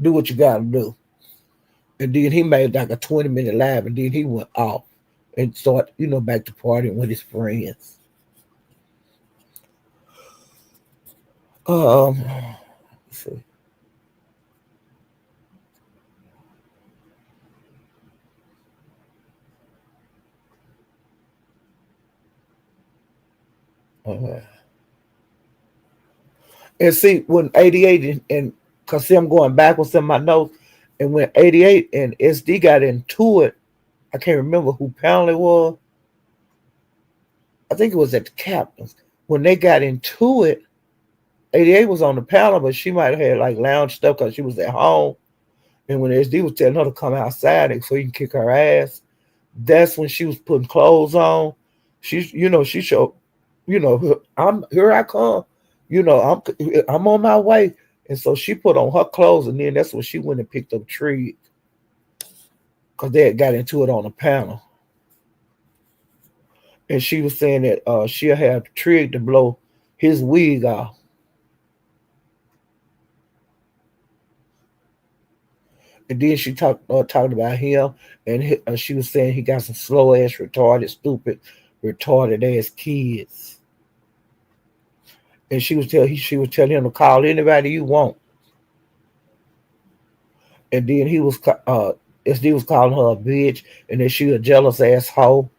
Do what you gotta do. And then he made like a 20-minute live, and then he went off and started, back to partying with his friends. Let's see. And see, when 88 and because I'm going backwards in my notes, and when 88 and SD got into it, I can't remember who panel it was. I think it was at the Captain's. When they got into it, 88 was on the panel, but she might have had like lounge stuff because she was at home. And when SD was telling her to come outside so he can kick her ass, that's when she was putting clothes on. She showed, I'm here I come. I'm on my way. And so she put on her clothes, and then that's when she went and picked up Trig. Because they had got into it on the panel. And she was saying that she'll have Trig to blow his wig off. And then she talked about him, and she was saying he got some slow ass, retarded, stupid, retarded ass kids. And she was telling him to call anybody you want. And then he was SD was calling her a bitch, and then she a jealous asshole.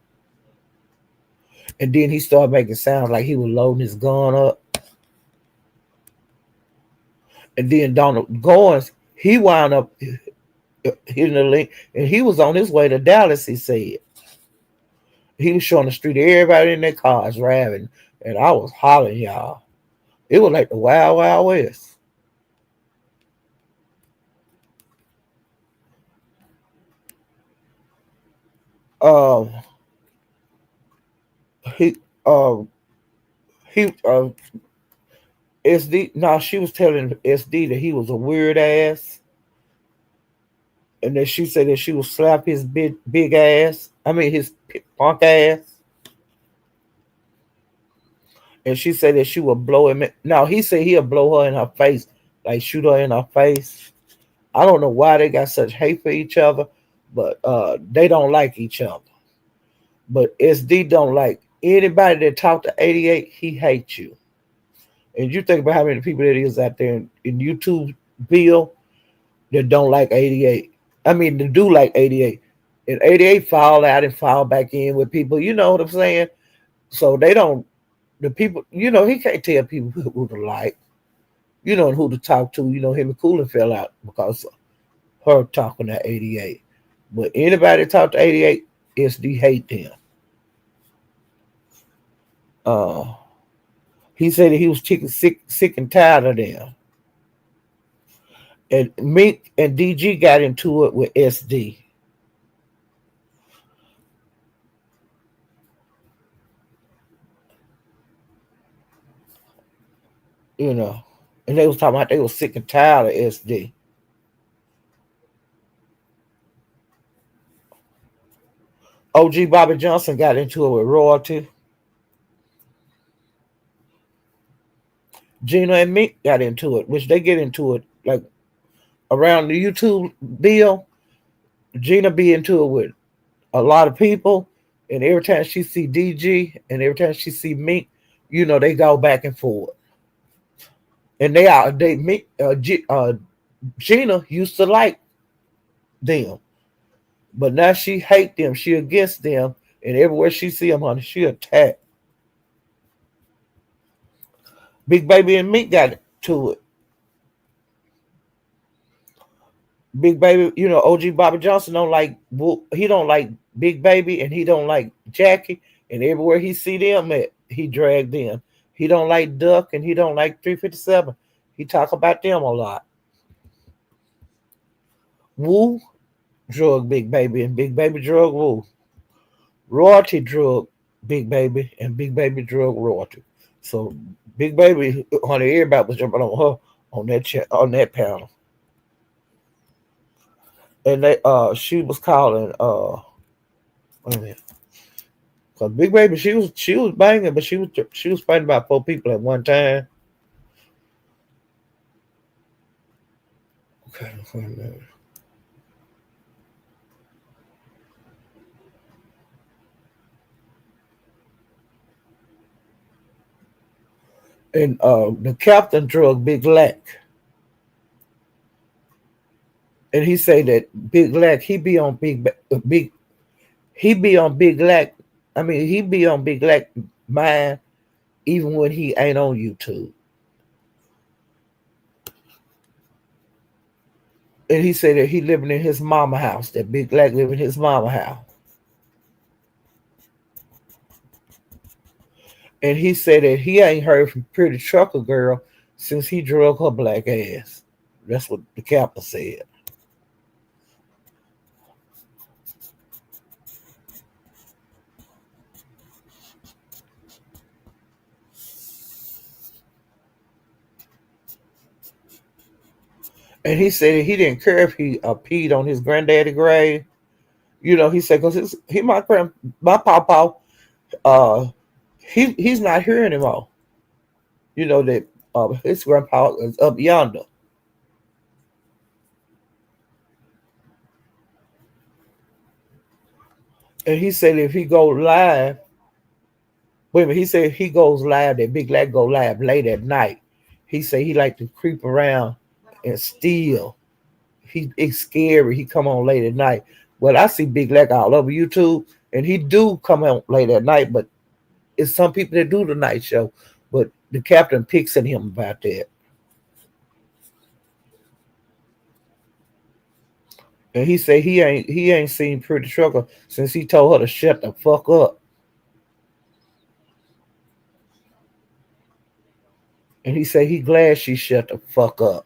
And then he started making sounds like he was loading his gun up. And then Donald Goins, he wound up hitting the link, and he was on his way to Dallas, he said. He was showing the street, everybody in their cars driving, and I was hollering, y'all. It was like the Wild Wild West. He SD. Now she was telling SD that he was a weird ass, and that she said that she would slap his big ass. I mean his punk ass. And she said that she would blow him. Now he said he'll blow her in her face, like shoot her in her face. I don't know why they got such hate for each other, but they don't like each other. But SD don't like anybody that talk to 88. He hates you. And you think about how many people that is out there in YouTube bill that don't like 88. I mean, that do like 88. And 88 fall out and fall back in with people. You know what I'm saying? So they don't, the people, he can't tell people who to like, and who to talk to. Him and Coolin fell out because of her talking to 88. But anybody talk to 88, SD hate them. Uh, he said that he was sick and tired of them. And Mink and DG got into it with SD. you know, and they was talking about they was sick and tired of SD. OG Bobby Johnson got into it with Royalty. Gina and Meek got into it, which they get into it like around the YouTube deal. Gina be into it with a lot of people, and every time she see DG and every time she see Meek, they go back and forth. And Gina used to like them, but now she hate them. She against them, and everywhere she see them, honey, she attack. Big Baby and Meek got to it. Big Baby, OG Bobby Johnson don't like, he don't like Big Baby, and he don't like Jackie, and everywhere he see them at, he drag them. He don't like Duck, and he don't like 357. He talk about them a lot. Woo drug Big Baby, and Big Baby drug Woo. Royalty drug Big Baby, and Big Baby drug Royalty. So Big Baby, honey, everybody was jumping on her on that panel. And she was calling wait a minute. Cause Big Baby, she was banging, but she was fighting about 4 people at one time. Okay, wait a minute. And the captain drug Big Lack. And he say that Big Lack, he be on he be on Big Lack. I mean, he be on Big Lack mind even when he ain't on YouTube. And he said that he living in his mama house, that Big Lack living in his mama house. And he said that he ain't heard from Pretty Trucker Girl since he drug her black ass. That's what the captain said. And he said that he didn't care if he peed on his granddaddy grave. He said because my papa, uh, he's not here anymore. That his grandpa is up yonder. And he said if he go live, wait a minute, he said if he goes live, that Big Lack go live late at night. He said he like to creep around and steal. It's scary. He come on late at night. Well, I see Big Lack all over YouTube, and he do come on late at night, but it's some people that do the night show. But the captain picks at him about that. And he said he ain't seen Pretty Trucker since he told her to shut the fuck up. And he said he glad she shut the fuck up.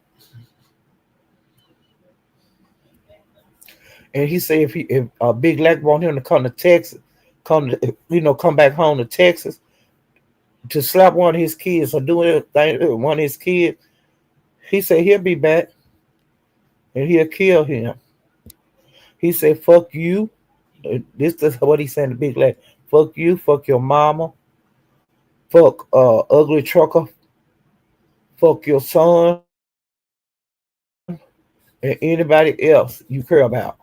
And he said if Big Lack want him to come to Texas, come back home to Texas to slap one of his kids or do anything to one of his kids, he said he'll be back and he'll kill him. He said, fuck you. This is what he said to Big Lack. Fuck you, fuck your mama, fuck ugly trucker, fuck your son, and anybody else you care about.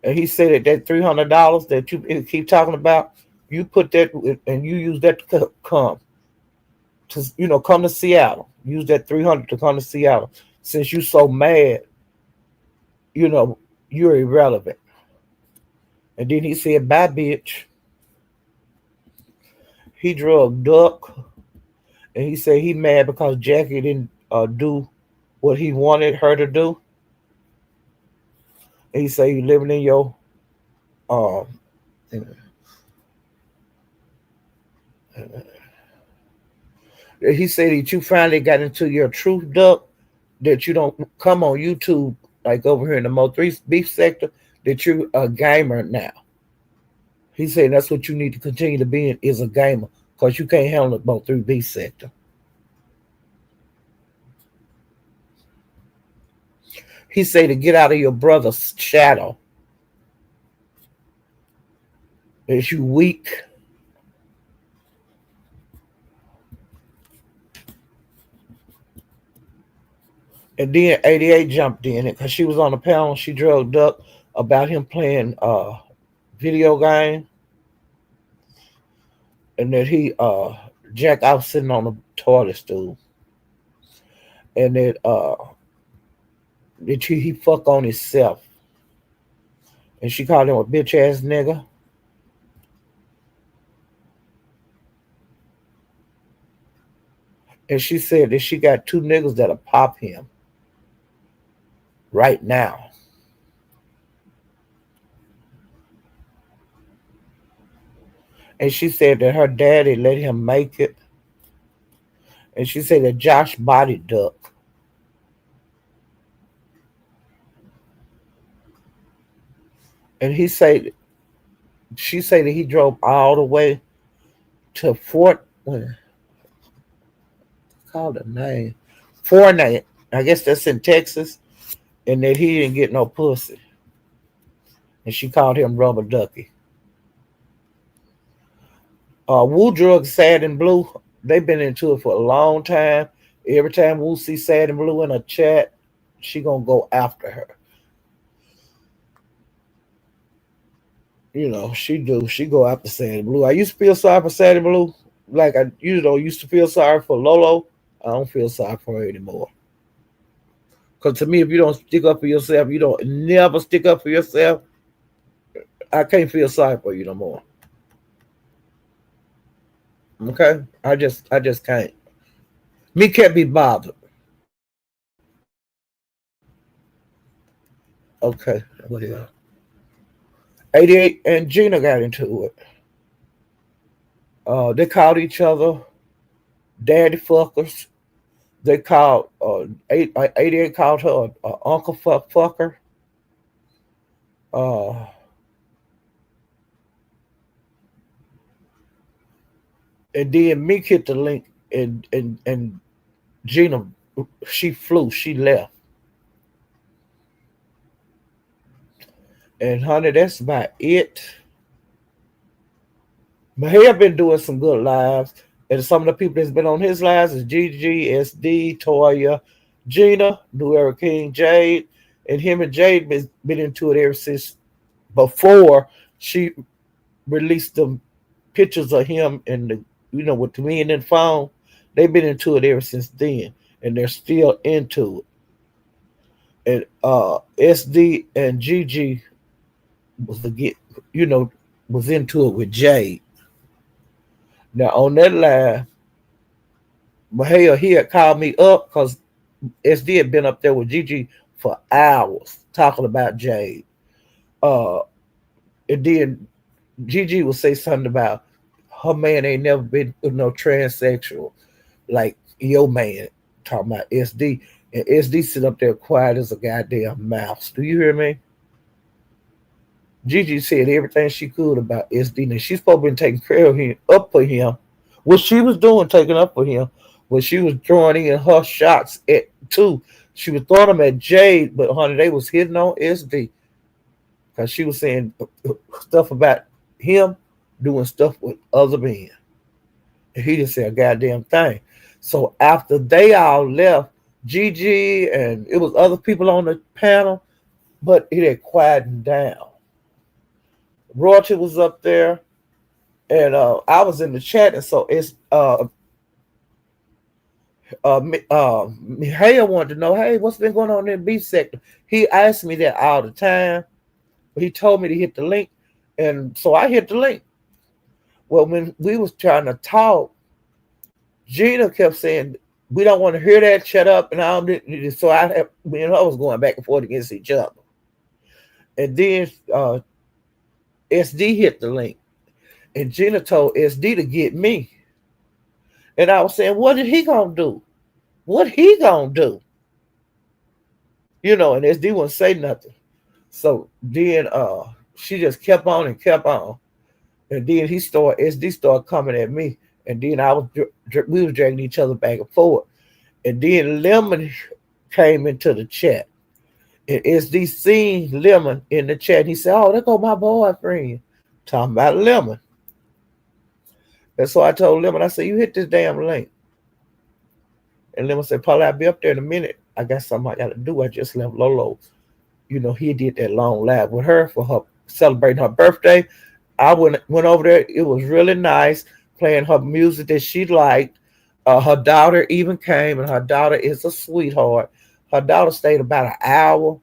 And he said that $300 that you keep talking about, you put that and you use that to come. to come to Seattle. Use that 300 to come to Seattle. Since you so mad, you know you're irrelevant. And then he said, "Bye, bitch." He drug Duck, and he said he mad because Jackie didn't do what he wanted her to do. And he said you living in your uh, he said that you finally got into your truth, Duck, that you don't come on YouTube like over here in the Mo three beef sector, that you're a gamer now. He said that's what you need to continue to be in, is a gamer, because you can't handle the Mo three beef sector. He said to get out of your brother's shadow. Is you weak? And then 88 jumped in it because she was on the panel. She drugged up about him playing video game, and that he jacked out sitting on the toilet stool, and that he fuck on himself. And she called him a bitch ass nigga. And she said that she got two niggas that'll pop him right now. And she said that her daddy let him make it. And she said that Josh body Duck. And she said that he drove all the way to Fort, called the name, Fortnite. I guess that's in Texas. And that he didn't get no pussy. And she called him Rubber Ducky. Woo Drug Sad and Blue, they've been into it for a long time. Every time Woo see Sad and Blue in a chat, she gonna go after her. She do. She go after Sad and Blue. I used to feel sorry for Sad and Blue. Like I used to feel sorry for Lolo. I don't feel sorry for her anymore. Because to me, if you don't stick up for yourself, you don't never stick up for yourself, I can't feel sorry for you no more. Okay? I just can't. Me can't be bothered. Okay. What else? 88 and Gina got into it. They called each other daddy fuckers. They called 88 called her uncle fucker. Uh, and then Meek hit the link, and Gina, she flew, she left. And honey, that's about it. Mahir been doing some good lives. And some of the people that's been on his lives is Gigi, SD, Toya, Gina, New Era King, Jade. And him and Jade been into it ever since before she released them pictures of him and with the men in the phone. They've been into it ever since then. And they're still into it. And SD and Gigi was into it with Jade. Now on that line, Mahia, he had called me up because SD had been up there with Gigi for hours talking about Jade. And then Gigi would say something about her man ain't never been no transsexual like your man, talking about SD. And SD sit up there quiet as a goddamn mouse. Do you hear me? Gigi said everything she could about SD. And she's supposed to be taking care of him, up for him. What she was doing, taking up for him, was she was throwing in her shots at too. She was throwing them at Jade, but honey, they was hitting on SD. Because she was saying stuff about him doing stuff with other men. And he didn't say a goddamn thing. So after they all left, Gigi and it was other people on the panel, but it had quieted down. Royalty was up there, and I was in the chat, and so it's Mihail wanted to know, hey, what's been going on in the beef sector? He asked me that all the time. He told me to hit the link, and so I hit the link. Well, when we was trying to talk, Gina kept saying, "We don't want to hear that. Shut up!" And so me and her was going back and forth against each other. And then SD hit the link, and Gina told SD to get me. And I was saying, "What did he gonna do? What he gonna do?" And SD wouldn't say nothing. So then she just kept on and kept on. And then SD started coming at me. And then we was dragging each other back and forth. And then Lemon came into the chat. And SD seen Lemon in the chat. He said, "Oh, there go my boyfriend." Talking about Lemon. And so I told Lemon, I said, "You hit this damn link." And Lemon said, "Probably I'll be up there in a minute. I got something I got to do. I just left Lolo. He did that long lab with her for her celebrating her birthday. I went over there. It was really nice, playing her music that she liked. Her daughter even came, and her daughter is a sweetheart. Her daughter stayed about an hour,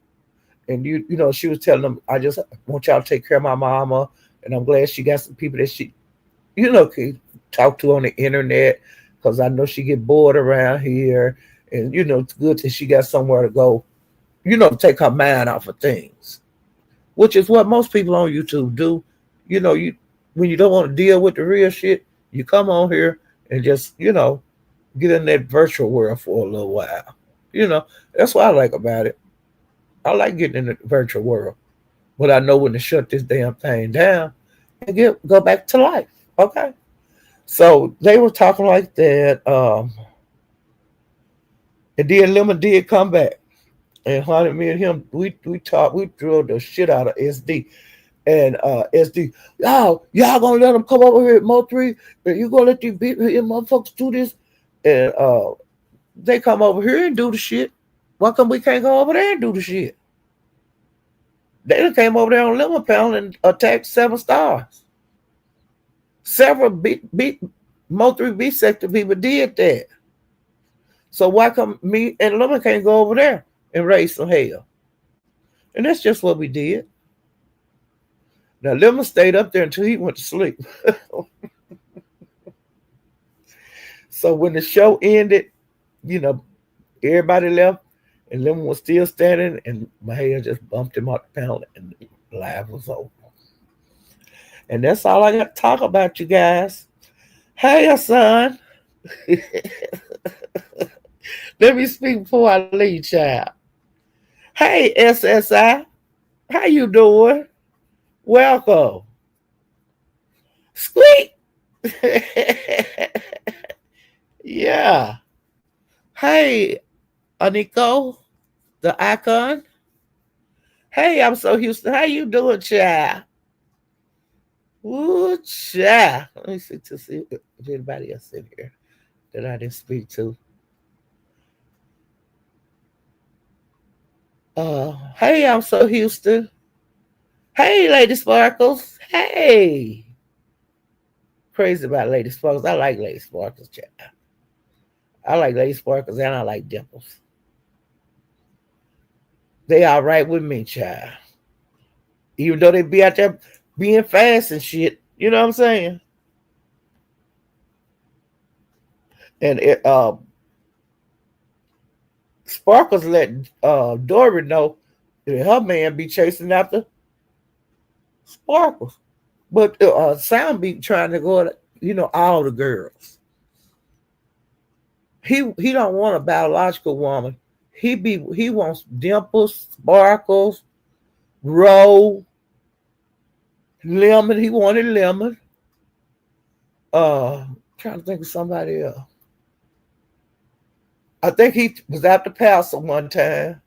and she was telling them, "I just want y'all to take care of my mama, and I'm glad she got some people that she, can talk to on the internet, because I know she get bored around here, and it's good that she got somewhere to go, to take her mind off of things, which is what most people on YouTube do. You when you don't want to deal with the real shit, you come on here and just, get in that virtual world for a little while. That's what I like about it. I like getting in the virtual world, but I know when to shut this damn thing down and go back to life. Okay. So they were talking like that. And then Lemon did come back. And Honey, me and him, we talked, we drilled the shit out of SD. And SD, y'all gonna let them come over here at Mo3, and you gonna let these motherfuckers do this? And they come over here and do the shit. Why come we can't go over there and do the shit? They done came over there on Lemon Panel and attacked 7 stars. Several Mo3 B sector people did that. So why come me and Lemon can't go over there and raise some hell? And that's just what we did. Now, Lemon stayed up there until he went to sleep. So when the show ended, everybody left, and Lemon was still standing, and Mahia just bumped him off the panel, and the live was over. And that's all I got to talk about, you guys. Hey, son. Let me speak before I leave, child. Hey, SSI. How you doing? Welcome. Squeak. Yeah. Hey, Aniko, the icon. Hey, I'm so Houston. How you doing, child? Ooh, child. Let me see if anybody else in here that I didn't speak to. Hey, I'm so Houston. Hey, Lady Sparkles. Hey. Crazy about Lady Sparkles. I like Lady Sparkles, child. I like Lady Sparkles and I like Dimples. They all right with me, child. Even though they be out there being fast and shit. You know what I'm saying? And Sparkles let Dory know that her man be chasing after Sparkles. But Sound be trying to go at, all the girls. He don't want a biological woman. He wants Dimples, Sparkles, Roe, Lemon. He wanted Lemon. Trying to think of somebody else. I think he was after Pastor one time.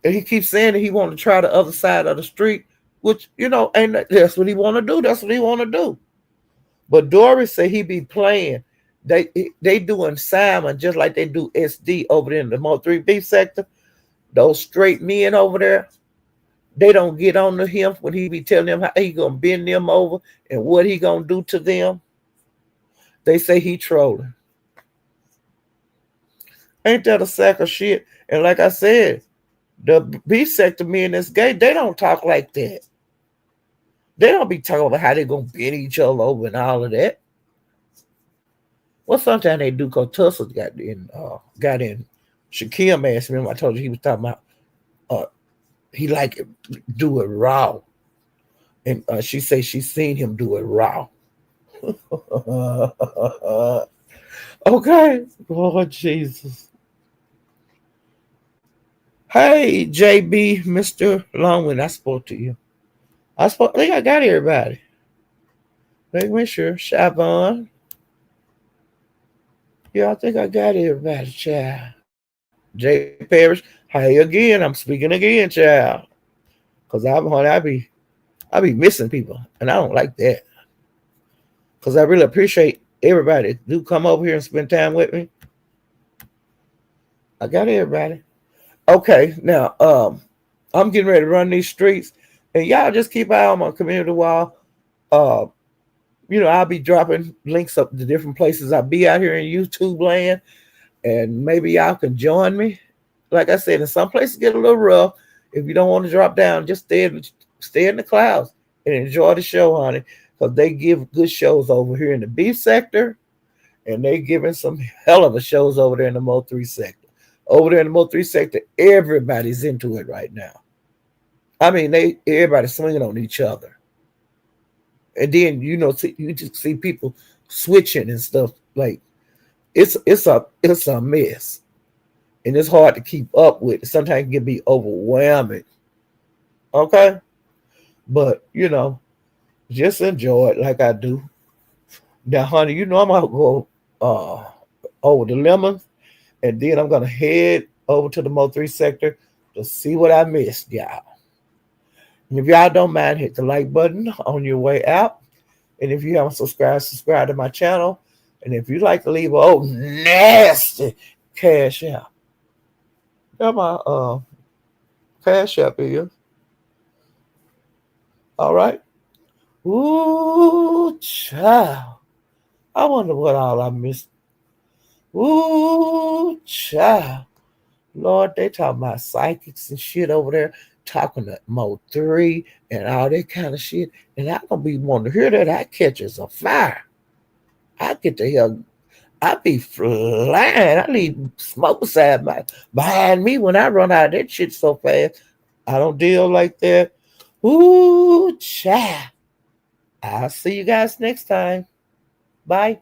And he keeps saying that he want to try the other side of the street, which, ain't that's what he want to do. That's what he want to do. But Doris say he be playing. They doing Simon just like they do SD over there in the Mo3 B sector. Those straight men over there, they don't get on to him when he be telling them how he gonna bend them over and what he gonna do to them. They say he trolling. Ain't that a sack of shit? And like I said, the B sector men that's gay, they don't talk like that. They don't be talking about how they gonna bend each other over and all of that. Well, sometimes they do because Tussle got in. Shaquille asked me, I told you he was talking about uh he like it, do it raw. And she say she seen him do it raw. Okay. Lord Jesus. Hey, JB, Mr. Longwin, I spoke to you. I think I got everybody. Make me sure. Shavon. Yeah, I think I got everybody, child. J. Parrish. Hey again. I'm speaking again, child. Cause I be missing people, and I don't like that. Cause I really appreciate everybody that do come over here and spend time with me. I got everybody. Okay, now I'm getting ready to run these streets, and y'all just keep eye on my community wall. Uh, I'll be dropping links up to different places. I'll be out here in YouTube land, and maybe y'all can join me. Like I said, in some places get a little rough. If you don't want to drop down, just stay in the clouds and enjoy the show, honey. Because they give good shows over here in the B sector, and they giving some hell of a shows over there in the Mo 3 sector. Over there in the Mo 3 sector, everybody's into it right now. I mean, everybody's swinging on each other. And then you just see people switching and stuff. Like it's a mess. And it's hard to keep up with. Sometimes it can be overwhelming. Okay? But just enjoy it like I do. Now, honey, I'm gonna go over the lemons, and then I'm gonna head over to the Mo 3 sector to see what I missed, y'all. And if y'all don't mind, hit the like button on your way out. And if you haven't subscribe to my channel. And if you'd like to leave a old nasty cash out, got my cash app here. All right. Ooh, child. I wonder what all I missed. Ooh, child. Lord, they talking about psychics and shit over there, talking to Mo 3 and all that kind of shit. And I don't be wanting to hear that. I catches a fire. I get the hell. I be flying. I need smoke behind me when I run out of that shit so fast. I don't deal like that. Ooh, child. I'll see you guys next time. Bye.